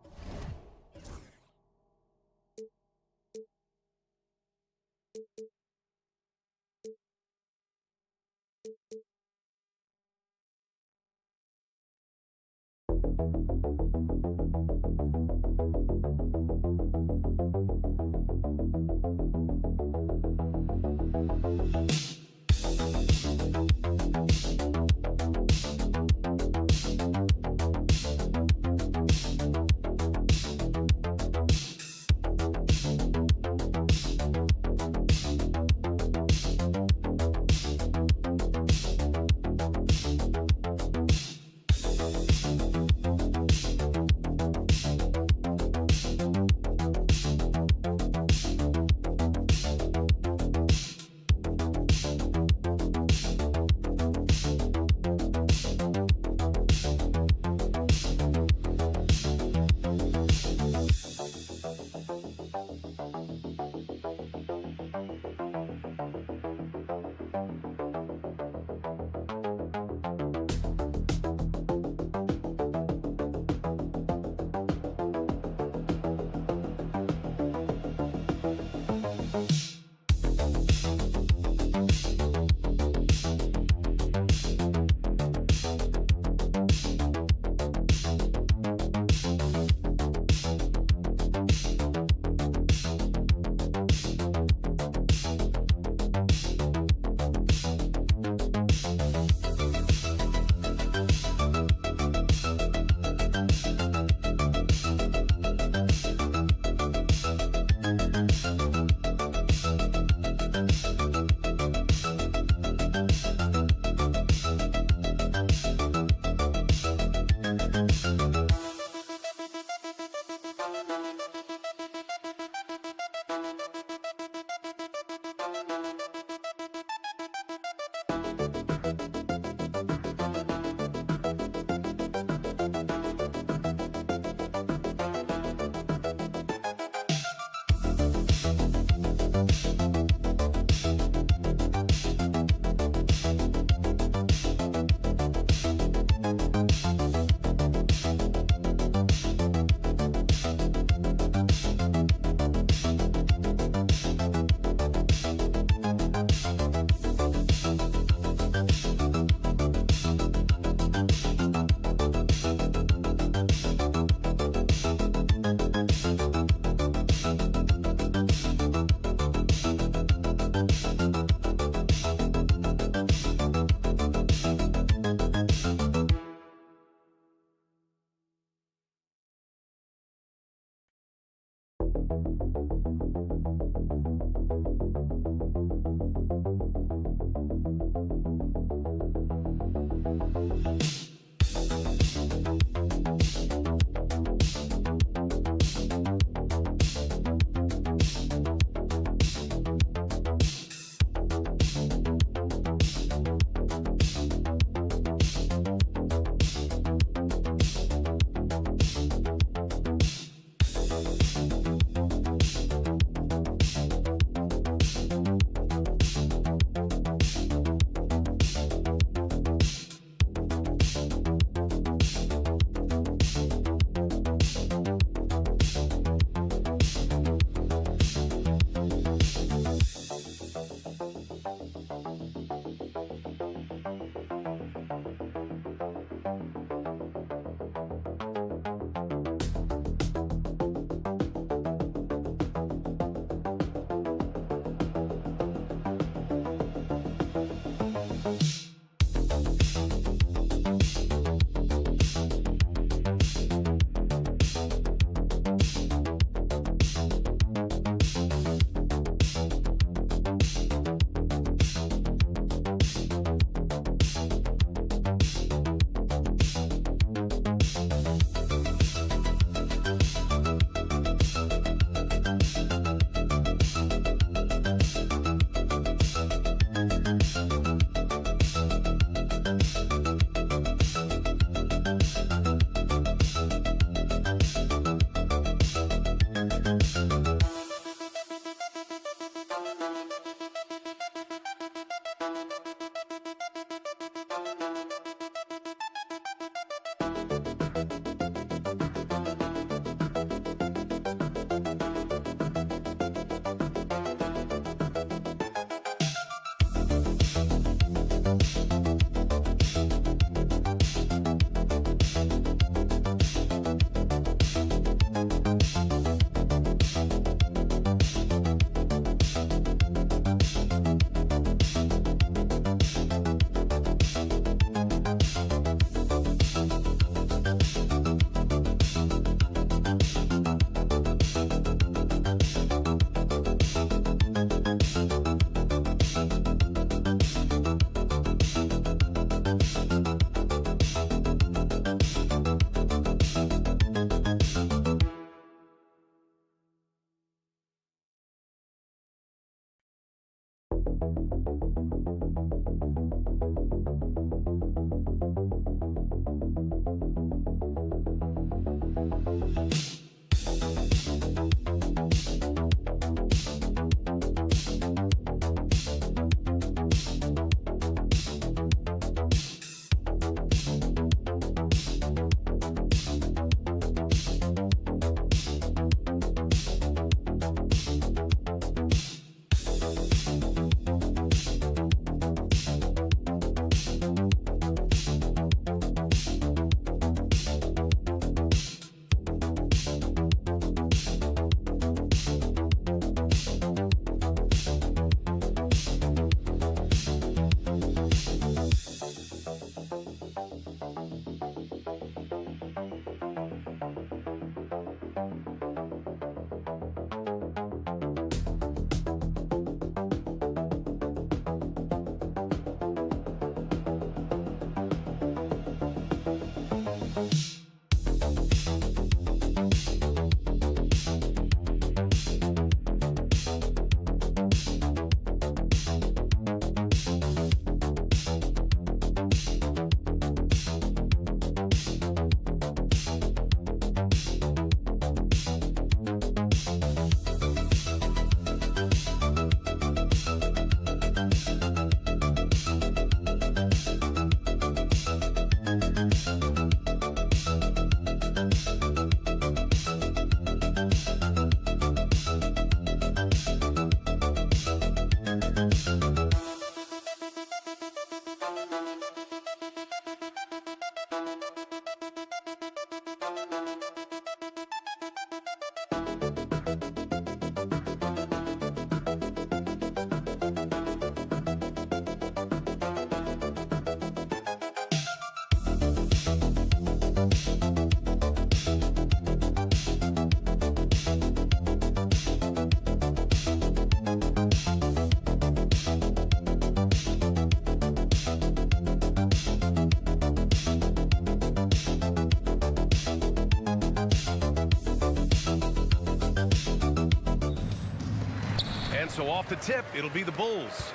So off the tip, it'll be the Bulls.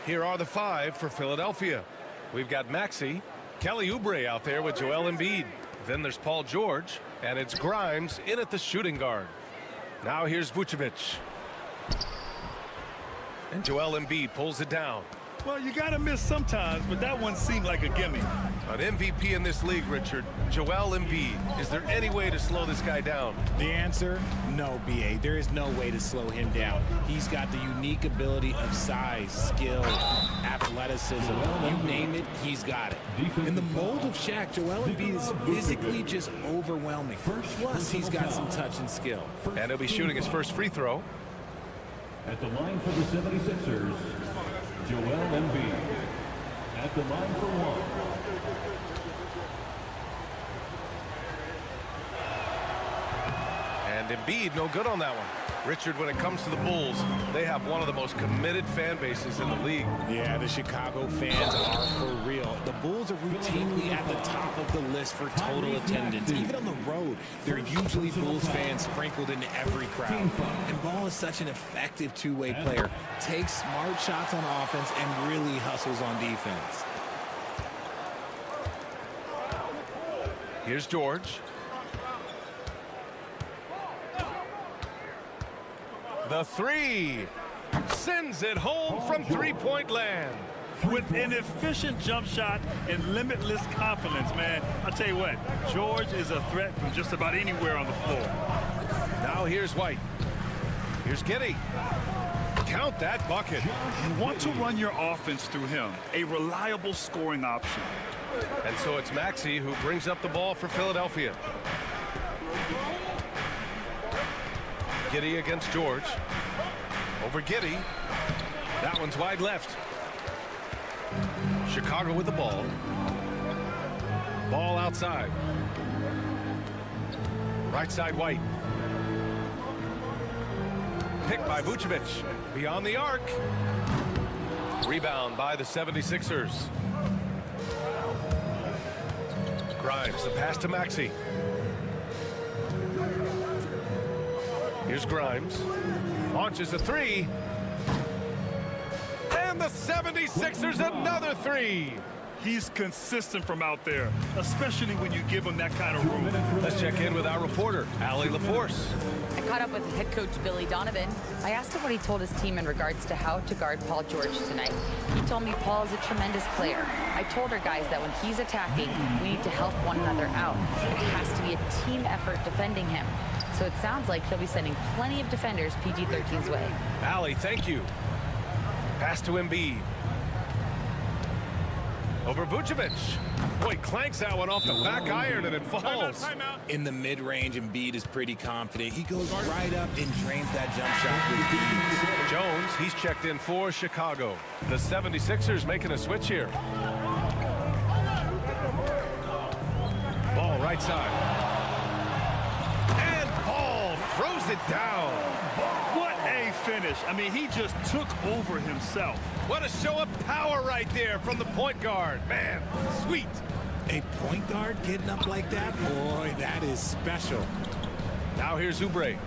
Here are the 5 for Philadelphia. We've got Maxey, Kelly Oubre out there with Joel Embiid. Then there's Paul George, and it's Grimes in at the shooting guard. Now here's Vucevic. And Joel Embiid pulls it down. Well, you got to miss sometimes, but that one seemed like a gimme. An MVP in this league, Richard, Joel Embiid. Is there any way to slow this guy down? The answer, no, B.A. There is no way to slow him down. He's got the unique ability of size, skill, athleticism. You name it, he's got it. In the mold of Shaq, Joel Embiid is physically just overwhelming. Plus, he's got some touch and skill. And he'll be shooting his first free throw. At the line for the 76ers, Joel Embiid. At the line for one. And Embiid, no good on that one. Richard, when it comes to the Bulls, they have one of the most committed fan bases in the league. Yeah, the Chicago fans are for real. The Bulls are routinely at the top of the list for total attendance. Even on the road, there are usually Bulls fans sprinkled into every crowd. And Ball is such an effective two-way player. Takes smart shots on offense and really hustles on defense. Here's George. The 3 sends it home from three-point land. With an efficient jump shot and limitless confidence, man. I'll tell you what, George is a threat from just about anywhere on the floor. Now here's White. Here's Giddey. Count that bucket. You want to run your offense through him, a reliable scoring option. And so it's Maxey who brings up the ball for Philadelphia. Giddey against George. Over Giddey. That one's wide left. Chicago with the ball. Ball outside. Right side White. Picked by Vucevic. Beyond the arc. Rebound by the 76ers. Grimes, the pass to Maxey. Here's Grimes. Launches a 3. And the 76ers another 3. He's consistent from out there, especially when you give him that kind of room. Let's check in with our reporter, Allie LaForce. I caught up with head coach Billy Donovan. I asked him what he told his team in regards to how to guard Paul George tonight. He told me Paul is a tremendous player. I told our guys that when he's attacking, we need to help one another out. It has to be a team effort defending him. So it sounds like he'll be sending plenty of defenders PG-13's way. Allie, thank you. Pass to Embiid. Over Vucevic. Boy, clanks that one off the back iron and it falls. In the mid-range, Embiid is pretty confident. He goes right up and drains that jump shot with ease. Jones, he's checked in for Chicago. The 76ers making a switch here. Ball right side. And Ball throws it down. What a finish. I mean, he just took over himself. What a show of power right there from the point guard. Man, sweet. A point guard getting up like that? Boy, that is special. Now here's Oubre.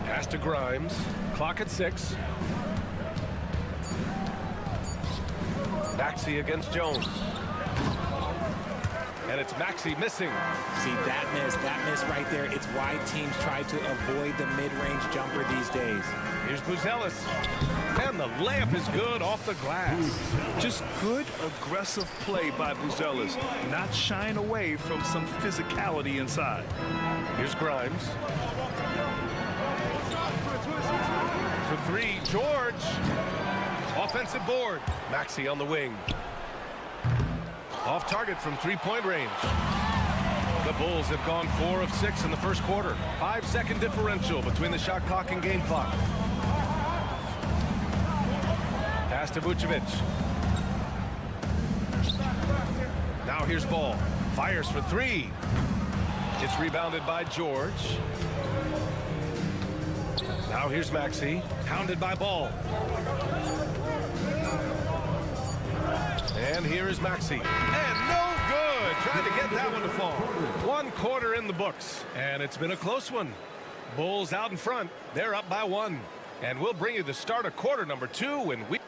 Pass to Grimes. Clock at 6. Maxey against Jones. And it's Maxey missing. See, that miss right there. It's why teams try to avoid the mid-range jumper these days. Here's Buzelis. And the layup is good off the glass. Just good, aggressive play by Buzelis, not shying away from some physicality inside. Here's Grimes. For 3, George. Offensive board. Maxey on the wing. Off target from three-point range. The Bulls have gone 4 of 6 in the first quarter. 5-second differential between the shot clock and game clock. Pass to Vucevic. Now here's Ball. Fires for 3. It's rebounded by George. Now here's Maxey. Hounded by Ball. And here is Maxey. And no good. Trying to get that one to fall. 1 quarter in the books. And it's been a close one. Bulls out in front. They're up by 1. And we'll bring you the start of quarter number 2 when we...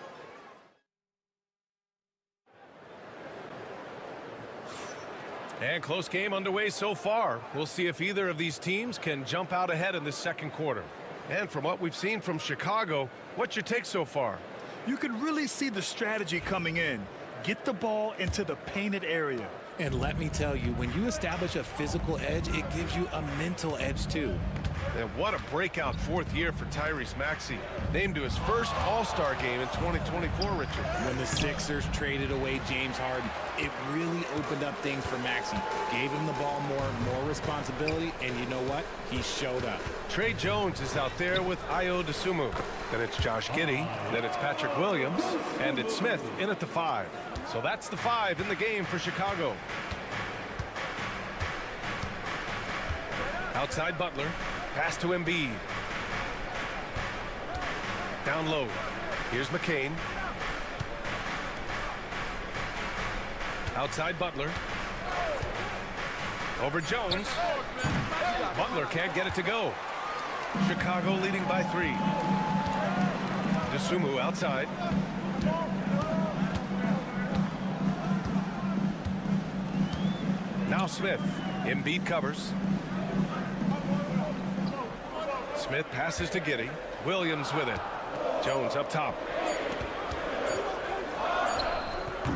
And close game underway so far. We'll see if either of these teams can jump out ahead in the second quarter. And from what we've seen from Chicago, what's your take so far? You can really see the strategy coming in. Get the ball into the painted area. And let me tell you, when you establish a physical edge, it gives you a mental edge too. And what a breakout 4th year for Tyrese Maxey. Named to his first All-Star game in 2024, Richard. When the Sixers traded away James Harden, it really opened up things for Maxey. Gave him the ball more responsibility, and you know what? He showed up. Trey Jones is out there with Ayo Dosunmu. Then it's Josh Giddey. Then it's Patrick Williams. And it's Smith in at the 5. So that's the 5 in the game for Chicago. Outside Butler. Pass to Embiid. Down low. Here's McCain. Outside Butler. Over Jones. Butler can't get it to go. Chicago leading by 3. Dosunmu outside. Now Smith. Embiid covers. Smith passes to Giddey. Williams with it. Jones up top.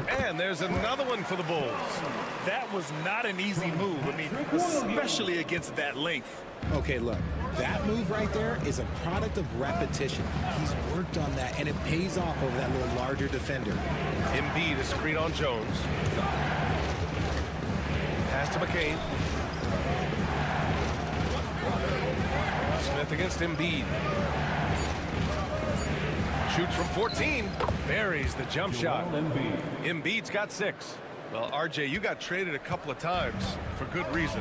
And there's another one for the Bulls. That was not an easy move. I mean, especially against that length. Okay, look, that move right there is a product of repetition. He's worked on that, and it pays off over that little larger defender. Embiid, a screen on Jones. Pass to McCain. Smith against Embiid. Shoots from 14. Buries the jump shot. Embiid's got 6. Well, RJ, you got traded a couple of times for good reason.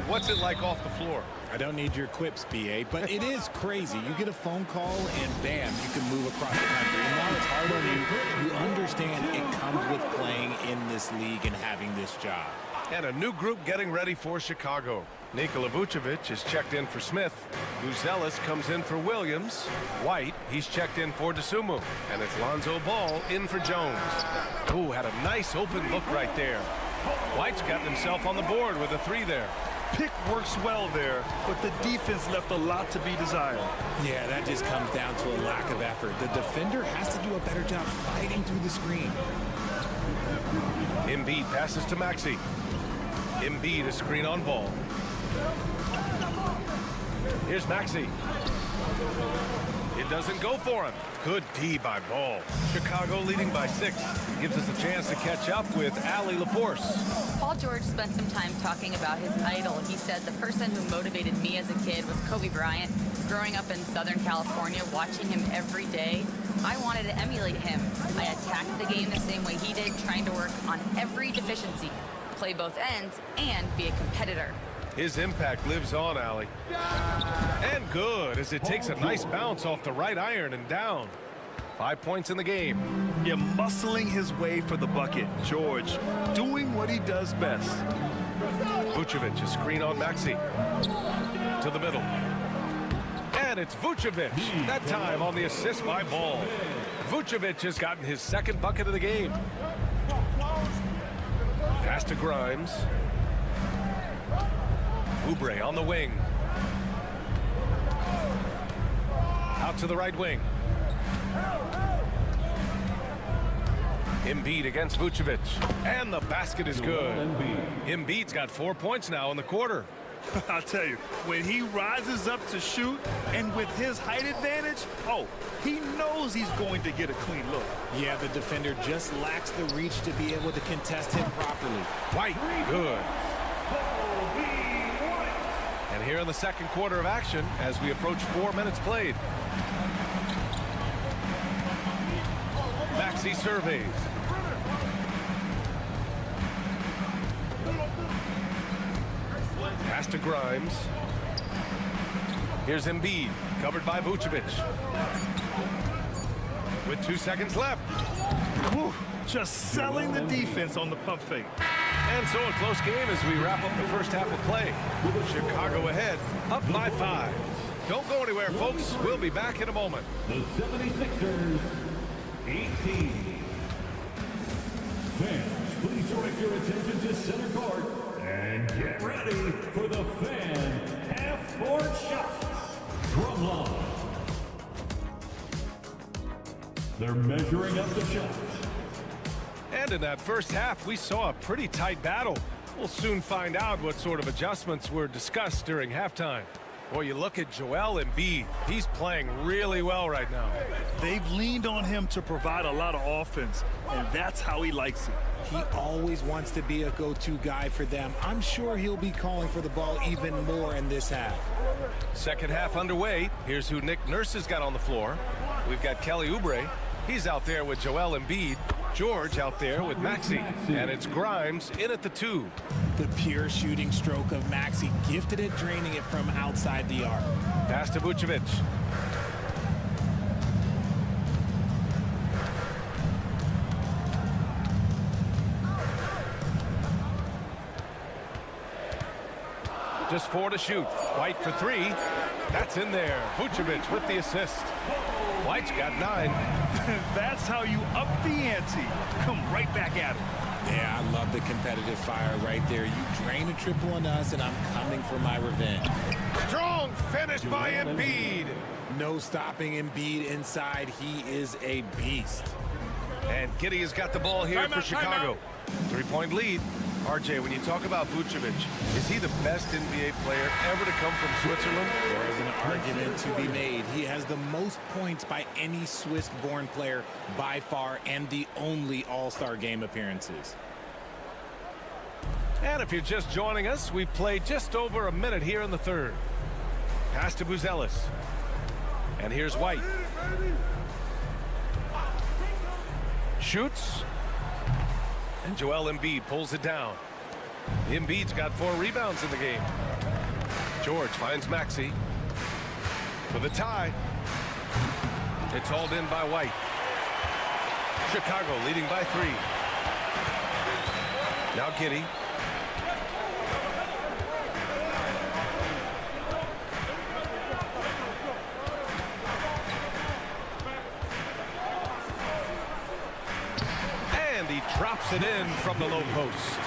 What's it like off the floor? I don't need your quips, BA, but it is crazy. You get a phone call and bam, you can move across the country. And while it's hard on you, you understand it comes with playing in this league and having this job. And a new group getting ready for Chicago. Nikola Vucevic is checked in for Smith. Buzelis comes in for Williams. White, he's checked in for Dosunmu. And it's Lonzo Ball in for Jones. Ooh, had a nice open look right there. White's got himself on the board with a 3 there. Pick works well there, but the defense left a lot to be desired. Yeah, that just comes down to a lack of effort. The defender has to do a better job fighting through the screen. Embiid passes to Maxey. Embiid, a screen on Ball. Here's Maxey. It doesn't go for him. Good D by Ball. Chicago leading by 6. Gives us a chance to catch up with Allie LaForce. Paul George spent some time talking about his idol. He said, the person who motivated me as a kid was Kobe Bryant. Growing up in Southern California, watching him every day, I wanted to emulate him. I attacked the game the same way he did, trying to work on every deficiency, play both ends, and be a competitor. His impact lives on, Allie. And good, as it takes a nice bounce off the right iron and down. 5 points in the game. Yeah, muscling his way for the bucket. George doing what he does best. Vucevic, a screen on Maxey. To the middle. And it's Vucevic. That time on the assist by Ball. Vucevic has gotten his 2nd bucket of the game. Pass to Grimes. Oubre on the wing. Out to the right wing. Embiid against Vucevic. And the basket is good. Embiid's got 4 points now in the quarter. I'll tell you, when he rises up to shoot, and with his height advantage, oh, he knows he's going to get a clean look. Yeah, the defender just lacks the reach to be able to contest him properly. White, good. And here in the second quarter of action, as we approach 4 minutes played. Maxey surveys. Pass to Grimes. Here's Embiid, covered by Vucevic. With 2 seconds left. Whew, just selling the defense on the pump fake. And so a close game as we wrap up the first half of play. Chicago ahead, up by 5. Don't go anywhere, folks. We'll be back in a moment. The 76ers, 18. Fans, please direct your attention to center court and get ready for the fan half-court shots. Drum line. They're measuring up the shots. And in that first half, we saw a pretty tight battle. We'll soon find out what sort of adjustments were discussed during halftime. Boy, you look at Joel Embiid. He's playing really well right now. They've leaned on him to provide a lot of offense, and that's how he likes it. He always wants to be a go-to guy for them. I'm sure he'll be calling for the ball even more in this half. Second half underway. Here's who Nick Nurse has got on the floor. We've got Kelly Oubre. He's out there with Joel Embiid. George out there with Maxey. And it's Grimes in at the 2. The pure shooting stroke of Maxey, gifted at draining it from outside the arc. Pass to Vucevic. Just 4 to shoot. White for 3. That's in there. Vucevic with the assist. White's got 9. That's how you up the ante. Come right back at it. Yeah, I love the competitive fire right there. You drain a triple on us, and I'm coming for my revenge. Strong finish by Embiid. No stopping Embiid inside. He is a beast. And Giddey has got the ball here for Chicago. 3-point lead. RJ, when you talk about Vucevic, is he the best NBA player ever to come from Switzerland? There is an argument to be made. He has the most points by any Swiss-born player by far, and the only All-Star game appearances. And if you're just joining us, we've played just over a minute here in the third. Pass to Buzelis. And here's White. Shoots. And Joel Embiid pulls it down. Embiid's got 4 rebounds in the game. George finds Maxey for the tie. It's hauled in by White. Chicago leading by 3. Now Giddey. He drops it in from the low post.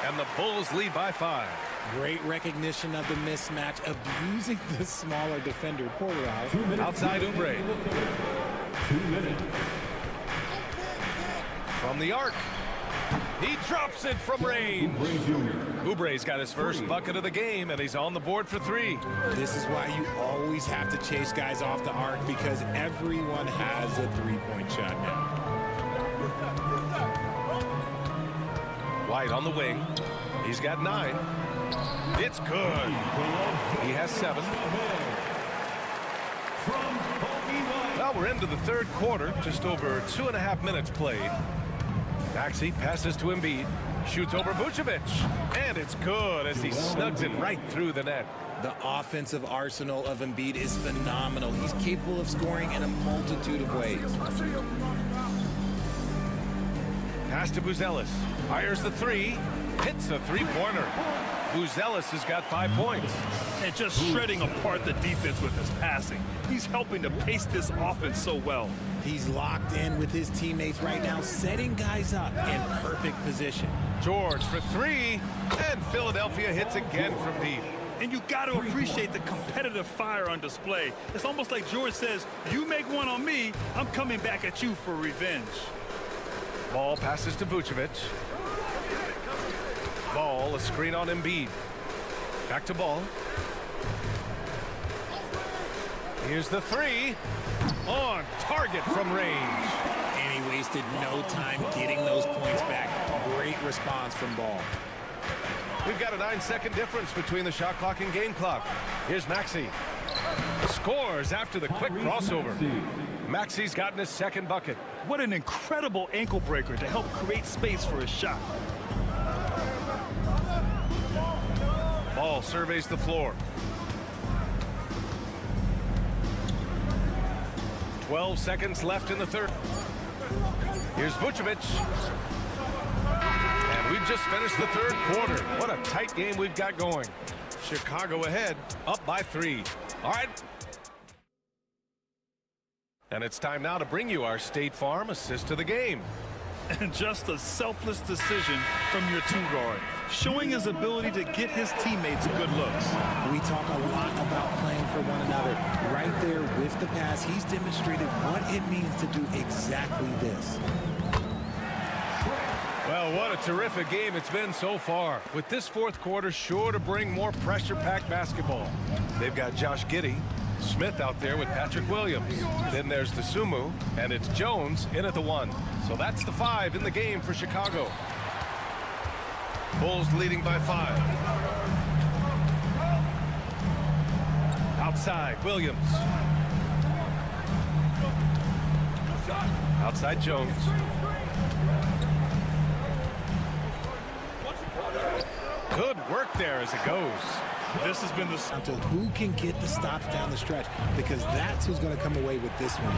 And the Bulls lead by 5. Great recognition of the mismatch, abusing the smaller defender. Porter out. Outside Oubre. 2 minutes. From the arc. He drops it from range. Oubre's got his first bucket of the game, and he's on the board for 3. This is why you always have to chase guys off the arc, because everyone has a 3-point shot now. White on the wing. He's got 9. It's good. He has 7. Well, we're into the third quarter. Just over 2.5 minutes played. Maxey passes to Embiid. Shoots over Vucevic. And it's good as he snugs it right through the net. The offensive arsenal of Embiid is phenomenal. He's capable of scoring in a multitude of ways. Pass to Buzelis. Fires the 3. Hits a 3-pointer. Buzelis has got 5 points. And just shredding apart the defense with his passing. He's helping to pace this offense so well. He's locked in with his teammates right now, setting guys up in perfect position. George for 3. And Philadelphia hits again from deep. And you got to appreciate the competitive fire on display. It's almost like George says, you make one on me, I'm coming back at you for revenge. Ball passes to Vucevic. Ball, a screen on Embiid. Back to Ball. Here's the 3. On target from range. And he wasted no time getting those points back. Great response from Ball. We've got a 9-second difference between the shot clock and game clock. Here's Maxey. Scores after the quick crossover. Maxey's gotten his second bucket. What an incredible ankle breaker to help create space for his shot. Ball surveys the floor. 12 seconds left in the third. Here's Vucevic. And We've just finished the third quarter. What a tight game we've got going. Chicago ahead, up by 3. All right. And it's time now to bring you our State Farm assist to the game. And just a selfless decision from your 2-guard, showing his ability to get his teammates good looks. We talk a lot about playing for one another. Right there with the pass, he's demonstrated what it means to do exactly this. Well, what a terrific game it's been so far. With this fourth quarter sure to bring more pressure-packed basketball. They've got Josh Giddey, Smith out there with Patrick Williams. Then there's DeSumo, and it's Jones in at the 1. So that's the 5 in the game for Chicago. Bulls leading by 5. Outside, Williams. Outside, Jones. Good work there as it goes. This has been the to who can get the stops down the stretch, because that's who's going to come away with this one.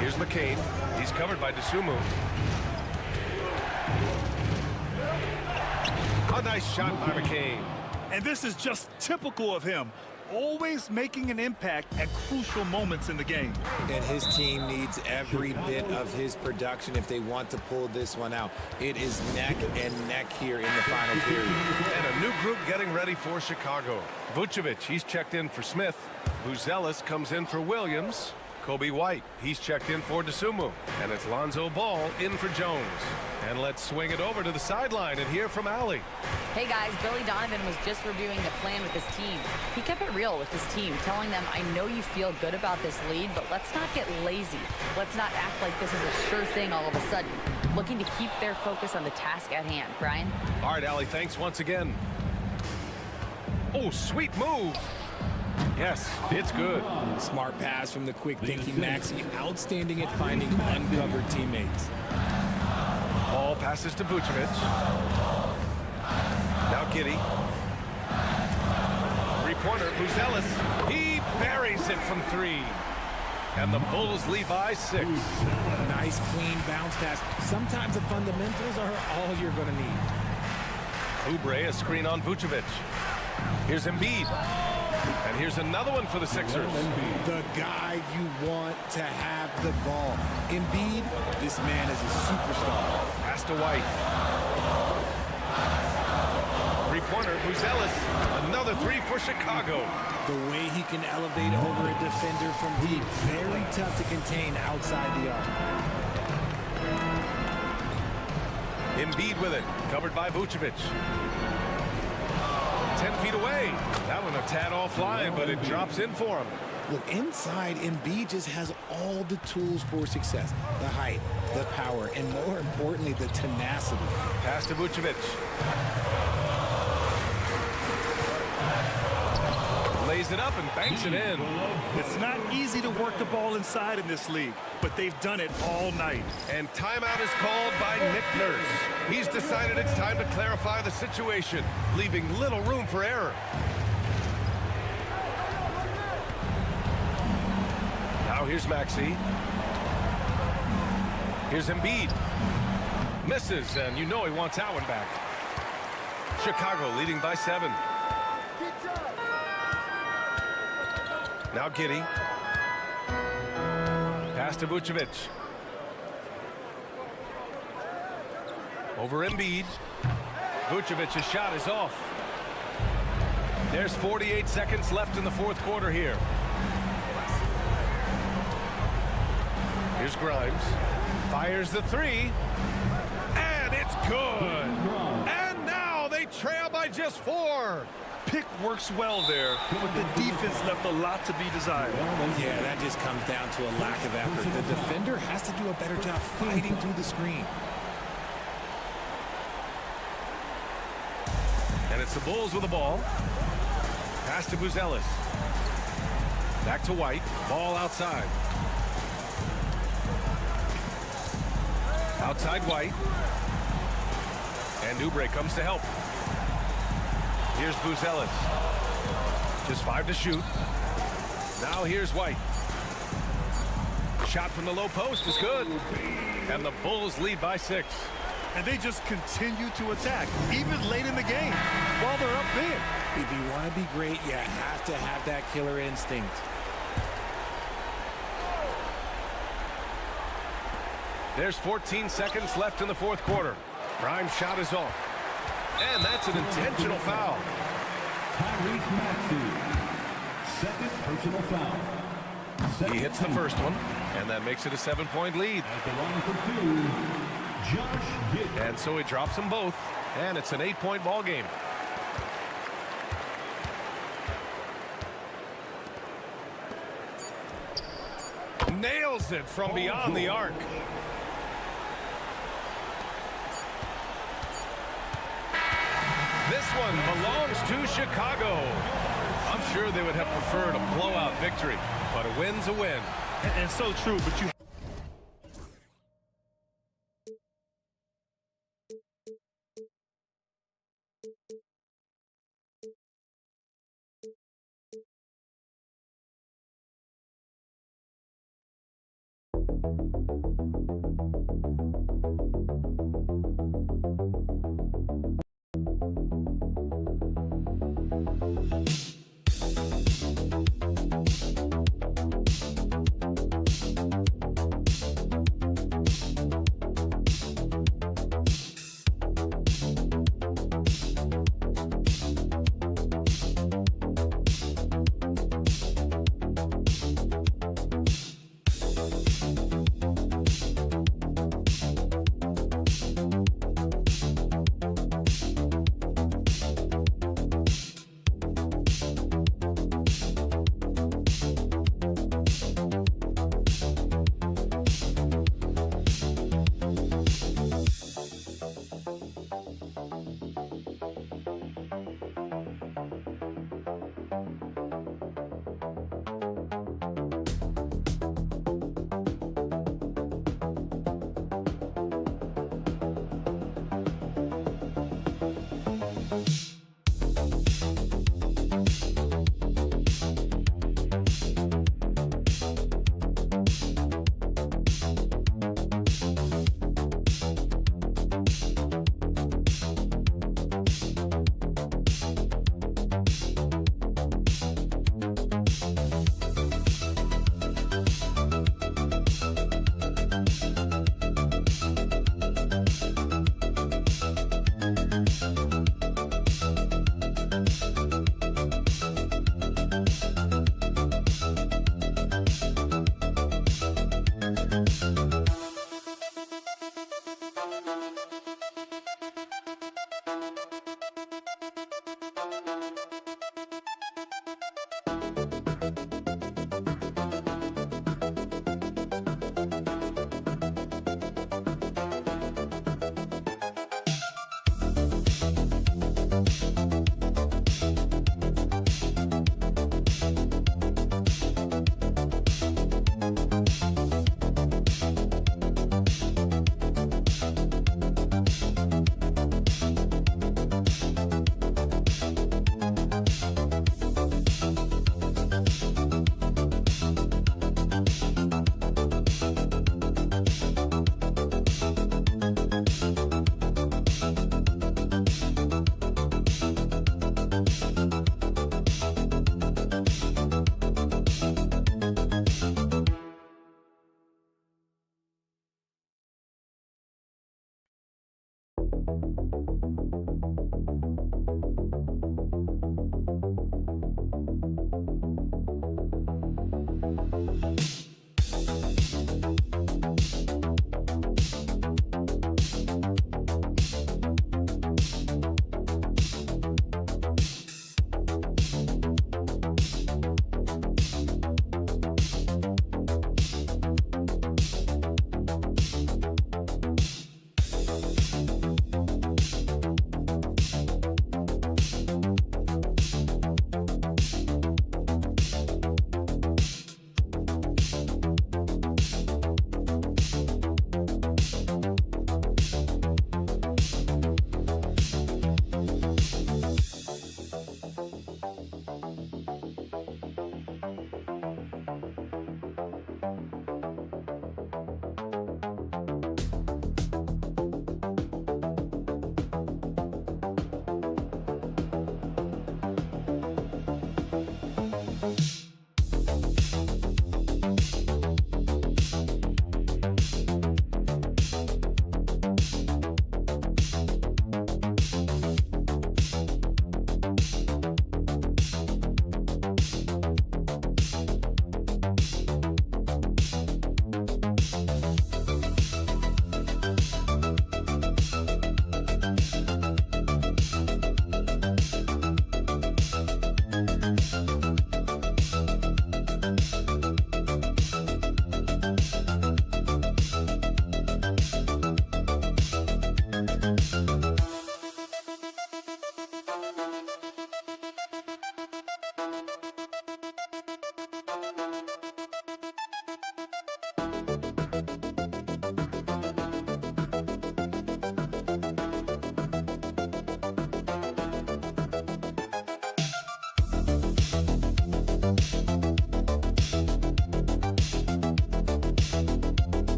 Here's McCain. He's covered by DeSumo. A nice shot by McCain. And this is just typical of him, always making an impact at crucial moments in the game. And his team needs every bit of his production if they want to pull this one out. It is neck and neck here in the final period. And a new group getting ready for Chicago. Vucevic, he's checked in for Smith. Buzelis comes in for Williams. Kobe White, he's checked in for DeSumo. And it's Lonzo Ball in for Jones. And let's swing it over to the sideline and hear from Allie. Hey guys, Billy Donovan was just reviewing the plan with his team. He kept it real with his team, telling them, I know you feel good about this lead, but let's not get lazy. Let's not act like this is a sure thing all of a sudden. Looking to keep their focus on the task at hand. Brian? All right, Allie, thanks once again. Oh, sweet move. Yes, it's good. Smart pass from the quick-thinking Maxey. Outstanding at finding uncovered teammates. Ball passes to Vucevic. Now Giddey. Three-pointer, Buzelis. He buries it from 3. And the Bulls lead by 6. Nice, clean bounce pass. Sometimes the fundamentals are all you're going to need. Oubre, a screen on Vucevic. Here's Embiid. And here's another one for the Sixers. The guy you want to have the ball. Embiid, this man is a superstar. Pass to White. Three-pointer, Buzelis. Another 3 for Chicago. The way he can elevate over a defender from deep. Very tough to contain outside the arc. Embiid with it. Covered by Vucevic. 10 feet away. That one a tad offline, but it drops in for him. Look, inside, Embiid just has all the tools for success. The height, the power, and more importantly, the tenacity. Pass to Vucevic. Lays it up and banks it in. It's not easy to work the ball inside in this league, but they've done it all night. And timeout is called by Nick Nurse. He's decided it's time to clarify the situation, leaving little room for error. Now here's Maxey. Here's Embiid. Misses, and you know he wants that one back. Chicago leading by 7. Now Giddey. Pass to Vucevic. Over Embiid. Vucevic's shot is off. There's 48 seconds left in the fourth quarter here. Here's Grimes. Fires the 3. And it's good. And now they trail by just 4. Pick works well there, but the defense left a lot to be desired. Yeah, that just comes down to a lack of effort. The defender has to do a better job fighting through the screen. And it's the Bulls with the ball. Pass to Buzelis. Back to White. Ball outside. Outside White. And Oubre comes to help. Here's Buzelis. Just 5 to shoot. Now here's White. Shot from the low post is good. And the Bulls lead by 6. And they just continue to attack, even late in the game, while they're up big. If you want to be great, you have to have that killer instinct. There's 14 seconds left in the fourth quarter. Prime shot is off. And that's an intentional foul. Tyrese Maxey, second personal foul. He hits the first one, and that makes it a 7-point lead. At the line for 2, Josh Giddey. And so he drops them both, and it's an 8-point ball game. Nails it from beyond the arc. This one belongs to Chicago. I'm sure they would have preferred a blowout victory, but a win's a win. And so true, but you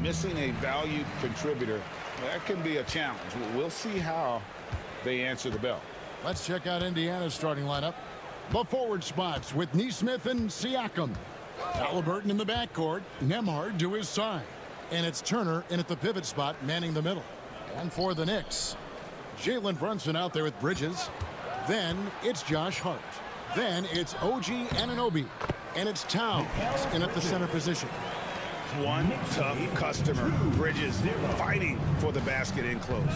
Missing a valued contributor, that can be a challenge. We'll see how they answer the bell. Let's check out Indiana's starting lineup. The forward spots with Neesmith and Siakam. Halliburton in the backcourt, Nembhard to his side. And it's Turner in at the pivot spot, manning the middle. And for the Knicks, Jalen Brunson out there with Bridges. Then it's Josh Hart. Then it's OG Anunoby. And it's Towns in at the center position. One tough customer, Bridges, fighting for the basket in close.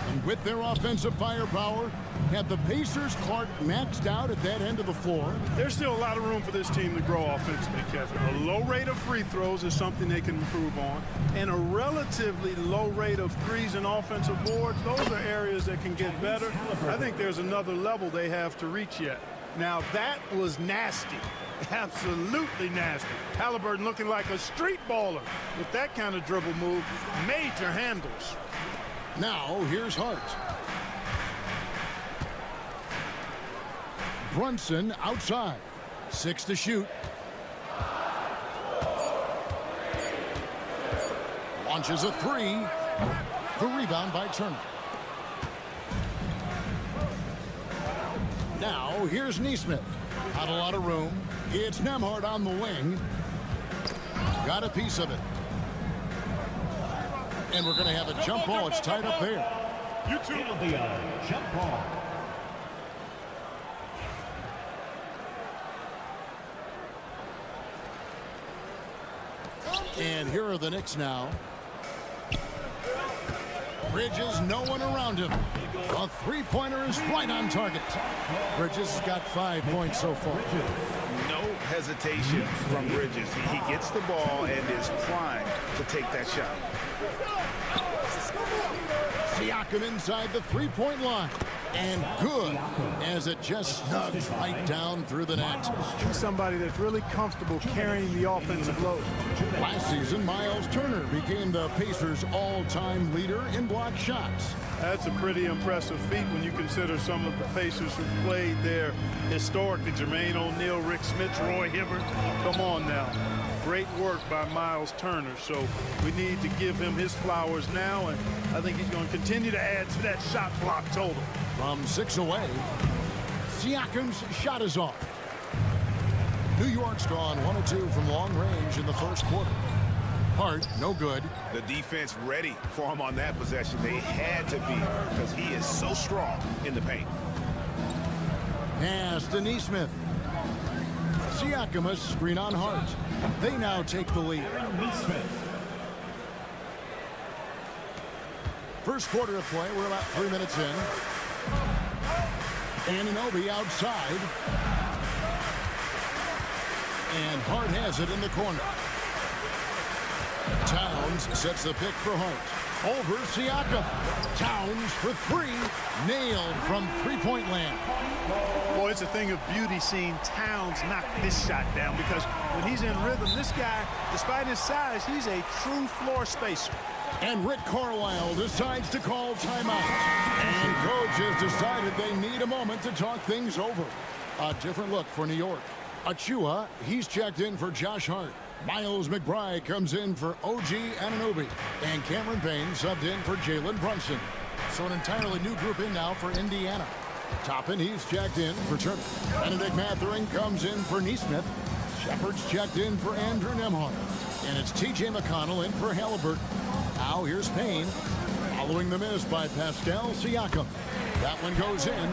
And with their offensive firepower, have the Pacers Clark maxed out at that end of the floor? There's still a lot of room for this team to grow offensively, Kevin. A low rate of free throws is something they can improve on, and a relatively low rate of threes and offensive boards. Those are areas that can get better. I think there's another level they have to reach yet. Now, that was nasty. Absolutely nasty. Halliburton looking like a street baller with that kind of dribble move. Major handles. Now, here's Hart. Brunson outside. 6 to shoot. Launches a 3. The rebound by Turner. Now, here's Neesmith. Not a lot of room. It's Nembhard on the wing. Got a piece of it. And we're going to have a jump ball. It's tied up there. It'll be a jump ball. And here are the Knicks now. Bridges, no one around him. A three-pointer is right on target. Bridges has got 5 points so far. No hesitation from Bridges. He gets the ball and is primed to take that shot. Siakam inside the three-point line. And good, as it just snugs right down through the net. He's somebody that's really comfortable carrying the offensive load. Last season, Miles Turner became the Pacers' all-time leader in block shots. That's a pretty impressive feat when you consider some of the Pacers who played there historically. Jermaine O'Neal, Rick Smith, Roy Hibbert. Come on now. Great work by Miles Turner. So we need to give him his flowers now, and I think he's going to continue to add to that shot block total. From 6 away, Siakam's shot is off. New York's drawn 1 of 2 from long range in the first quarter. Hart, no good. The defense ready for him on that possession. They had to be, because he is so strong in the paint. Pass to Neesmith. Siakam a screen on Hart. They now take the lead. First quarter of play, we're about 3 minutes in. Anunoby outside. And Hart has it in the corner. Towns sets the pick for Hart. Over Siakam. Towns for 3. Nailed from three-point land. Boy, it's a thing of beauty seeing Towns knock this shot down, because when he's in rhythm, this guy, despite his size, he's a true floor spacer. And Rick Carlisle decides to call timeout. And coach has decided they need a moment to talk things over. A different look for New York. Achua, he's checked in for Josh Hart. Miles McBride comes in for OG Anunoby. And Cameron Payne subbed in for Jalen Brunson. So an entirely new group in now for Indiana. Toppin, he's checked in for Turner. Benedict Mathurin comes in for Neesmith. Shepard's checked in for Andrew Nembhard. And it's T.J. McConnell in for Halliburton. Now here's Payne, following the miss by Pascal Siakam. That one goes in.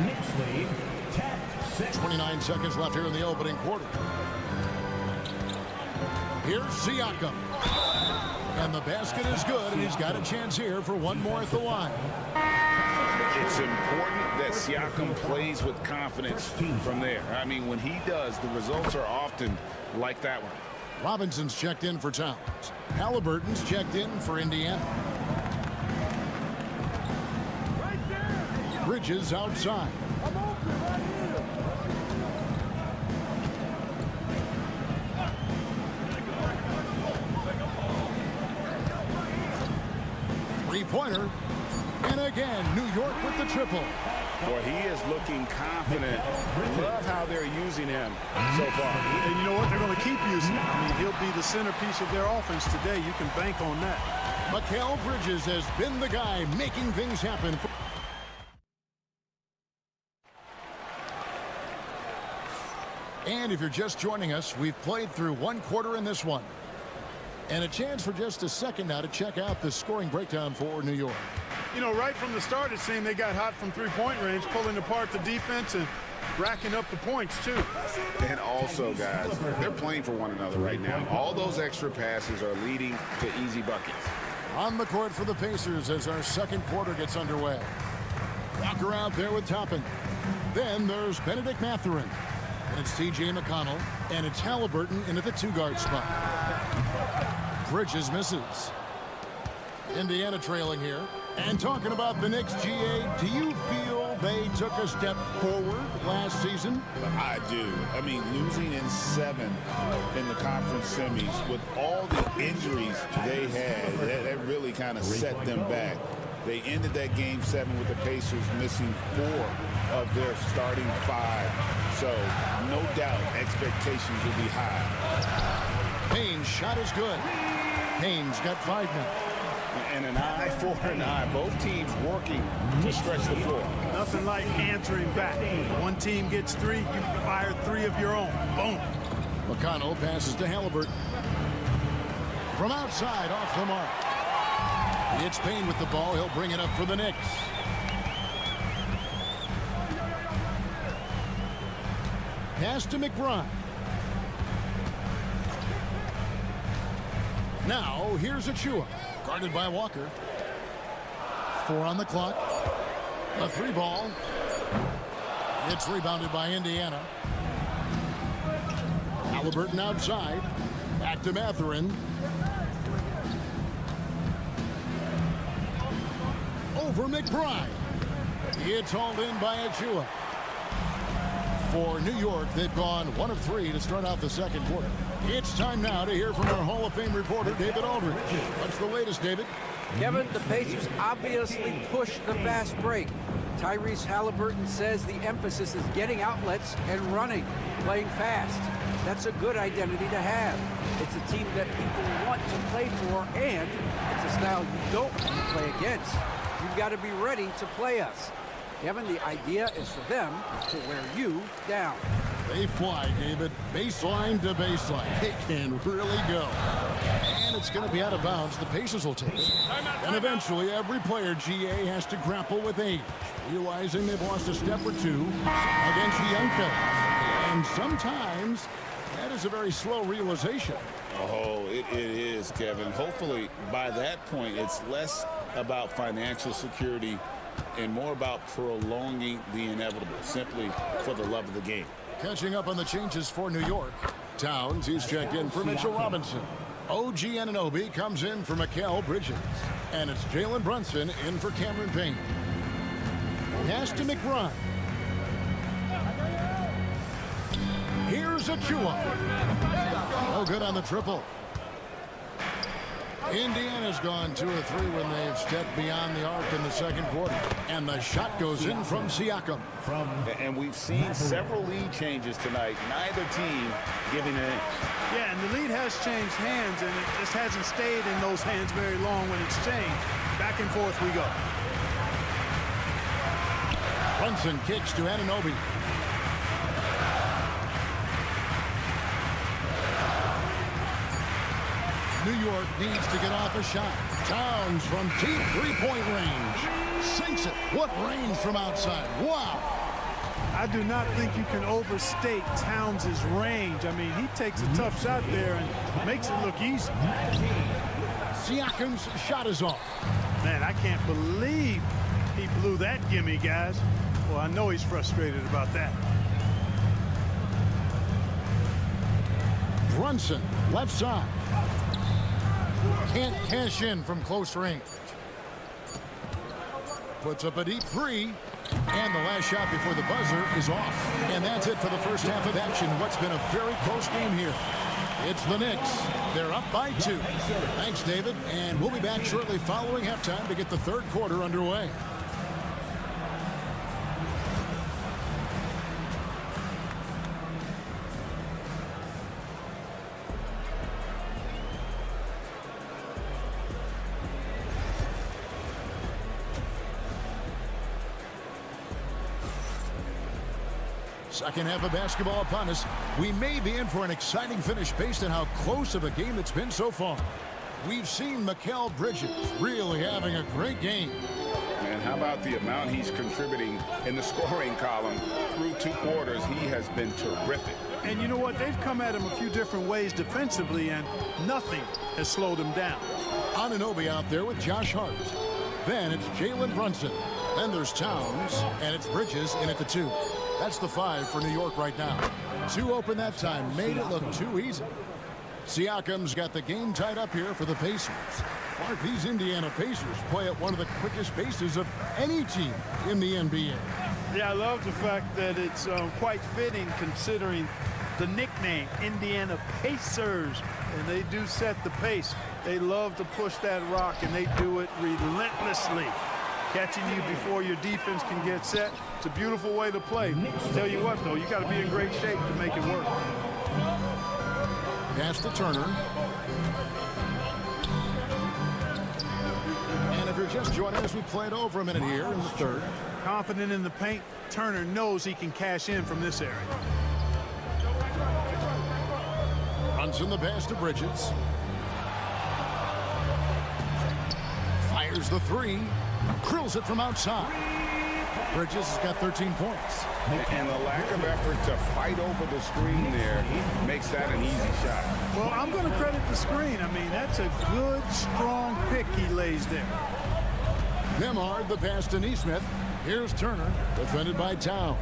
Knicks lead, 10-6. 29 seconds left here in the opening quarter. Here's Siakam. And the basket is good, and he's got a chance here for one more at the line. It's important that Siakam plays with confidence from there. I mean, when he does, the results are often like that one. Robinson's checked in for Towns. Halliburton's checked in for Indiana. Bridges outside. three-pointer. And again, New York with the triple. Boy, he is looking confident. Love how they're using him so far. And you know what? They're going to keep using him. I mean, he'll be the centerpiece of their offense today. You can bank on that. Mikal Bridges has been the guy making things happen. And if you're just joining us, we've played through one quarter in this one. And a chance for just a second now to check out the scoring breakdown for New York. You know, right from the start, it seemed they got hot from three-point range, pulling apart the defense and racking up the points, too. And also, guys, they're playing for one another right now. All those extra passes are leading to easy buckets. On the court for the Pacers as our second quarter gets underway. Walker out there with Toppin. Then there's Benedict Mathurin. And it's T.J. McConnell. And it's Halliburton in at the two-guard spot. Bridges misses. Indiana trailing here. And talking about the Knicks, GA, do you feel they took a step forward last season? I do. I mean, losing in 7 in the conference semis with all the injuries they had, that really kind of set them back. They ended that game 7 with the Pacers missing 4 of their starting 5. So, no doubt, expectations will be high. Payne's shot is good. Payne's got 5 now. And an eye for an eye. Both teams working to stretch the floor. Nothing like answering back. One team gets 3, you fire 3 of your own. Boom. McConnell passes to Halliburton. From outside, off the mark. It's Payne with the ball. He'll bring it up for the Knicks. Pass to McBride. Now, here's Achua. Guarded by Walker. 4 on the clock. A 3 ball. It's rebounded by Indiana. Halliburton outside. Back to Mathurin. Over McBride. It's hauled in by Achua. For New York, they've gone 1 of 3 to start out the second quarter. It's time now to hear from our Hall of Fame reporter, David Aldridge. What's the latest, David? Kevin, the Pacers obviously pushed the fast break. Tyrese Halliburton says the emphasis is getting outlets and running, playing fast. That's a good identity to have. It's a team that people want to play for, and it's a style you don't want to play against. You've got to be ready to play us. Kevin, the idea is for them to wear you down. They fly, David. Baseline to baseline. They can really go. And it's going to be out of bounds. The Pacers will take it. And eventually, every player, GA, has to grapple with age, realizing they've lost a step or 2 against the young fellas. And sometimes, that is a very slow realization. Oh, it is, Kevin. Hopefully, by that point, it's less about financial security and more about prolonging the inevitable, simply for the love of the game. Catching up on the changes for New York. Towns, he's checked in for Mitchell Robinson. OG Anunoby comes in for Mikal Bridges. And it's Jalen Brunson in for Cameron Payne. Pass to McBride. Here's Achua. No good on the triple. Indiana's gone 2 of 3 when they've stepped beyond the arc in the second quarter. And the shot goes in from Siakam. And we've seen several lead changes tonight. Neither team giving an inch. Yeah, and the lead has changed hands, and it just hasn't stayed in those hands very long when it's changed. Back and forth we go. Brunson kicks to Anunoby. New York needs to get off a shot. Towns from deep three-point range. Sinks it. What range from outside. Wow. I do not think you can overstate Towns' range. I mean, he takes a tough shot there and makes it look easy. Siakam's shot is off. Man, I can't believe he blew that gimme, guys. Well, I know he's frustrated about that. Brunson, left side. Can't cash in from close range. Puts up a deep 3. And the last shot before the buzzer is off. And that's it for the first half of action. What's been a very close game here. It's the Knicks. They're up by 2. Thanks, David. And we'll be back shortly following halftime to get the third quarter underway. Second half of basketball upon us. We may be in for an exciting finish based on how close of a game it's been so far. We've seen Mikal Bridges really having a great game. And how about the amount he's contributing in the scoring column through 2 quarters? He has been terrific. And you know what? They've come at him a few different ways defensively, and nothing has slowed him down. Anunoby out there with Josh Hart. Then it's Jalen Brunson. Then there's Towns, and it's Bridges in at the 2. That's the 5 for New York right now. 2 open that time, made it look too easy. Siakam's got the game tied up here for the Pacers. Mark, these Indiana Pacers play at one of the quickest paces of any team in the NBA. Yeah, I love the fact that it's quite fitting considering the nickname, Indiana Pacers. And they do set the pace. They love to push that rock, and they do it relentlessly. Catching you before your defense can get set. It's a beautiful way to play. I'll tell you what, though, you got to be in great shape to make it work. Pass to Turner. And if you're just joining us, we played over a minute here in the third. Confident in the paint, Turner knows he can cash in from this area. Brunson the pass to Bridges. Fires the 3. Drills it from outside. Bridges has got 13 points. And the lack of effort to fight over the screen there makes that an easy shot. Well, I'm going to credit the screen. I mean, that's a good, strong pick he lays there. Nembhard the pass to Nesmith. Here's Turner, defended by Towns.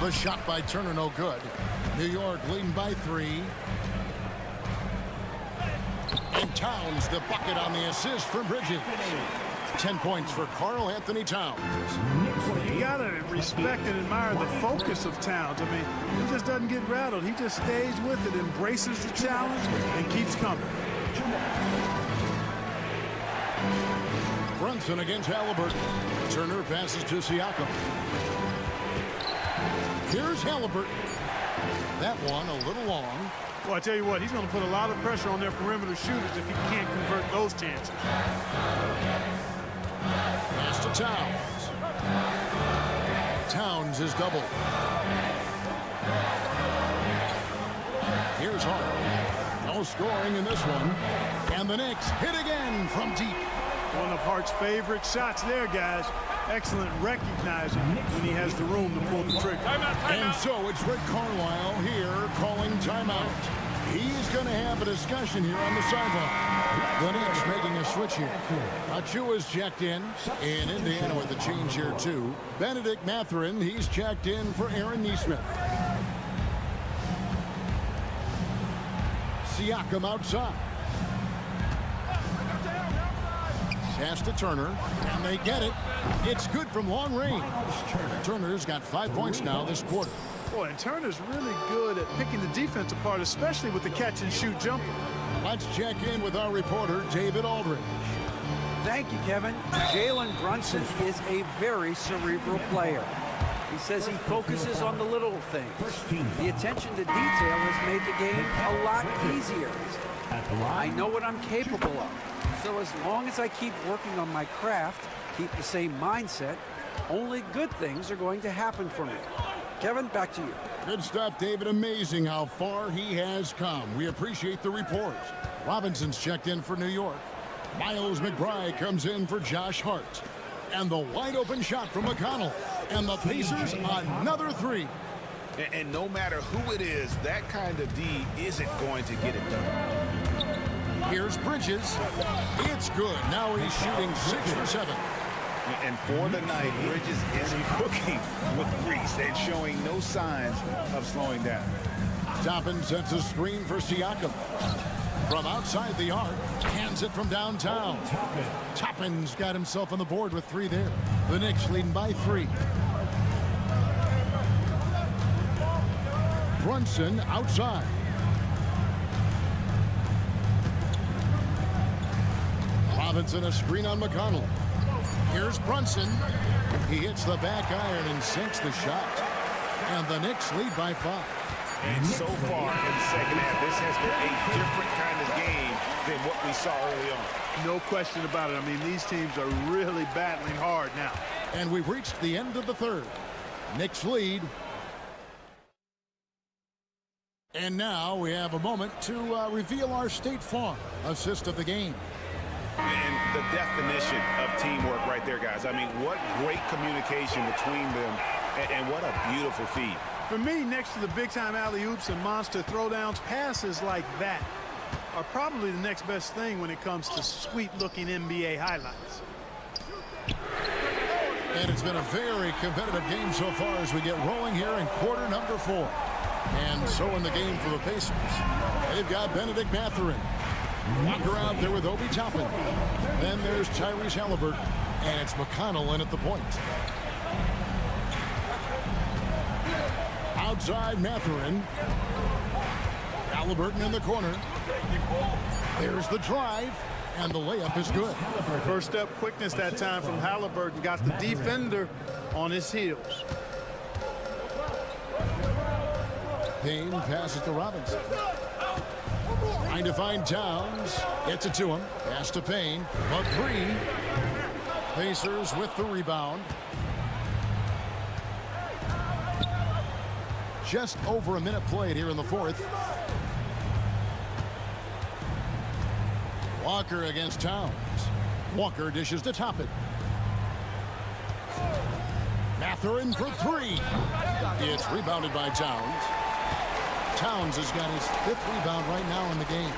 The shot by Turner, no good. New York leading by 3. And Towns, the bucket on the assist from Bridges. 10 points for Karl Anthony Towns. You got to respect and admire the focus of Towns. I mean, he just doesn't get rattled. He just stays with it, embraces the challenge, and keeps coming. Brunson against Halliburton. Turner passes to Siakam. Here's Halliburton. That one a little long. Well, I tell you what, he's going to put a lot of pressure on their perimeter shooters if he can't convert those chances. Pass to Towns. Towns is doubled. Here's Hart. No scoring in this one. And the Knicks hit again from deep. One of Hart's favorite shots there, guys. Excellent recognizing when he has the room to pull the trigger. And so it's Rick Carlisle here calling timeout. He's going to have a discussion here on the sideline. The Knicks making a switch here. Achua's checked in Indiana with a change here too. Benedict Mathurin, he's checked in for Aaron Nesmith. Siakam outside. Pass to Turner, and they get it. It's good from long range. Turner's got 5 points now this quarter. Boy, and Turner's really good at picking the defense apart, especially with the catch-and-shoot jumper. Let's check in with our reporter, David Aldridge. Thank you, Kevin. Jalen Brunson is a very cerebral player. He says he focuses on the little things. The attention to detail has made the game a lot easier. I know what I'm capable of. So as long as I keep working on my craft, keep the same mindset, only good things are going to happen for me. Kevin, back to you. Good stuff, David. Amazing how far he has come. We appreciate the report. Robinson's checked in for New York. Miles McBride comes in for Josh Hart. And the wide open shot from McConnell. And the Pacers another 3. And no matter who it is, that kind of D isn't going to get it done. Here's Bridges. It's good. Now he's shooting 6 for 7. And for the night, Bridges is cooking with grease and showing no signs of slowing down. Toppin sets a screen for Siakam. From outside the arc, hands it from downtown. Toppin's got himself on the board with 3 there. The Knicks leading by 3. Brunson outside. Robinson a screen on McConnell. Here's Brunson. He hits the back iron and sinks the shot. And the Knicks lead by 5. And so far in the second half, this has been a different kind of game than what we saw early on. No question about it. I mean, these teams are really battling hard now. And we've reached the end of the third. Knicks lead. And now we have a moment to reveal our State Farm assist of the game. And the definition of teamwork right there, guys. I mean, what great communication between them, and what a beautiful feed. For me, next to the big-time alley-oops and monster throwdowns, passes like that are probably the next best thing when it comes to sweet-looking NBA highlights. And it's been a very competitive game so far as we get rolling here in quarter number 4. And so in the game for the Pacers, they've got Benedict Mathurin. Walker out there with Obi Toppin. Then there's Tyrese Halliburton. And it's McConnell in at the point. Outside Mathurin. Halliburton in the corner. There's the drive. And the layup is good. First step quickness that time from Halliburton. Got the defender on his heels. Payne passes to Robinson. Trying to find Towns. Gets it to him. Pass to Payne. A 3. Pacers with the rebound. Just over a minute played here in the fourth. Walker against Towns. Walker dishes to Toppin. Mathurin for 3. It's rebounded by Towns. Towns has got his 5th rebound right now in the game.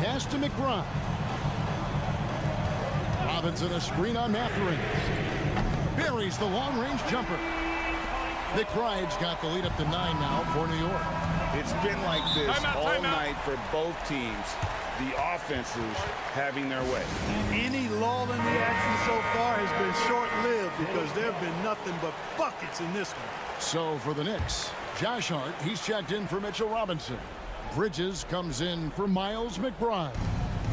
Pass to McBride. Robinson a screen on Mathurin. Buries the long-range jumper. McBride's got the lead up to 9 now for New York. It's been like this all night for both teams. The offenses having their way. Any lull in the action so far has been short-lived because there have been nothing but buckets in this one. So for the Knicks, Josh Hart, he's checked in for Mitchell Robinson. Bridges comes in for Miles McBride.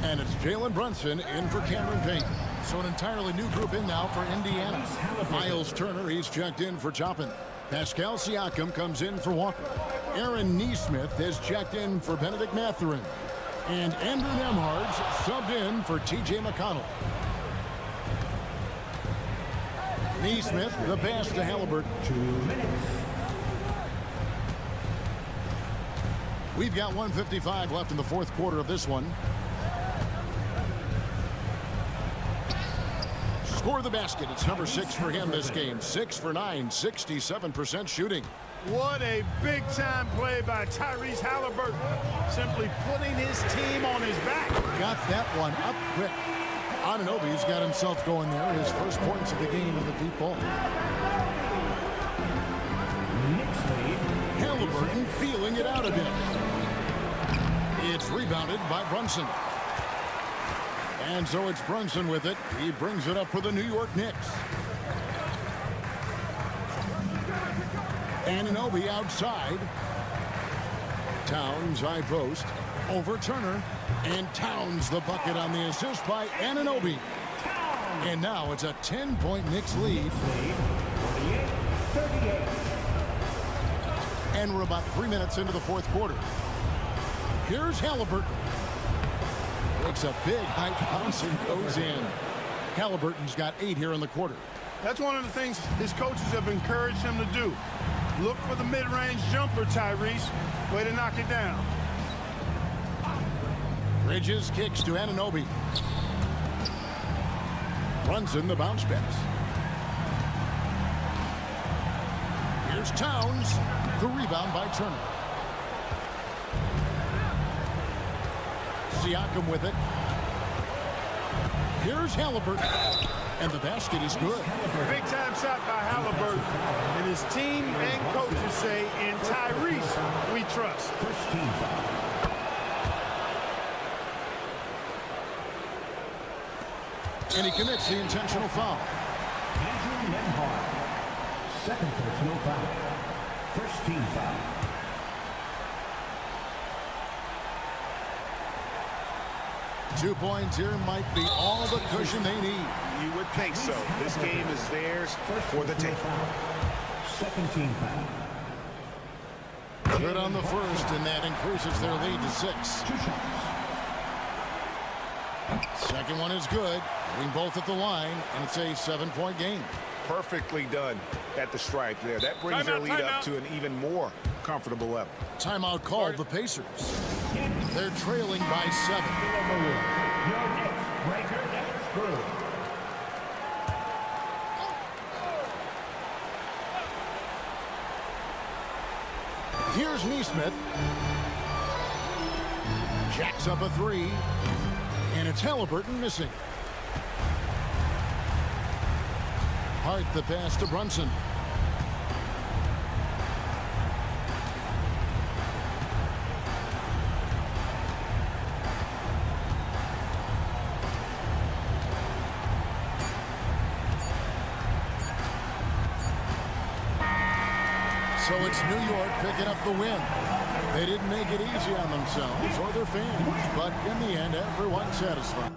And it's Jalen Brunson in for Cameron Payne. So an entirely new group in now for Indiana. Miles Turner, he's checked in for Toppin. Pascal Siakam comes in for Walker. Aaron Nesmith has checked in for Benedict Mathurin. And Andrew Nembhard's subbed in for T.J. McConnell. Nesmith, the pass to Halliburton. 2 minutes. We've got 1:55 left in the fourth quarter of this one. Score the basket. It's number 6 for him this game. 6 for 9, 67% shooting. What a big-time play by Tyrese Halliburton. Simply putting his team on his back. Got that one up quick. Anunoby's got himself going there. His first points of the game in the deep ball. Halliburton feeling it out a bit. It's rebounded by Brunson. And so it's Brunson with it. He brings it up for the New York Knicks. Anunoby outside. Towns high post. Over Turner. And Towns the bucket on the assist by Anunoby. And now it's a 10-point Knicks lead. And we're about 3 minutes into the fourth quarter. Here's Halliburton. Makes a big high bounce and goes in. Halliburton's got 8 here in the quarter. That's one of the things his coaches have encouraged him to do. Look for the mid-range jumper, Tyrese. Way to knock it down. Bridges kicks to Anunoby. Runs in the bounce pass. Here's Towns. The rebound by Turner. Siakam with it. Here's Halliburton. And the basket is good. Big-time shot by Halliburton. And his team and coaches say, in Tyrese, we trust. And he commits the intentional foul. Andrew Nembhard, second personal foul. First team foul. Two points here might be all the cushion they need. You would think so. This game is theirs for the taking. Second team foul. Good on the first, and that increases their lead to 6. Second one is good. Hitting both at the line, and it's a 7-point game. Perfectly done at the stripe there. That brings their lead up to an even more comfortable level. Timeout called the Pacers. They're trailing by 7. Your next breaker next through. Here's Neesmith. Jacks up a 3. And it's Halliburton missing. Hart the pass to Brunson. So it's New York picking up the win. They didn't make it easy on themselves or their fans, but in the end, everyone's satisfied.